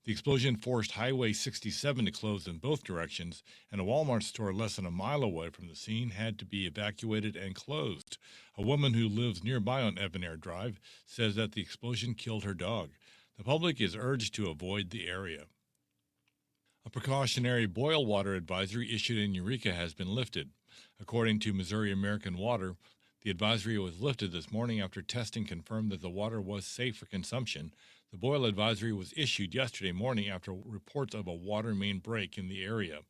The explosion forced Highway 67 to close in both directions, and a Walmart store less than a mile away from the scene had to be evacuated and closed. A woman who lives nearby on Evan Air Drive says that the explosion killed her dog. The public is urged to avoid the area. A precautionary boil water advisory issued in Eureka has been lifted. According to Missouri American Water, the advisory was lifted this morning after testing confirmed that the water was safe for consumption. The boil advisory was issued yesterday morning after reports of a water main break in the area.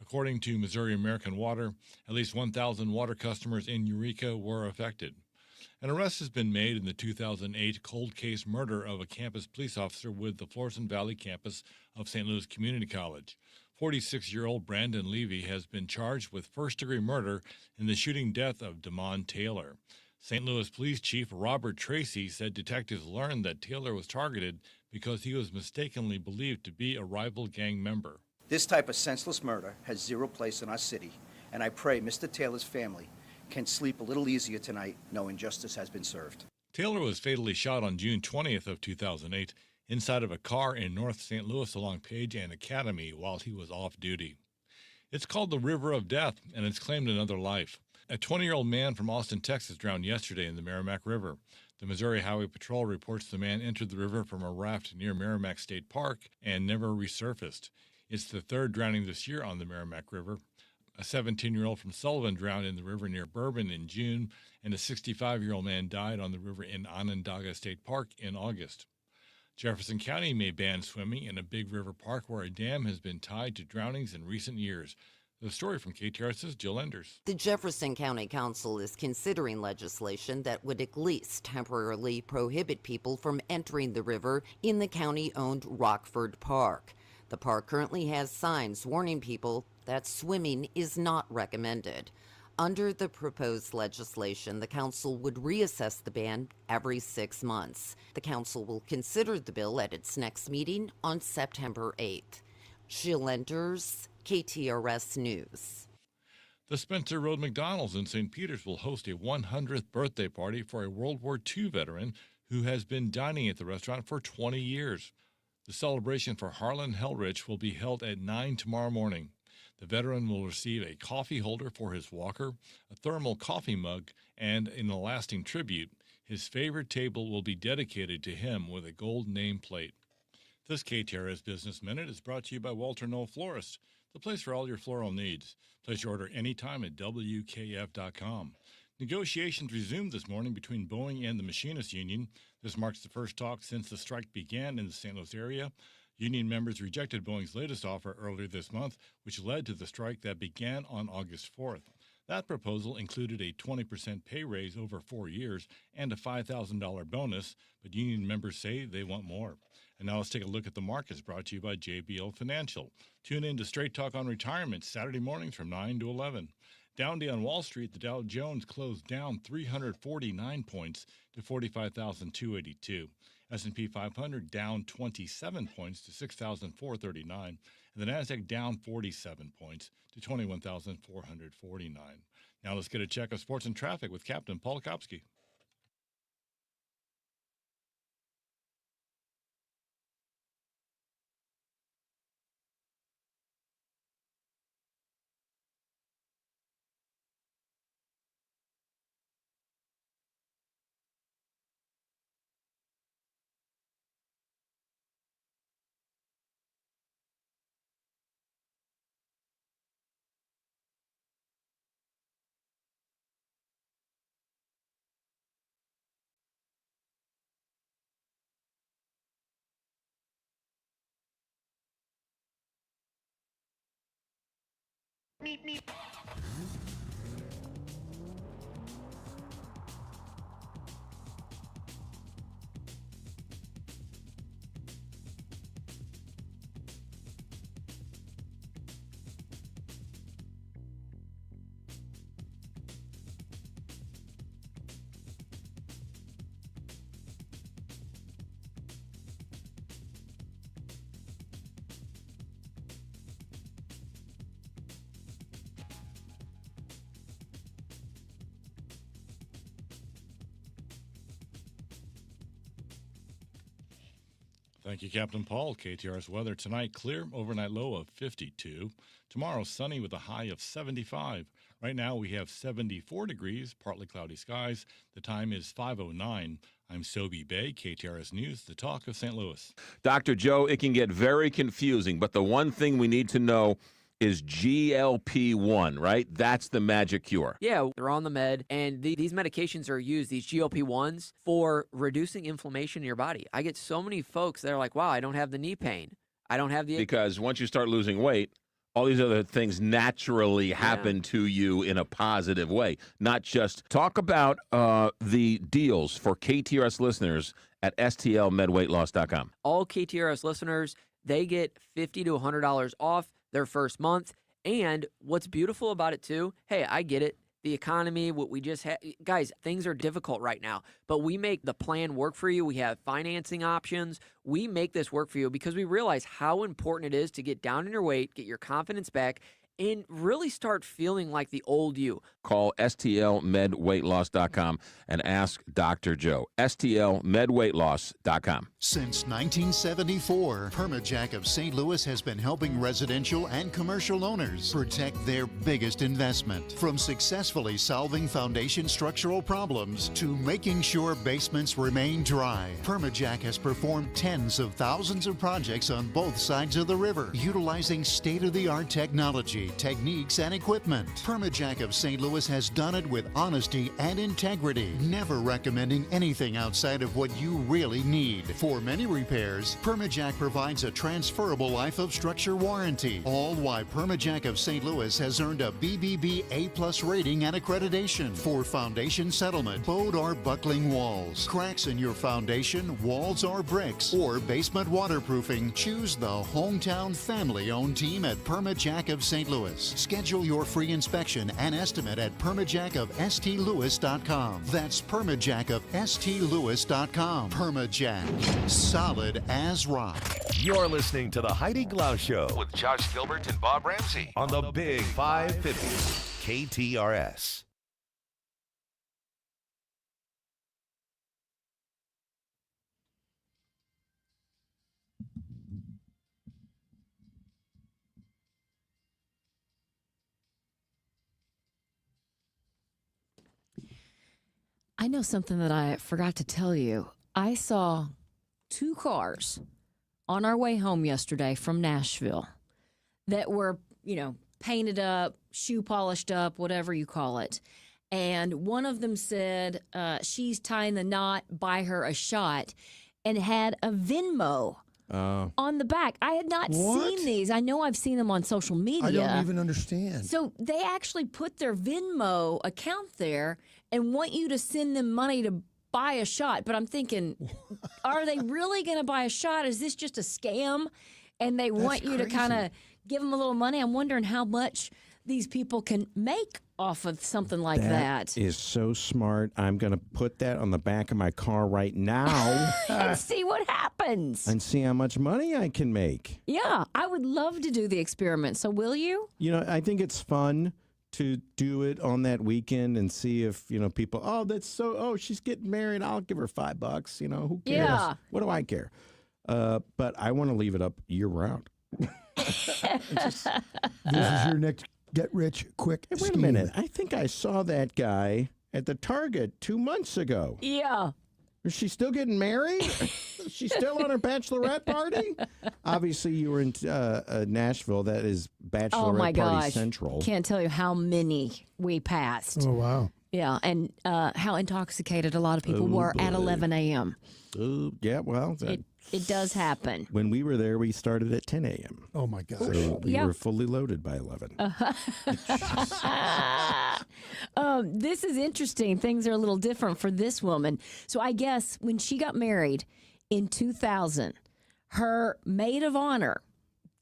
According to Missouri American Water, at least 1,000 water customers in Eureka were affected. An arrest has been made in the 2008 cold case murder of a campus police officer with the Florissant Valley campus of St. Louis Community College. 46-year-old Brandon Levy has been charged with first-degree murder in the shooting death of Damon Taylor. St. Louis Police Chief Robert Tracy said detectives learned that Taylor was targeted because he was mistakenly believed to be a rival gang member. This type of senseless murder has zero place in our city, and I pray Mr. Taylor's family can sleep a little easier tonight knowing justice has been served. Taylor was fatally shot on June 20th of 2008 inside of a car in North St. Louis along Page and Academy while he was off duty. It's called the River of Death, and it's claimed another life. A 20-year-old man from Austin, Texas, drowned yesterday in the Merrimack River. The Missouri Highway Patrol reports the man entered the river from a raft near Merrimack State Park and never resurfaced. It's the 3rd drowning this year on the Merrimack River. A 17-year-old from Sullivan drowned in the river near Bourbon in June, and a 65-year-old man died on the river in Onondaga State Park in August. Jefferson County may ban swimming in a big river park where a dam has been tied to drownings in recent years. The story from KTRS's Jill Enders. The Jefferson County Council is considering legislation that would at least temporarily prohibit people from entering the river in the county-owned Rockford Park. The park currently has signs warning people that swimming is not recommended. Under the proposed legislation, the council would reassess the ban every 6 months. The council will consider the bill at its next meeting on September 8th. Jill Enders, KTRS News. The Spencer Road McDonald's in St. Peters will host a 100th birthday party for a World War II veteran who has been dining at the restaurant for 20 years. The celebration for Harlan Hellrich will be held at 9 tomorrow morning. The veteran will receive a coffee holder for his walker, a thermal coffee mug, and in a lasting tribute, his favorite table will be dedicated to him with a gold nameplate. This KTRS Business Minute is brought to you by Walter Knoll Florist, the place for all your floral needs. Place your order anytime at WKF.com. Negotiations resumed this morning between Boeing and the Machinists Union. This marks the first talk since the strike began in the St. Louis area. Union members rejected Boeing's latest offer earlier this month, which led to the strike that began on August 4th. That proposal included a 20% pay raise over 4 years and a $5,000 bonus, but union members say they want more. And now let's take a look at the markets, brought to you by JBL Financial. Tune in to Straight Talk on Retirement Saturday mornings from 9 to 11. Down day on Wall Street, the Dow Jones closed down 349 points to 45,282. S&P 500 down 27 points to 6,439, and the Nasdaq down 47 points to 21,449. Now let's get a check of sports and traffic with Captain Paul Kopsky. Meep, meep. Thank you, Captain Paul. KTRS weather tonight, clear, overnight low of 52. Tomorrow, sunny with a high of 75. Right now, we have 74 degrees, partly cloudy skies. The time is 5:09. I'm Sobe Bay, KTRS News, the talk of St. Louis. Dr. Joe, it can get very confusing, but the one thing we need to know is GLP-1, right? That's the magic cure. Yeah, they're on the med, and these medications are used, these GLP-1s, for reducing inflammation in your body. I get so many folks that are like, wow, I don't have the knee pain. I don't have the... Because once you start losing weight, all these other things naturally happen to you in a positive way. Not just talk about the deals for KTRS listeners at stlmedweightloss.com. All KTRS listeners, they get $50 to $100 off their first month. And what's beautiful about it too, hey, I get it. The economy, what we just had, guys, things are difficult right now, but we make the plan work for you. We have financing options. We make this work for you because we realize how important it is to get down in your weight, get your confidence back, and really start feeling like the old you. Call stlmedweightloss.com and ask Dr. Joe. stlmedweightloss.com. Since 1974, Permajack of St. Louis has been helping residential and commercial owners protect their biggest investment. From successfully solving foundation structural problems to making sure basements remain dry, Permajack has performed tens of thousands of projects on both sides of the river, utilizing state-of-the-art technology. quality techniques and equipment. Permajack of St. Louis has done it with honesty and integrity, never recommending anything outside of what you really need. For many repairs, Permajack provides a transferable life of structure warranty, all while Permajack of St. Louis has earned a BBB A+ rating and accreditation for foundation settlement, bowed or buckling walls, cracks in your foundation, walls or bricks, or basement waterproofing. Choose the hometown family-owned team at Permajack of St. Louis. Schedule your free inspection and estimate at permajackofstlewis.com. That's permajackofstlewis.com. Permajack, solid as rock. You're listening to the Heidi Glaus Show with Josh Gilbert and Bob Ramsey on the Big 550 KTRS. I know something that I forgot to tell you. I saw 2 cars on our way home yesterday from Nashville that were, painted up, shoe polished up, whatever you call it. And one of them said she's tying the knot, buy her a shot, and had a Venmo on the back. I had not seen these. I know I've seen them on social media. I don't even understand. So they actually put their Venmo account there and want you to send them money to buy a shot. But I'm thinking, are they really going to buy a shot? Is this just a scam? And they want you to kind of give them a little money. I'm wondering how much these people can make off of something like that. That is so smart. I'm going to put that on the back of my car right now. And see what happens. And see how much money I can make. Yeah, I would love to do the experiment. So will you? I think it's fun to do it on that weekend and see if, people, she's getting married. I'll give her $5. Who cares? Yeah. What do I care? But I want to leave it up year round. This is your next get rich quick Hey, wait scheme. a minute. I think I saw that guy at the Target 2 months ago. Yeah. Is she still getting married? Is she still on her bachelorette party? Obviously, you were in Nashville. That is bachelorette party central. Can't tell you how many we passed. Oh, wow. Yeah, and how intoxicated a lot of people were at 11 a.m. Yeah, well. It does happen. When we were there, we started at 10 a.m. Oh, my gosh. So we were fully loaded by 11. This is interesting. Things are a little different for this woman. So I guess when she got married in 2000, her maid of honor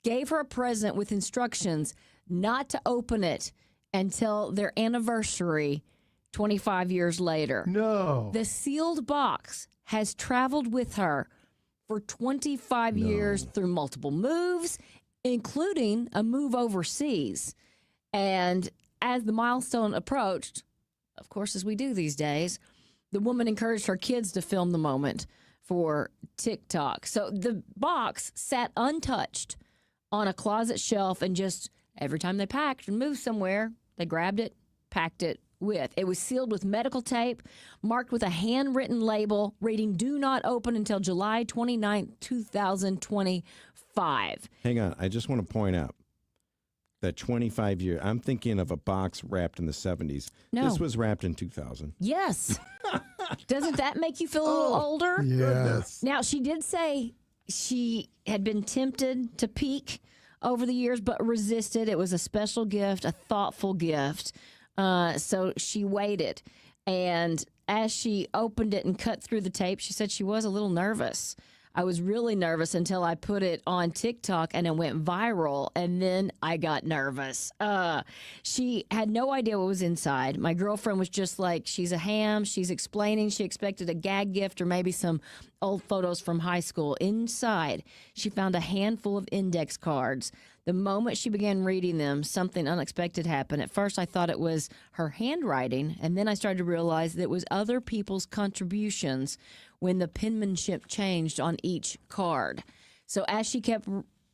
gave her a present with instructions not to open it until their anniversary 25 years later. No. The sealed box has traveled with her for 25 years through multiple moves, including a move overseas. And as the milestone approached, of course, as we do these days, the woman encouraged her kids to film the moment for TikTok. So the box sat untouched on a closet shelf, and just every time they packed and moved somewhere, they grabbed it, packed it with. It was sealed with medical tape, marked with a handwritten label reading, "Do not open until July 29th, 2025. Hang on. I just want to point out that 25 year, I'm thinking of a box wrapped in the 70s. No. This was wrapped in 2000. Yes. Doesn't that make you feel a little older? Yes. Now, she did say she had been tempted to peek over the years, but resisted. It was a special gift, a thoughtful gift. So she waited. And as she opened it and cut through the tape, she said she was a little nervous. I was really nervous until I put it on TikTok and it went viral, and then I got nervous. She had no idea what was inside. My girlfriend was just like, she's a ham. She's explaining she expected a gag gift or maybe some old photos from high school. Inside, she found a handful of index cards. The moment she began reading them, something unexpected happened. At first, I thought it was her handwriting, and then I started to realize that it was other people's contributions when the penmanship changed on each card. So as she kept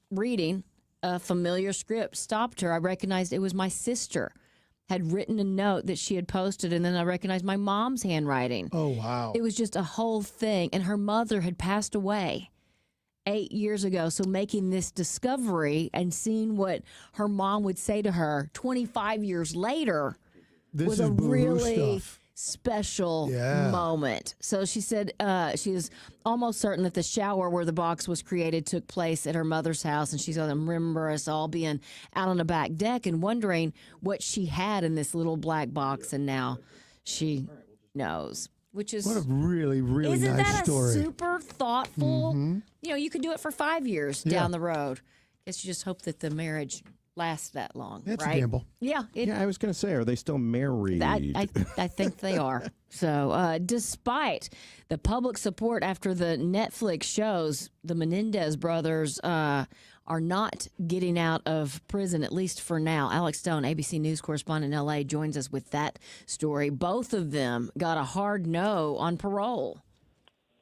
reading, a familiar script stopped her. I recognized it was my sister had written a note that she had posted, and then I recognized my mom's handwriting. Oh, wow. It was just a whole thing, and her mother had passed away. 8 years ago. So making this discovery and seeing what her mom would say to her 25 years later was a really special moment. So she said she was almost certain that the shower where the box was created took place at her mother's house, and she's going to remember us all being out on the back deck and wondering what she had in this little black box, and now she knows. Which is what a really, really isn't nice that story. a super thoughtful? You know, you could do it for 5 years down the road. Guess you just hope that the marriage lasts that long. That's right? a gamble. Yeah. I was going to say, are they still married? I think they are. So, despite the public support after the Netflix shows, the Menendez brothers are not getting out of prison, at least for now. Alex Stone, ABC News correspondent in L.A., joins us with that story. Both of them got a hard no on parole.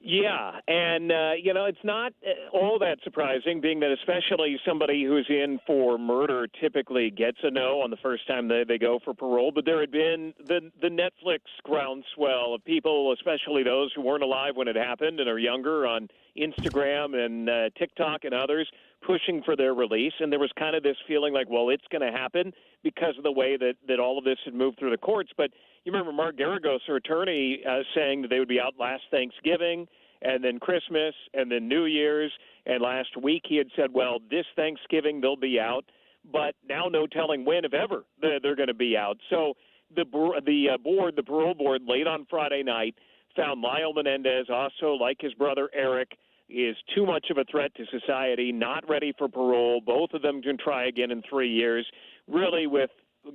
Yeah, and, it's not all that surprising, being that especially somebody who's in for murder typically gets a no on the first time they go for parole. But there had been the Netflix groundswell of people, especially those who weren't alive when it happened and are younger, on Instagram and TikTok and others, pushing for their release. And there was kind of this feeling like, well, it's going to happen because of the way that all of this had moved through the courts. But you remember Mark Garagos, her attorney, saying that they would be out last Thanksgiving and then Christmas and then New Year's. And last week he had said, well, this Thanksgiving they'll be out. But now no telling when, if ever, they're going to be out. So the parole board, late on Friday night, found Lyle Menendez, also like his brother Eric, is too much of a threat to society, not ready for parole. Both of them can try again in 3 years, really with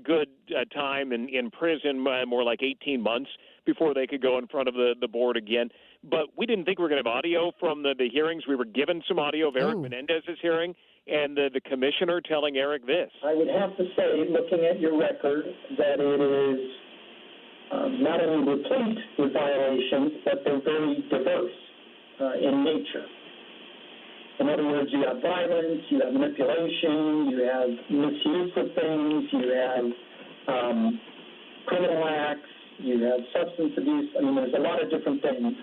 good time in prison, more like 18 months before they could go in front of the board again. But we didn't think we were going to have audio from the hearings. We were given some audio of Eric Menendez's hearing, and the commissioner telling Eric this. I would have to say, looking at your record, that it is not only replete with violations, but they're very diverse in nature. In other words, you have violence, you have manipulation, you have misuse of things, you have criminal acts, you have substance abuse. I mean, there's a lot of different things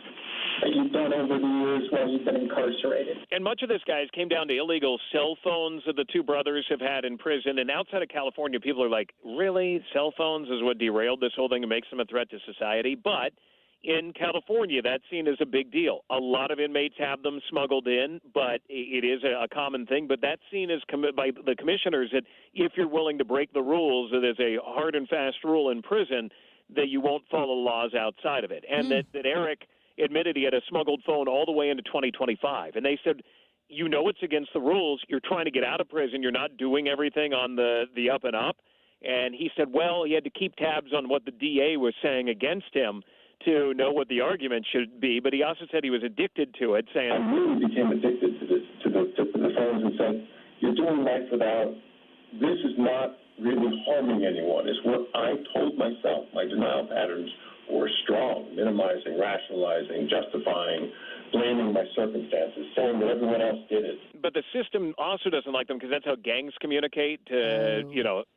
that you've done over the years while you've been incarcerated. And much of this, guys, came down to illegal cell phones that the two brothers have had in prison. And outside of California, people are like, really? Cell phones is what derailed this whole thing and makes them a threat to society? But in California, that's seen as a big deal. A lot of inmates have them smuggled in, but it is a common thing. But that's seen as by the commissioners that if you're willing to break the rules, that there's a hard and fast rule in prison that you won't follow laws outside of it. And that Eric admitted he had a smuggled phone all the way into 2025. And they said, you know it's against the rules. You're trying to get out of prison. You're not doing everything on the up and up. And he said, well, he had to keep tabs on what the DA was saying against him to know what the argument should be, but he also said he was addicted to it, saying, I really became addicted to this, to the phones, and said, you're doing life without, this is not really harming anyone. It's what I told myself. My denial patterns were strong, minimizing, rationalizing, justifying, blaming my circumstances, saying that everyone else did it. But the system also doesn't like them because that's how gangs communicate to,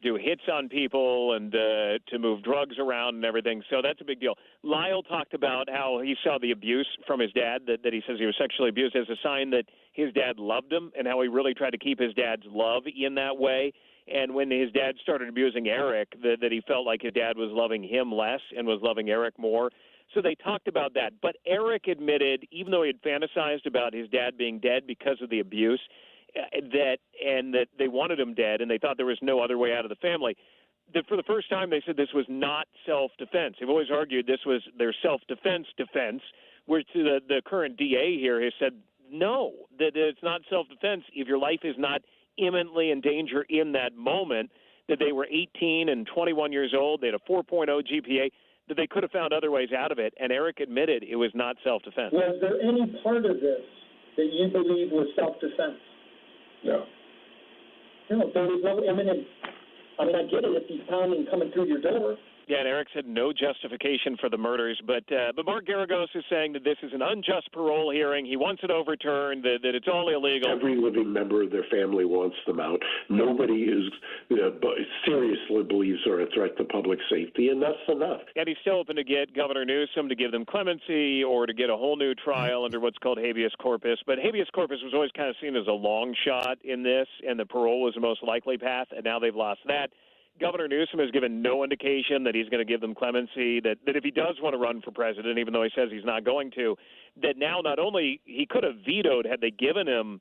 do hits on people and to move drugs around and everything. So that's a big deal. Lyle talked about how he saw the abuse from his dad, that he says he was sexually abused, as a sign that his dad loved him and how he really tried to keep his dad's love in that way. And when his dad started abusing Eric, that he felt like his dad was loving him less and was loving Eric more. So they talked about that. But Eric admitted, even though he had fantasized about his dad being dead because of the abuse, that they wanted him dead and they thought there was no other way out of the family, that for the first time they said this was not self-defense. They've always argued this was their self-defense defense, whereas the current DA here has said, no, that it's not self-defense if your life is not imminently in danger in that moment, that they were 18 and 21 years old, they had a 4.0 GPA, that they could have found other ways out of it, and Eric admitted it was not self-defense. Was there any part of this that you believe was self-defense? No. No, there was no imminent. I mean, I get it if he's pounding coming through your door, Yeah, and Eric said no justification for the murders, but Mark Garagos is saying that this is an unjust parole hearing. He wants it overturned, that it's all illegal. Every living member of their family wants them out. Nobody is seriously believes they're a threat to public safety, and that's enough. And he's still open to get Governor Newsom to give them clemency or to get a whole new trial under what's called habeas corpus. But habeas corpus was always kind of seen as a long shot in this, and the parole was the most likely path, and now they've lost that. Governor Newsom has given no indication that he's going to give them clemency, that if he does want to run for president, even though he says he's not going to, that now not only he could have vetoed had they given them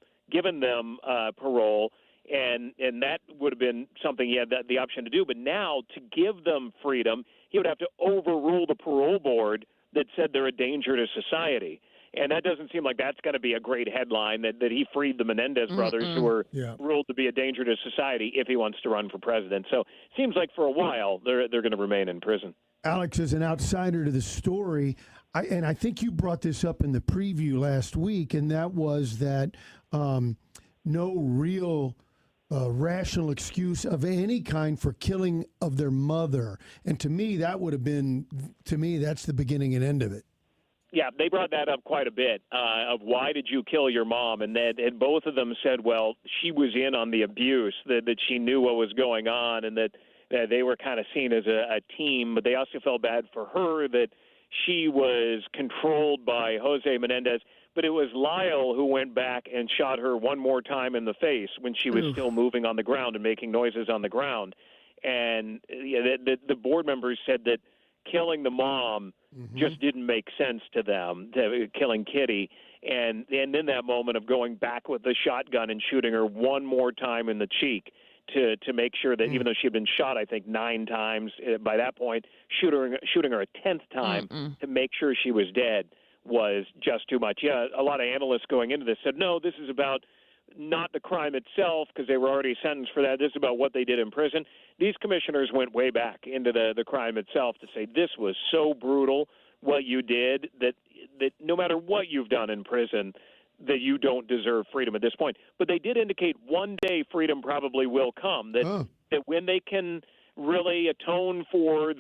parole, and that would have been something he had the option to do, but now to give them freedom, he would have to overrule the parole board that said they're a danger to society. And that doesn't seem like that's going to be a great headline, that he freed the Menendez brothers who were ruled to be a danger to society if he wants to run for president. So it seems like for a while they're going to remain in prison. Alex, as an outsider to the story, I think you brought this up in the preview last week, and that was that no real rational excuse of any kind for killing of their mother. And to me, that would have been, that's the beginning and end of it. Yeah, they brought that up quite a bit, of why did you kill your mom? And both of them said, well, she was in on the abuse, that she knew what was going on, and that they were kind of seen as a team. But they also felt bad for her, that she was controlled by Jose Menendez. But it was Lyle who went back and shot her one more time in the face when she was still moving on the ground and making noises on the ground. And the board members said that killing the mom just didn't make sense to them, killing Kitty. And in that moment of going back with the shotgun and shooting her one more time in the cheek to make sure that even though she had been shot, I think 9 times by that point, shooting her a 10th time to make sure she was dead was just too much. Yeah, a lot of analysts going into this said, no, this is about not the crime itself because they were already sentenced for that. This is about what they did in prison. These commissioners went way back into the crime itself to say this was so brutal what you did that no matter what you've done in prison, that you don't deserve freedom at this point. But they did indicate one day freedom probably will come, that when they can really atone for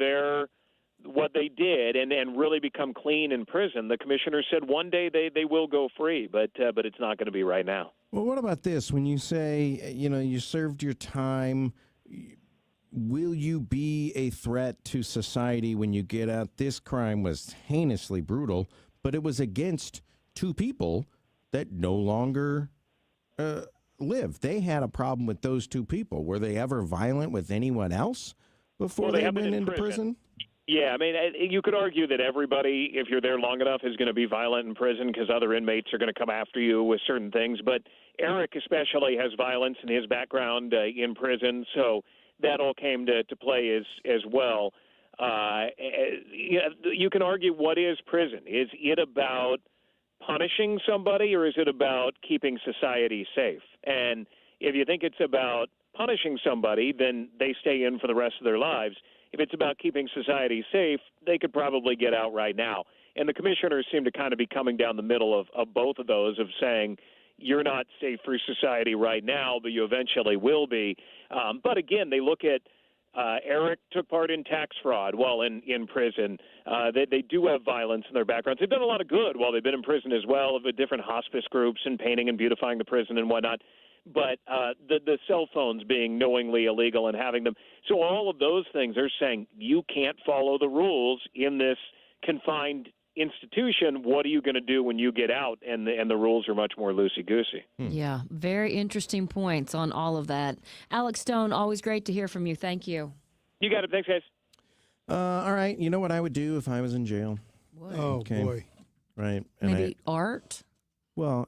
what they did and really become clean in prison, the commissioner said one day they will go free, but it's not going to be right now. Well, what about this? When you say, you served your time, will you be a threat to society when you get out? This crime was heinously brutal, but it was against 2 people that no longer live. They had a problem with those 2 people. Were they ever violent with anyone else before they went into prison? Yeah, I mean, you could argue that everybody, if you're there long enough, is going to be violent in prison because other inmates are going to come after you with certain things. But Eric especially has violence in his background in prison, so that all came to play as well. You can argue, what is prison? Is it about punishing somebody, or is it about keeping society safe? And if you think it's about punishing somebody, then they stay in for the rest of their lives. If it's about keeping society safe, they could probably get out right now. And the commissioners seem to kind of be coming down the middle of both of those, of saying, you're not safe for society right now, but you eventually will be. But again, they look at Eric took part in tax fraud while in prison. They do have violence in their backgrounds. They've done a lot of good while they've been in prison as well, with different hospice groups and painting and beautifying the prison and whatnot. But the cell phones being knowingly illegal and having them. So all of those things are saying you can't follow the rules in this confined institution. What are you going to do when you get out? And the rules are much more loosey-goosey. Yeah, very interesting points on all of that. Alex Stone, always great to hear from you. Thank you. You got it. Thanks, guys. All right. You know what I would do if I was in jail? What? Oh, boy. Right. And maybe art? Well,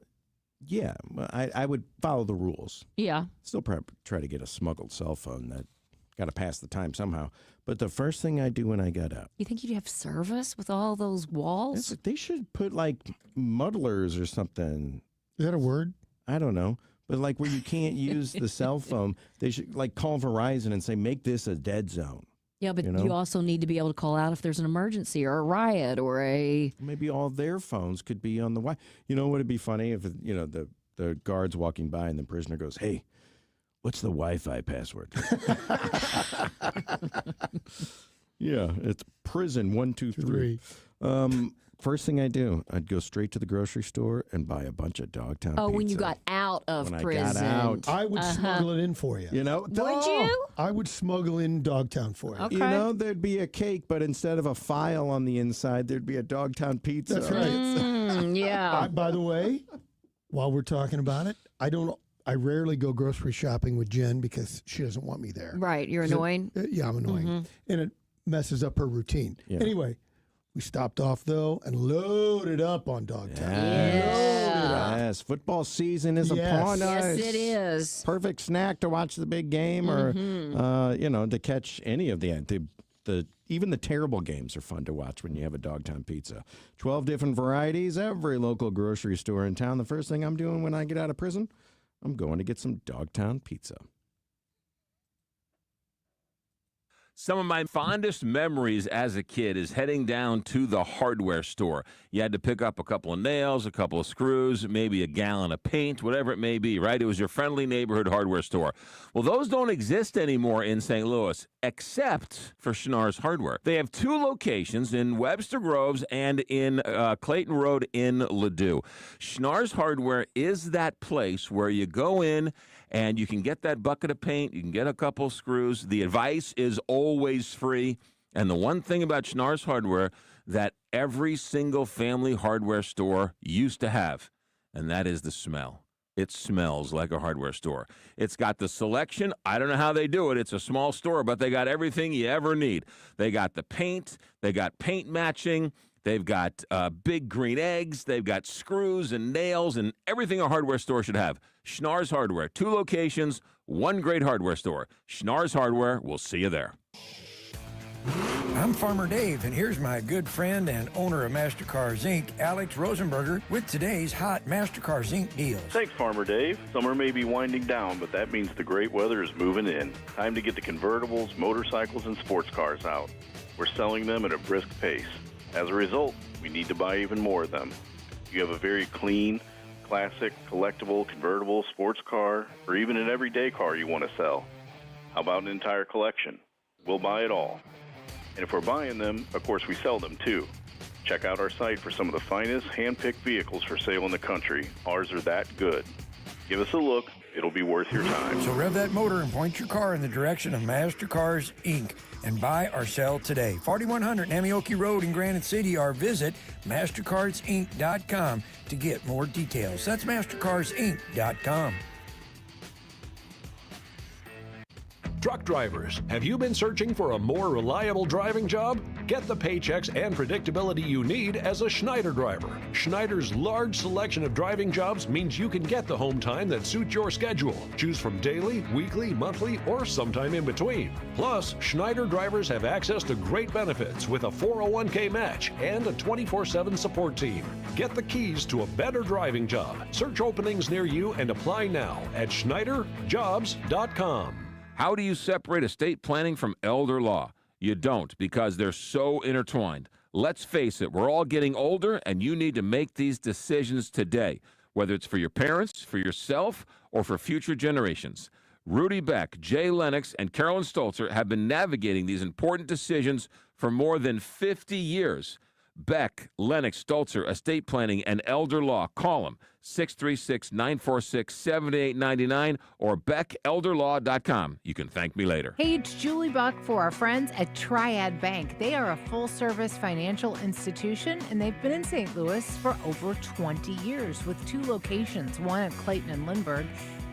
yeah. I would follow the rules. Yeah. Still try to get a smuggled cell phone. That got to pass the time somehow. But the first thing I do when I got out. You think you'd have service with all those walls? They should put like muddlers or something. Is that a word? I don't know. But like where you can't use the cell phone, they should like call Verizon and say, make this a dead zone. Yeah, but you also need to be able to call out if there's an emergency or a riot or a... Maybe all their phones could be on the Wi. Would it be funny if, the guard's walking by and the prisoner goes, hey, what's the Wi-Fi password? Yeah, it's prison 1, 2, 3. First thing I do, I'd go straight to the grocery store and buy a bunch of Dogtown pizza. Oh, when you got out of prison. I got out. I would smuggle it in for you. You know? Would you? I would smuggle in Dogtown for you. Okay. You know, there'd be a cake, but instead of a file on the inside, there'd be a Dogtown pizza. That's right. Yeah. By the way, while we're talking about it, I rarely go grocery shopping with Jen because she doesn't want me there. Right. You're annoying. Yeah, I'm annoying. And it messes up her routine. Yeah. Anyway, we stopped off, though, and loaded up on Dogtown. Yes, football season is upon us. Yes, it is. Perfect snack to watch the big game or, to catch any of the even the terrible games are fun to watch when you have a Dogtown pizza. 12 different varieties, every local grocery store in town. The first thing I'm doing when I get out of prison, I'm going to get some Dogtown pizza. Some of my fondest memories as a kid is heading down to the hardware store. You had to pick up a couple of nails, a couple of screws, maybe a gallon of paint, whatever it may be, right? It was your friendly neighborhood hardware store. Well, those don't exist anymore in St. Louis, except for Schnarr's Hardware. They have 2 locations in Webster Groves and in Clayton Road in Ladue. Schnarr's Hardware is that place where you go in and you can get that bucket of paint, you can get a couple screws. The advice is always free. And the one thing about Schnarr's Hardware that every single family hardware store used to have, and that is the smell. It smells like a hardware store. It's got the selection. I don't know how they do it. It's a small store, but they got everything you ever need. They got the paint. They got paint matching. They've got big green eggs. They've got screws and nails and everything a hardware store should have. Schnarr's Hardware, 2 locations, 1 great hardware store. Schnarr's Hardware, we'll see you there. I'm Farmer Dave, and here's my good friend and owner of MasterCars Inc., Alex Rosenberger, with today's hot MasterCars Inc. deals. Thanks, Farmer Dave. Summer may be winding down, but that means the great weather is moving in. Time to get the convertibles, motorcycles, and sports cars out. We're selling them at a brisk pace. As a result, we need to buy even more of them. You have a very clean, classic, collectible, convertible, sports car, or even an everyday car you want to sell. How about an entire collection? We'll buy it all. And if we're buying them, of course we sell them too. Check out our site for some of the finest hand-picked vehicles for sale in the country. Ours are that good. Give us a look. It'll be worth your time. So rev that motor and point your car in the direction of MasterCars Inc. and buy or sell today. 4100 Namioki Road in Granite City, or visit MasterCarsInc.com to get more details. That's MasterCarsInc.com. Truck drivers, have you been searching for a more reliable driving job? Get the paychecks and predictability you need as a Schneider driver. Schneider's large selection of driving jobs means you can get the home time that suits your schedule. Choose from daily, weekly, monthly, or sometime in between. Plus, Schneider drivers have access to great benefits with a 401k match and a 24/7 support team. Get the keys to a better driving job. Search openings near you and apply now at SchneiderJobs.com. How do you separate estate planning from elder law? You don't, because they're so intertwined. Let's face it, we're all getting older, and you need to make these decisions today, whether it's for your parents, for yourself, or for future generations. Rudy Beck, Jay Lennox, and Carolyn Stolzer have been navigating these important decisions for more than 50 years. Beck, Lennox, Stolzer, Estate Planning, and Elder Law. Call them, 636-946-7899 or BeckElderLaw.com. You can thank me later. Hey, it's Julie Buck for our friends at Triad Bank. They are a full-service financial institution, and they've been in St. Louis for over 20 years with 2 locations, one at Clayton and Lindbergh,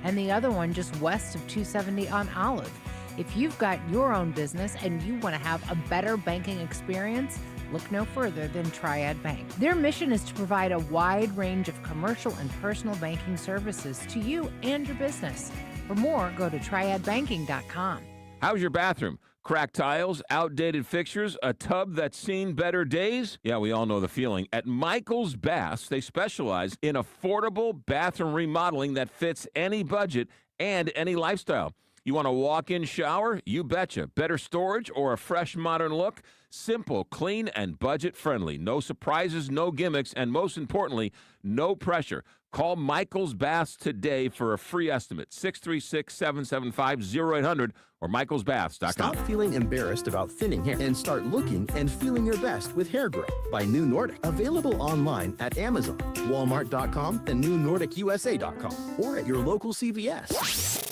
and the other one just west of 270 on Olive. If you've got your own business and you want to have a better banking experience, look no further than Triad Bank. Their mission is to provide a wide range of commercial and personal banking services to you and your business. For more, go to triadbanking.com. How's your bathroom? Cracked tiles, outdated fixtures, a tub that's seen better days? Yeah, we all know the feeling. At Michael's Baths, they specialize in affordable bathroom remodeling that fits any budget and any lifestyle. You want a walk-in shower? You betcha. Better storage or a fresh modern look? Simple, clean, and budget-friendly. No surprises, no gimmicks, and most importantly, no pressure. Call Michael's Baths today for a free estimate. 636-775-0800 or michaelsbaths.com. Stop feeling embarrassed about thinning hair and start looking and feeling your best with Hair Grow by New Nordic. Available online at Amazon, Walmart.com, and NewNordicUSA.com, or at your local CVS.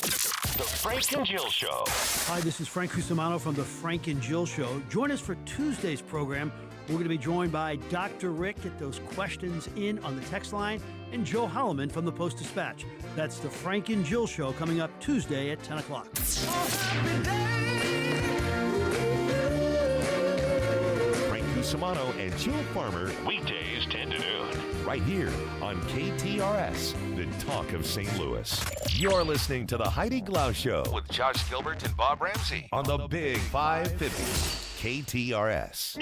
The Frank and Jill Show. Hi, this is Frank Cusimano from The Frank and Jill Show. Join us for Tuesday's program. We're going to be joined by Dr. Rick. Get those questions in on the text line. And Joe Holloman from the Post-Dispatch. That's The Frank and Jill Show coming up Tuesday at 10 o'clock. Frank Cusimano and Jill Farmer, weekdays 10 to noon, right here on KTRS, the talk of St. Louis. You're listening to the Heidi Glaus Show with Josh Gilbert and Bob Ramsey on the Big 550 KTRS.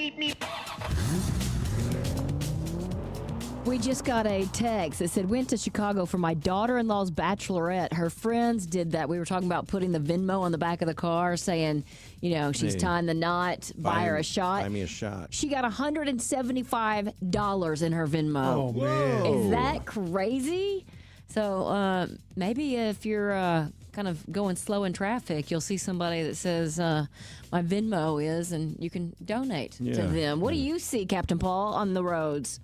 We just got a text that said, went to Chicago for my daughter-in-law's bachelorette. Her friends did that. We were talking about putting the Venmo on the back of the car, saying, you know, she's Hey, tying the knot, buy her a shot. Buy me a shot. She got $175 in her Venmo. Oh, man. Is that crazy? So maybe if you're kind of going slow in traffic, you'll see somebody that says, my Venmo is, and you can donate to them. What do you see, Captain Paul, on the roads?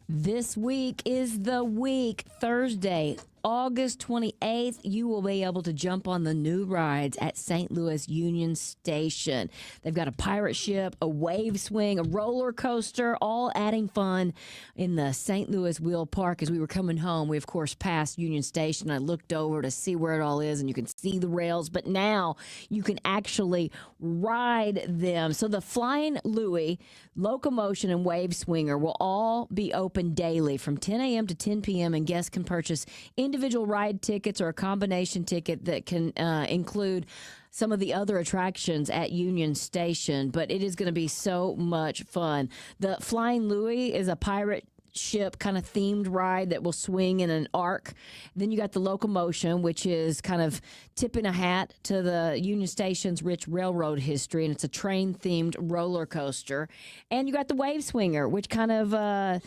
This week is the week. Thursday, August 28th, you will be able to jump on the new rides at St. Louis Union Station. They've got a pirate ship, a wave swing, a roller coaster, all adding fun in the St. Louis Wheel Park. As we were coming home, we, of course, passed Union Station. I looked over to see where it all is, and you can see the rails, but now you can actually ride them. So the Flying Louie, Locomotion, and Wave Swinger will all be open daily from 10 a.m. to 10 p.m., and guests can purchase individual ride tickets or a combination ticket that can include some of the other attractions at Union Station. But it is going to be so much fun. The Flying Louie is a pirate ship kind of themed ride that will swing in an arc. Then you got the Locomotion, which is kind of tipping a hat to the Union Station's rich railroad history, and it's a train themed roller coaster. And you got the Wave Swinger, which kind of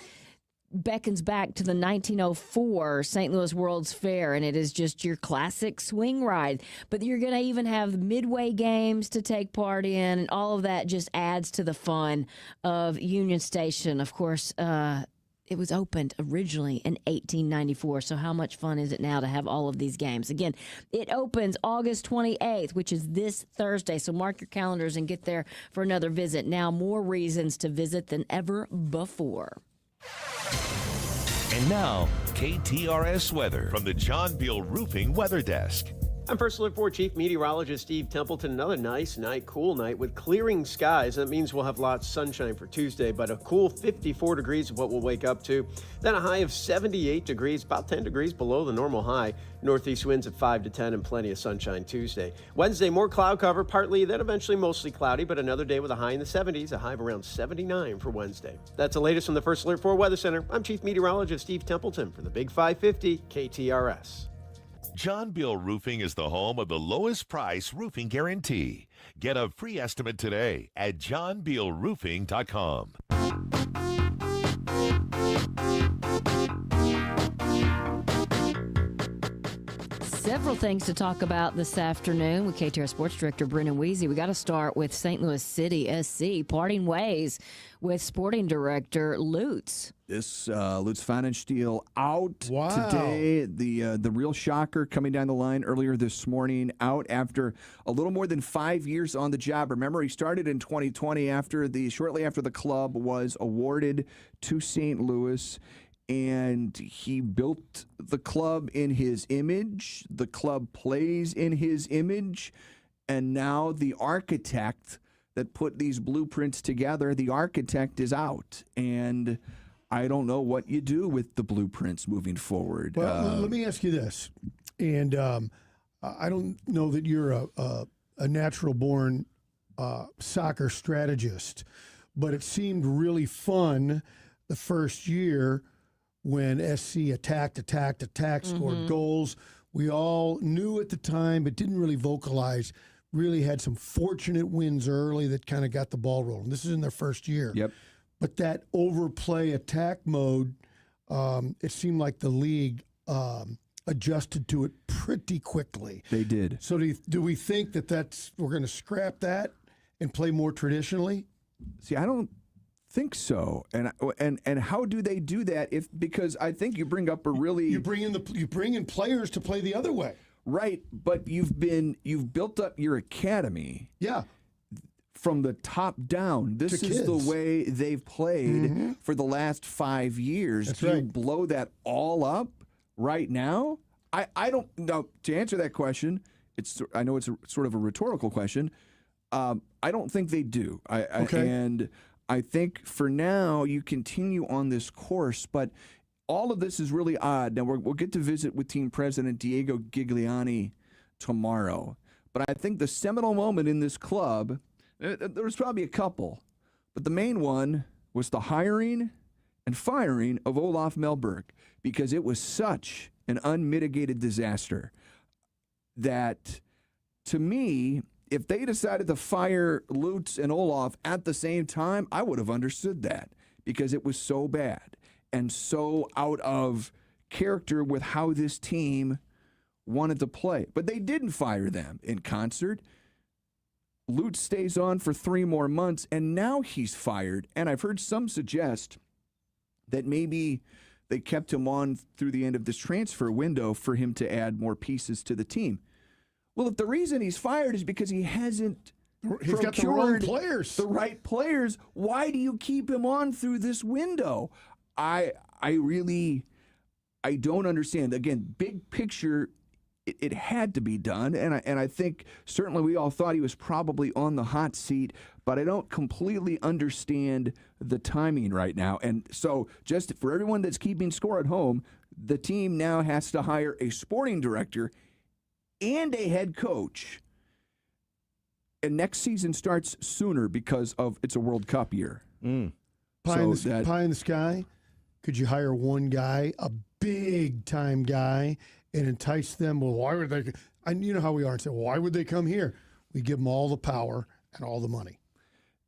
beckons back to the 1904 St. Louis World's Fair, and it is just your classic swing ride. But you're going to even have midway games to take part in, and all of that just adds to the fun of Union Station. Of course, it was opened originally in 1894, so how much fun is it now to have all of these games? Again, it opens August 28th, which is this Thursday, so mark your calendars and get there for another visit. Now, more reasons to visit than ever before. And now, KTRS weather from the John Beal Roofing Weather Desk. I'm First Alert 4 Chief Meteorologist Steve Templeton. Another nice night, cool night with clearing skies. That means we'll have lots of sunshine for Tuesday, but a cool 54 degrees is what we'll wake up to. Then a high of 78 degrees, about 10 degrees below the normal high. Northeast winds at 5 to 10 and plenty of sunshine Tuesday. Wednesday, more cloud cover, partly, then eventually mostly cloudy, but another day with a high in the 70s, a high of around 79 for Wednesday. That's the latest from the First Alert 4 Weather Center. I'm Chief Meteorologist Steve Templeton for the Big 550 KTRS. John Beal Roofing is the home of the lowest price roofing guarantee. Get a free estimate today at johnbealroofing.com. several things to talk about this afternoon with KTR Sports Director Brendan Weezy. We got to start with St. Louis City SC parting ways with Sporting Director Lutz. This Lutz Pfannenstiel out Wow. today. The real shocker coming down the line earlier this morning, out after a little more than 5 years on the job. Remember, he started in 2020 shortly after the club was awarded to St. Louis. And he built the club in his image. The club plays in his image. And now the architect that put these blueprints together, the architect is out. And I don't know what you do with the blueprints moving forward. Well, let me ask you this. And I don't know that you're a natural-born soccer strategist, but it seemed really fun the first year when SC attacked, scored goals. We all knew at the time, but didn't really vocalize, really had some fortunate wins early that kind of got the ball rolling. This is in their first year. Yep. But that overplay attack mode, it seemed like the league adjusted to it pretty quickly. They did. So do we think that we're going to scrap that and play more traditionally? See, I don't think so. And how do they do that? Because I think you bring up a really you bring in players to play the other way. Right, but you've built up your academy. Yeah. From the top down. This is the way they've played for the last 5 years. That's Do you right. blow that all up right now? I don't know. To answer that question, I know it's sort of a rhetorical question. I don't think they do. And I think for now you continue on this course, but all of this is really odd. Now we'll get to visit with team president Diego Gigliani tomorrow, but I think the seminal moment in this club, there was probably a couple, but the main one was the hiring and firing of Olaf Melberg, because it was such an unmitigated disaster that, to me, if they decided to fire Lutz and Olaf at the same time, I would have understood that, because it was so bad and so out of character with how this team wanted to play. But they didn't fire them in concert. Lutz stays on for 3 more months, and now he's fired. And I've heard some suggest that maybe they kept him on through the end of this transfer window for him to add more pieces to the team. Well, if the reason he's fired is because he hasn't got the wrong players, the right players, why do you keep him on through this window? I don't understand. Again, big picture, it had to be done, and I think certainly we all thought he was probably on the hot seat, but I don't completely understand the timing right now. And so, just for everyone that's keeping score at home, the team now has to hire a sporting director and a head coach. And next season starts sooner because it's a World Cup year. Pie in the sky. Could you hire one guy, a big-time guy, and entice them? Well, why would they? And you know how we are. And say, well, why would they come here? We give them all the power and all the money.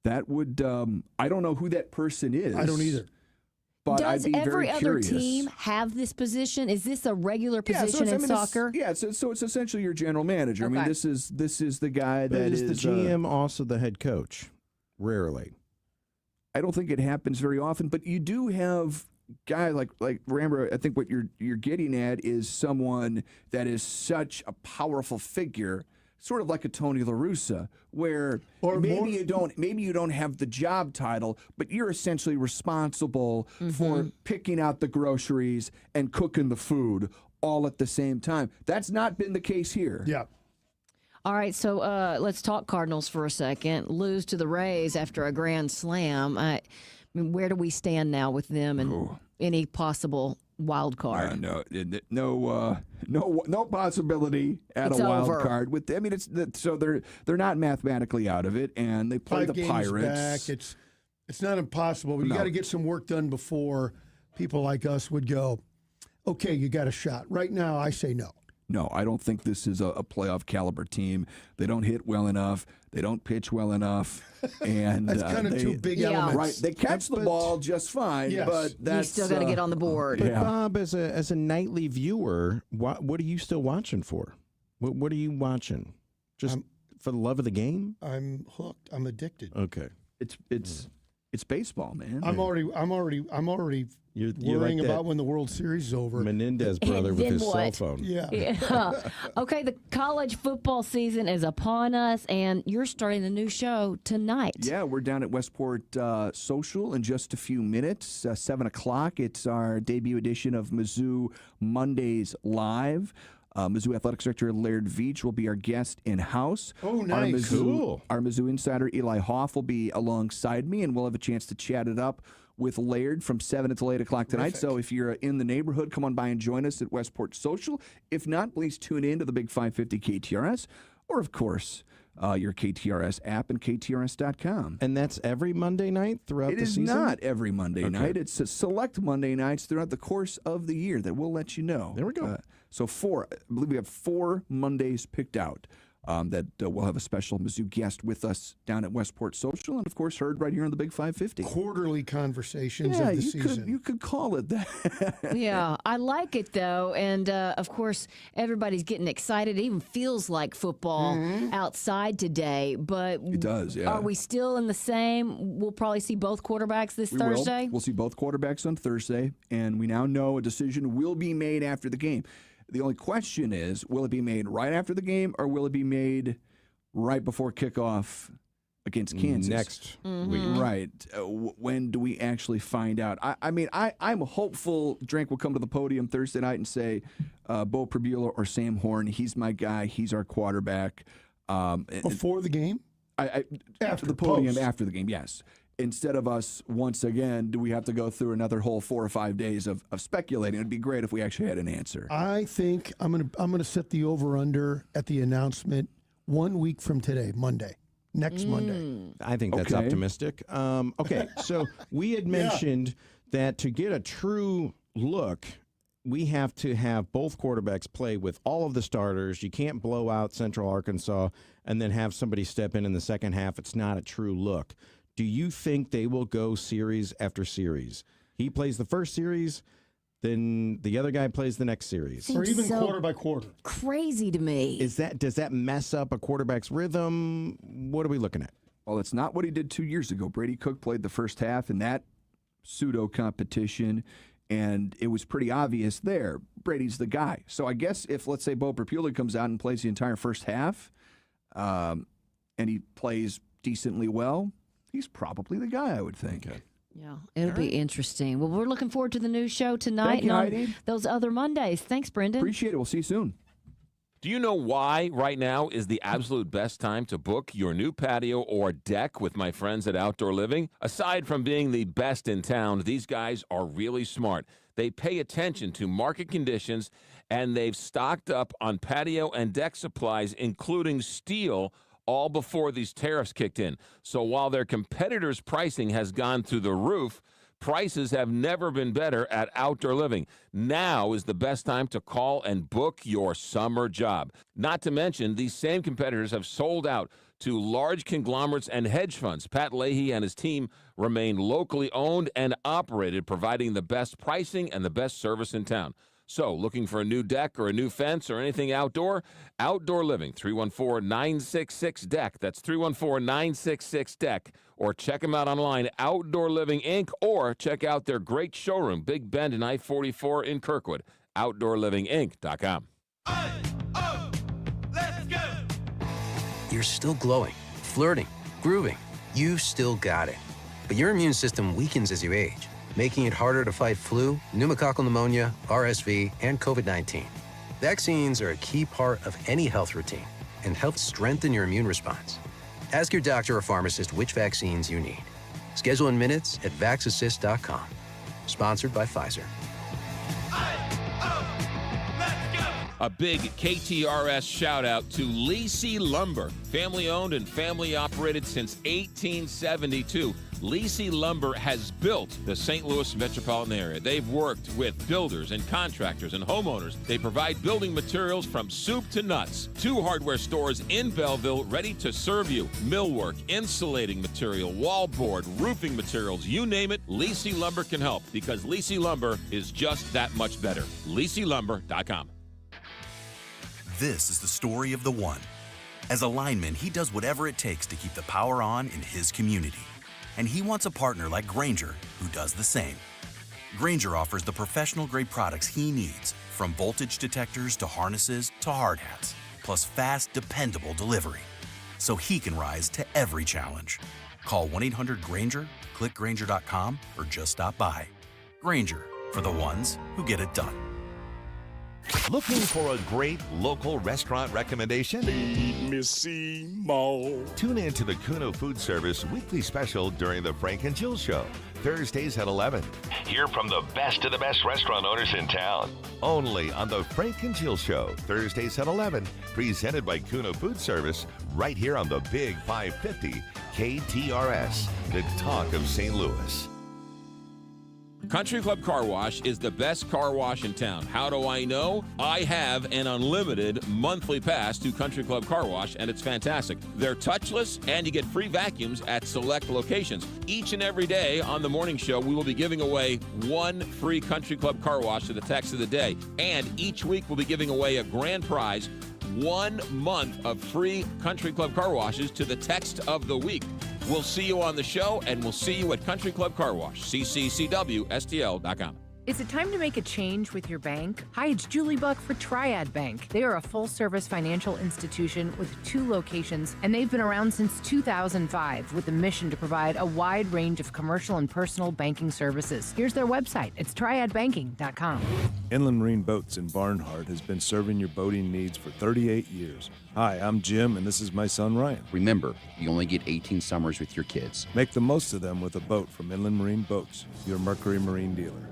That would, I don't know who that person is. I don't either. But Does I'd be every very other curious. team have this position? Is this a regular position in soccer? So it's essentially your general manager. I mean, Okay. this is the guy that is is the GM also the head coach? Rarely. I don't think it happens very often, but you do have guys like Rambo. I think what you're getting at is someone that is such a powerful figure, sort of like a Tony La Russa, where maybe you don't have the job title, but you're essentially responsible for picking out the groceries and cooking the food all at the same time. That's not been the case here. Yeah. All right, so let's talk Cardinals for a second. Lose to the Rays after a grand slam. I mean, where do we stand now with them and any possible wild card? No possibility at It's a wild over. card. So they're not mathematically out of it, and they play 5 the games Pirates. back. It's not impossible, but you got to get some work done before people like us would go, okay, you got a shot. Right now, I say no. No, I don't think this is a playoff caliber team. They don't hit well enough. They don't pitch well enough. And that's kind of two big elements. Right. They catch the ball just fine, but that's... You still got to get on the board. But Bob, as a nightly viewer, what are you still watching for? What are you watching? Just for the love of the game? I'm hooked. I'm addicted. Okay. It's baseball, man. I'm already You're worrying like that about when the World Series is over. Menendez brother with his what? cell phone. Yeah. Okay, the college football season is upon us, and you're starting the new show tonight. Yeah, we're down at Westport Social in just a few minutes, 7 o'clock. It's our debut edition of Mizzou Mondays Live. Mizzou Athletics Director Laird Veach will be our guest in-house. Oh, nice. Cool. Our Mizzou insider Eli Hoff will be alongside me, and we'll have a chance to chat it up with Laird from 7 until 8 o'clock tonight. Terrific. So if you're in the neighborhood, come on by and join us at Westport Social. If not, please tune in to the Big 550 KTRS, or, of course, your KTRS app and KTRS.com. And that's every Monday night throughout the season? It is not every Monday night. It's a select Monday nights throughout the course of the year that we'll let you know. There we go. So I believe we have 4 Mondays picked out that we'll have a special Mizzou guest with us down at Westport Social, and of course heard right here on the Big 550. Quarterly conversations of the season. You could call it that. Yeah, I like it though, and of course everybody's getting excited. It even feels like football outside today, but It does, yeah. Are we still in the same? We'll probably see both quarterbacks this Thursday. We'll see both quarterbacks on Thursday, and we now know a decision will be made after the game. The only question is, will it be made right after the game, or will it be made right before kickoff against Kansas? Next week. Right. When do we actually find out? I'm hopeful Drank will come to the podium Thursday night and say, Bo Prabula or Sam Horn, he's my guy, he's our quarterback. Before the game? After the podium, after the game, yes. Instead of us, once again, do we have to go through another whole 4 or 5 days of speculating? It'd be great if we actually had an answer. I think I'm gonna set the over-under at the announcement 1 week from today, Monday. Next Monday. I think that's optimistic. Okay, so we had mentioned that to get a true look, we have to have both quarterbacks play with all of the starters. You can't blow out Central Arkansas and then have somebody step in the second half. It's not a true look. Do you think they will go series after series? He plays the first series, then the other guy plays the next series. Or even quarter by quarter. Crazy to me. Does that mess up a quarterback's rhythm? What are we looking at? Well, it's not what he did 2 years ago. Brady Cook played the first half in that pseudo competition, and it was pretty obvious there. Brady's the guy. So I guess if, let's say, Bo Prabula comes out and plays the entire first half, and he plays decently well, he's probably the guy, I would think. Okay. Yeah, it'll be interesting. Well, we're looking forward to the new show tonight Thank you, and on Heidi. those other Mondays. Thanks, Brendan. Appreciate it. We'll see you soon. Do you know why right now is the absolute best time to book your new patio or deck with my friends at Outdoor Living? Aside from being the best in town, these guys are really smart. They pay attention to market conditions, and they've stocked up on patio and deck supplies, including steel, all before these tariffs kicked in. So while their competitors' pricing has gone through the roof, prices have never been better at Outdoor Living. Now is the best time to call and book your summer job. Not to mention, these same competitors have sold out to large conglomerates and hedge funds. Pat Leahy and his team remain locally owned and operated, providing the best pricing and the best service in town. So, looking for a new deck or a new fence or anything outdoor? Outdoor Living, 314-966-DECK. That's 314-966-DECK. Or check them out online, Outdoor Living Inc., or check out their great showroom, Big Bend and I-44 in Kirkwood, OutdoorLivingInc.com. You're still glowing, flirting, grooving. You still got it. But your immune system weakens as you age, making it harder to fight flu, pneumococcal pneumonia, RSV, and COVID-19. Vaccines are a key part of any health routine and help strengthen your immune response. Ask your doctor or pharmacist which vaccines you need. Schedule in minutes at vaxassist.com. Sponsored by Pfizer. A big KTRS shout out to Lacey Lumber, family owned and family operated since 1872. Lacey Lumber has built the St. Louis metropolitan area. They've worked with builders and contractors and homeowners. They provide building materials from soup to nuts. 2 hardware stores in Belleville ready to serve you. Millwork, insulating material, wallboard, roofing materials, you name it, Lacey Lumber can help because Lacey Lumber is just that much better. LaceyLumber.com. This is the story of the one. As a lineman, he does whatever it takes to keep the power on in his community. And he wants a partner like Grainger who does the same. Grainger offers the professional-grade products he needs, from voltage detectors to harnesses to hard hats, plus fast, dependable delivery, so he can rise to every challenge. Call 1-800-GRAINGER, click Grainger.com, or just stop by. Grainger, for the ones who get it done. Looking for a great local restaurant recommendation? Missy Mo. Tune in to the Kuno Food Service weekly special during the Frank and Jill Show, Thursdays at 11. Hear from the best of the best restaurant owners in town. Only on the Frank and Jill Show, Thursdays at 11, presented by Kuno Food Service, right here on the Big 550 KTRS, the talk of St. Louis. Country Club Car Wash is the best car wash in town. How do I know? I have an unlimited monthly pass to Country Club Car Wash, and it's fantastic. They're touchless, and you get free vacuums at select locations. Each and every day on the morning show, we will be giving away 1 free Country Club Car Wash to the text of the day. And each week, we'll be giving away a grand prize, 1 month of free Country Club Car Washes to the text of the week. We'll see you on the show, and we'll see you at Country Club Car Wash, cccwstl.com. Is it time to make a change with your bank? Hi, it's Julie Buck for Triad Bank. They are a full-service financial institution with 2 locations, and they've been around since 2005 with a mission to provide a wide range of commercial and personal banking services. Here's their website. It's triadbanking.com. Inland Marine Boats in Barnhart has been serving your boating needs for 38 years. Hi, I'm Jim, and this is my son, Ryan. Remember, you only get 18 summers with your kids. Make the most of them with a boat from Inland Marine Boats, your Mercury Marine dealer.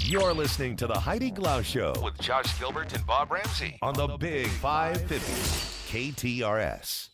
You're listening to the Heidi Glaus Show with Josh Gilbert and Bob Ramsey on the Big 550 KTRS.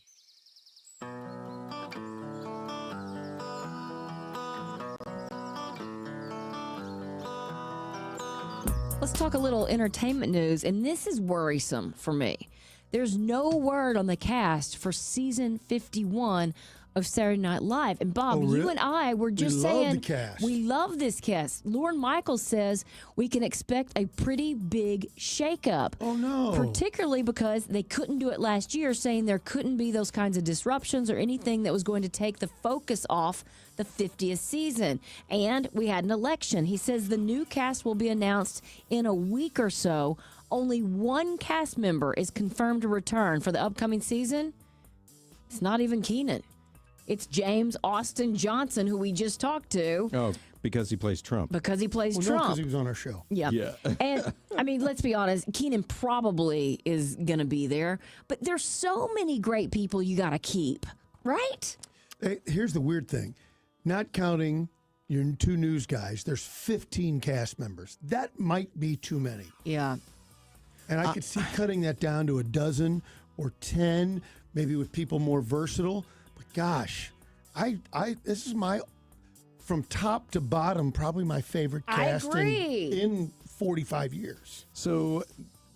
Let's talk a little entertainment news, and this is worrisome for me. There's no word on the cast for season 51 of Saturday Night Live. And Bob, you and I were just saying we love this cast. Lorne Michaels says we can expect a pretty big shakeup. Oh, no. Particularly because they couldn't do it last year, saying there couldn't be those kinds of disruptions or anything that was going to take the focus off the 50th season. And we had an election. He says the new cast will be announced in a week or so. Only 1 cast member is confirmed to return for the upcoming season. It's not even Keenan. It's James Austin Johnson, who we just talked to. Oh, because he plays Trump. Because he plays Trump. Because he was on our show. Yeah. And, I mean, let's be honest, Keenan probably is going to be there. But there's so many great people you got to keep, right? Hey, here's the weird thing. Not counting your 2 news guys, there's 15 cast members. That might be too many. Yeah. And I could see cutting that down to a dozen or 10, maybe with people more versatile. But gosh, this is my, from top to bottom, probably my favorite cast in 45 years. So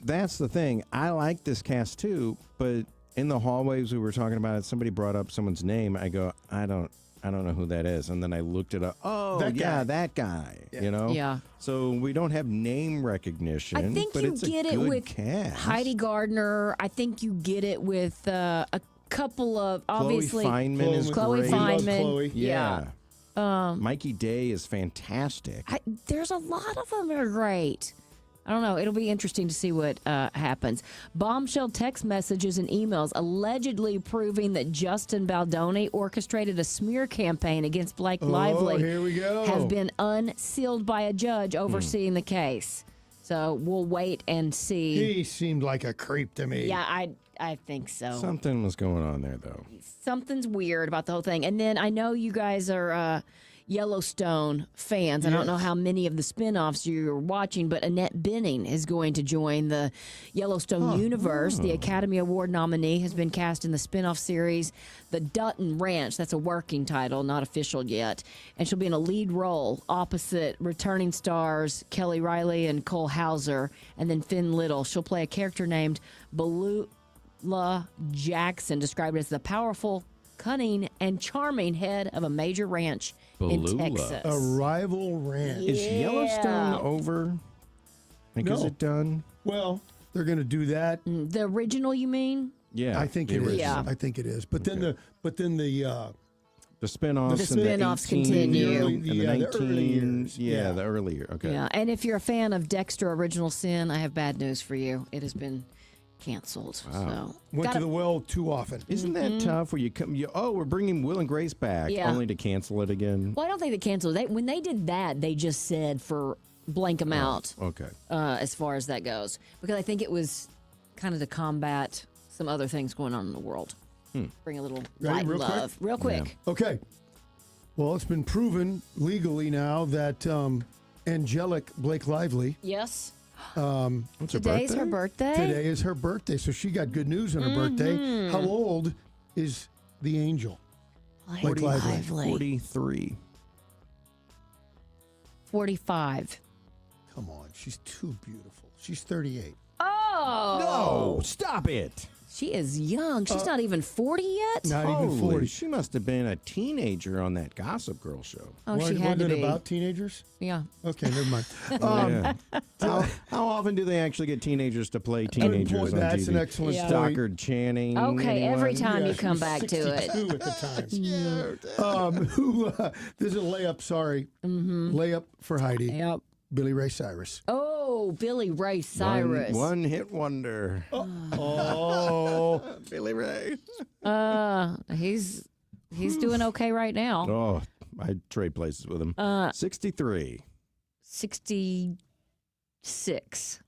that's the thing. I like this cast too, but in the hallways we were talking about it, somebody brought up someone's name. I go, I don't know who that is. And then I looked it up. Oh, that guy. Yeah. You know? Yeah. So we don't have name recognition. I think but you it's get a it good with cast. Heidi Gardner. I think you get it with a couple of, obviously. Chloe Fineman is Chloe great. Fineman. Chloe. Yeah. Mikey Day is fantastic. There's a lot of them that are great. I don't know. It'll be interesting to see what happens. Bombshell text messages and emails allegedly proving that Justin Baldoni orchestrated a smear campaign against Blake Lively here we go. have been unsealed by a judge overseeing the case. So we'll wait and see. He seemed like a creep to me. Yeah, I think so. Something was going on there, though. Something's weird about the whole thing. And then I know you guys are... Yellowstone fans. I don't know Yes. how many of the spinoffs you're watching, but Annette Bening is going to join the Yellowstone universe. The Academy Award nominee has been cast in the spinoff series, The Dutton Ranch. That's a working title, not official yet. And she'll be in a lead role opposite returning stars Kelly Riley and Cole Hauser, and then Finn Little. She'll play a character named Balula Jackson, described as the powerful, cunning, and charming head of a major ranch in Balula. Texas. A rival ranch. Is Yellowstone over? Like, is No. it done? Well, they're going to do that. The original, you mean? Yeah, I think the it is. original. I think it is. But then the The spinoffs, The spinoffs continue. and the Yeah, the 19, early years. Yeah, the earlier. Okay. Yeah, and if you're a fan of Dexter Original Sin, I have bad news for you. It has been canceled. Wow. So went to the well too often. Isn't that tough? Where you come, we're bringing Will and Grace back, Yeah. only to cancel it again. Well, I don't think they canceled. When they did that, they just said for blank amount. Okay. As far as that goes, because I think it was kind of to combat some other things going on in the world. Bring a little Ready, light real love, quick? real quick. Okay. Well, it's been proven legally now that Angelic Blake Lively. Yes. What's her Today's her birthday. Today is her birthday, so she got good news on her birthday. How old is the angel? Blake Lively. 43. 45. Come on, she's too beautiful. She's 38. Oh No, stop it. She is young. She's not even 40 yet. Not even Holy, 40. She must have been a teenager on that Gossip Girl show. Oh, she had Wasn't to it be. about teenagers? Yeah. Okay, never mind. Yeah. How often do they actually get teenagers to play teenagers on that's TV? an excellent point. Stockard Channing. Okay, every anyone? time Yeah, you she come was back to it. 62 at the time. This is a layup, sorry. Layup for Heidi. Yep. Billy Ray Cyrus. Oh, Billy Ray Cyrus. One hit wonder. Oh. Billy Ray. He's doing okay right now. Oh, I'd trade places with him. 63. 66.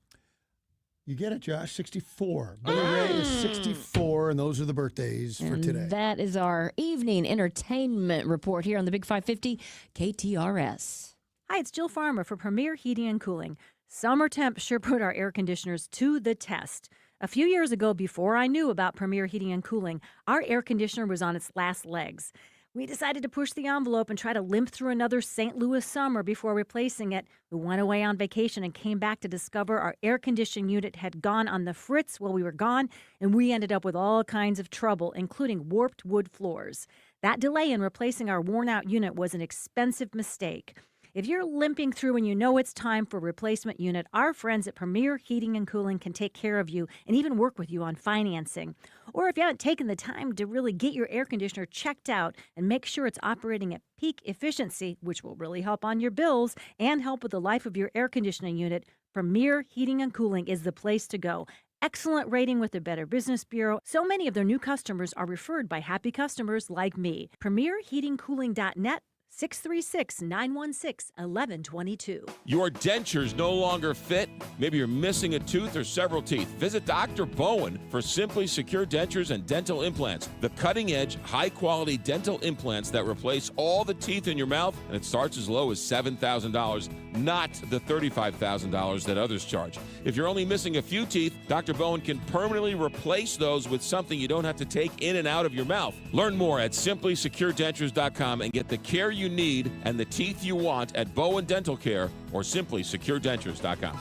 You get it, Josh. 64. Billy Ray is 64, and those are the birthdays for And today. that is our evening entertainment report here on the Big 550 KTRS. Hi, it's Jill Farmer for Premier Heating and Cooling. Summer temps sure put our air conditioners to the test. A few years ago, before I knew about Premier Heating and Cooling, our air conditioner was on its last legs. We decided to push the envelope and try to limp through another St. Louis summer before replacing it. We went away on vacation and came back to discover our air conditioning unit had gone on the fritz while we were gone, and we ended up with all kinds of trouble, including warped wood floors. That delay in replacing our worn-out unit was an expensive mistake. If you're limping through and you know it's time for a replacement unit, our friends at Premier Heating and Cooling can take care of you and even work with you on financing. Or if you haven't taken the time to really get your air conditioner checked out and make sure it's operating at peak efficiency, which will really help on your bills and help with the life of your air conditioning unit, Premier Heating and Cooling is the place to go. Excellent rating with the Better Business Bureau. So many of their new customers are referred by happy customers like me. PremierHeatingCooling.net. 636-916-1122. Your dentures no longer fit? Maybe you're missing a tooth or several teeth. Visit Dr. Bowen for Simply Secure Dentures and Dental Implants, the cutting-edge, high-quality dental implants that replace all the teeth in your mouth, and it starts as low as $7,000, not the $35,000 that others charge. If you're only missing a few teeth, Dr. Bowen can permanently replace those with something you don't have to take in and out of your mouth. Learn more at simplysecuredentures.com and get the care you need and the teeth you want at Bowen Dental Care or simplysecuredentures.com.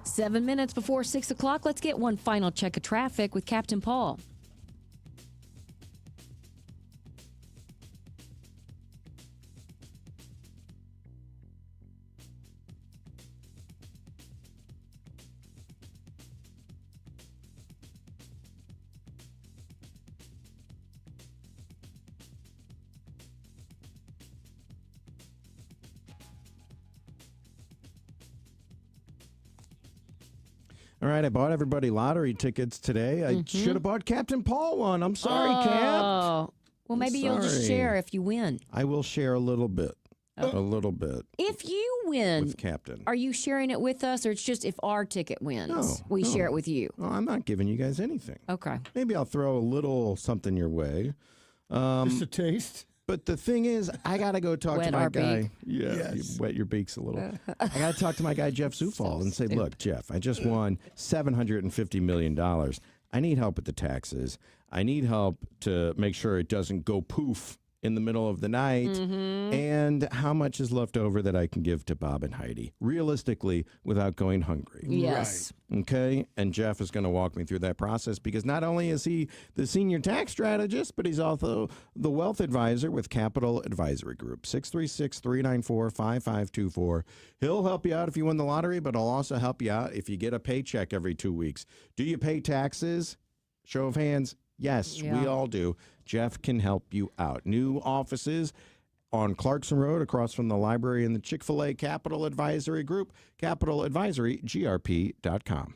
7 minutes before 6 o'clock. Let's get one final check of traffic with Captain Paul. All right, I bought everybody lottery tickets today. I should have bought Captain Paul one. I'm sorry, Cap. Oh, well, maybe you'll just sorry. share if you win. I will share a little bit. A little bit. If you win, with Captain. Are you sharing it with us, or it's just if our ticket wins, we share it with you? No, I'm not giving you guys anything. Okay. Maybe I'll throw a little something your way. Just a taste. But the thing is, I got to go talk Wet to my our guy. beak. Yeah, Yes. you wet your beaks a little. I got to talk to my guy, Jeff Zufall, and say, look, Jeff, I just won $750 million. I need help with the taxes. I need help to make sure it doesn't go poof in the middle of the night. And how much is left over that I can give to Bob and Heidi, realistically, without going hungry. Yes. Okay, and Jeff is going to walk me through that process because not only is he the senior tax strategist, but he's also the wealth advisor with Capital Advisory Group, 636-394-5524. He'll help you out if you win the lottery, but he'll also help you out if you get a paycheck every 2 weeks. Do you pay taxes? Show of hands. Yes, we all do. Jeff can help you out. New offices on Clarkson Road across from the library and the Chick-fil-A Capital Advisory Group, capitaladvisorygrp.com.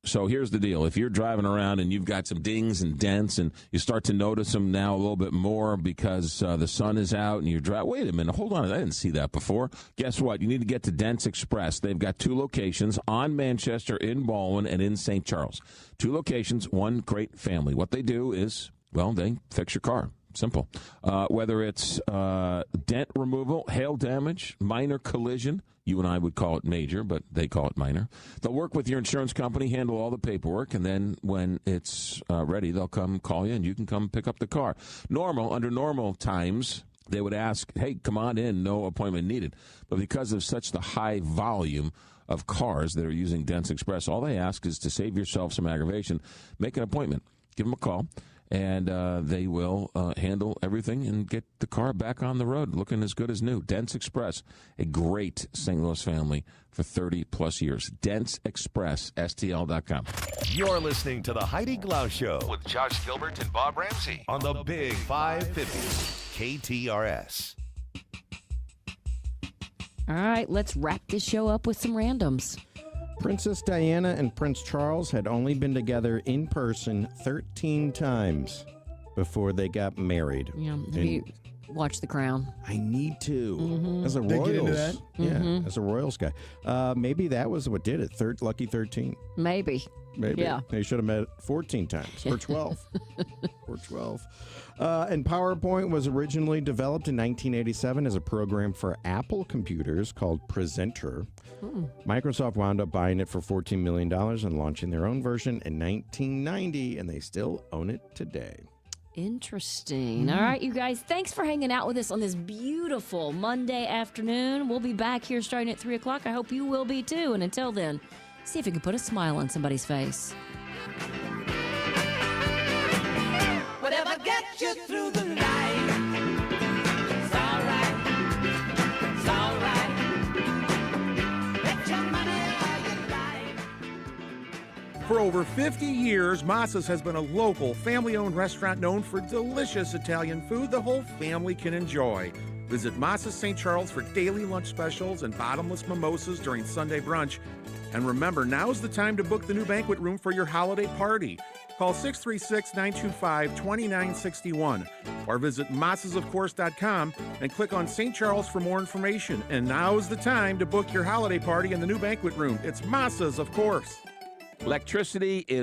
So here's the deal. If you're driving around and you've got some dings and dents and you start to notice them now a little bit more because the sun is out and you drive, wait a minute, hold on, I didn't see that before. Guess what? You need to get to Dents Express. They've got 2 locations on Manchester, in Baldwin, and in St. Charles. 2 locations, one great family. What they do is, well, they fix your car. Simple. Whether it's dent removal, hail damage, minor collision, you and I would call it major, but they call it minor. They'll work with your insurance company, handle all the paperwork, and then when it's ready, they'll come call you, and you can come pick up the car. Under normal times, they would ask, hey, come on in, no appointment needed. But because of such the high volume of cars that are using Dents Express, all they ask is to save yourself some aggravation, make an appointment, give them a call, and they will handle everything and get the car back on the road looking as good as new. Dents Express, a great St. Louis family for 30-plus years. Dents Express, STL.com. You're listening to the Heidi Glaus Show with Josh Gilbert and Bob Ramsey on the Big 550 KTRS. All right, let's wrap this show up with some randoms. Princess Diana and Prince Charles had only been together in person 13 times before they got married. Yeah, have you watched The Crown? I need to. Mm-hmm. As a They get into Royals. that? Yeah, as a Royals guy. Maybe that was what did it. Lucky 13. Maybe. Yeah. They should have met 14 times or 12. Or 12. And PowerPoint was originally developed in 1987 as a program for Apple computers called Presenter. Microsoft wound up buying it for $14 million and launching their own version in 1990, and they still own it today. Interesting. All right, you guys, thanks for hanging out with us on this beautiful Monday afternoon. We'll be back here starting at 3 o'clock. I hope you will be too. And until then, see if you can put a smile on somebody's face. Whatever gets you through the night, it's all right, it's all right. Bet your money all you like. For over 50 years, Massa's has been a local, family-owned restaurant known for delicious Italian food the whole family can enjoy. Visit Massa's St. Charles for daily lunch specials and bottomless mimosas during Sunday brunch. And remember, now's the time to book the new banquet room for your holiday party. Call 636-925-2961 or visit massasofcourse.com and click on St. Charles for more information. And now's the time to book your holiday party in the new banquet room. It's Massas, of course. Electricity is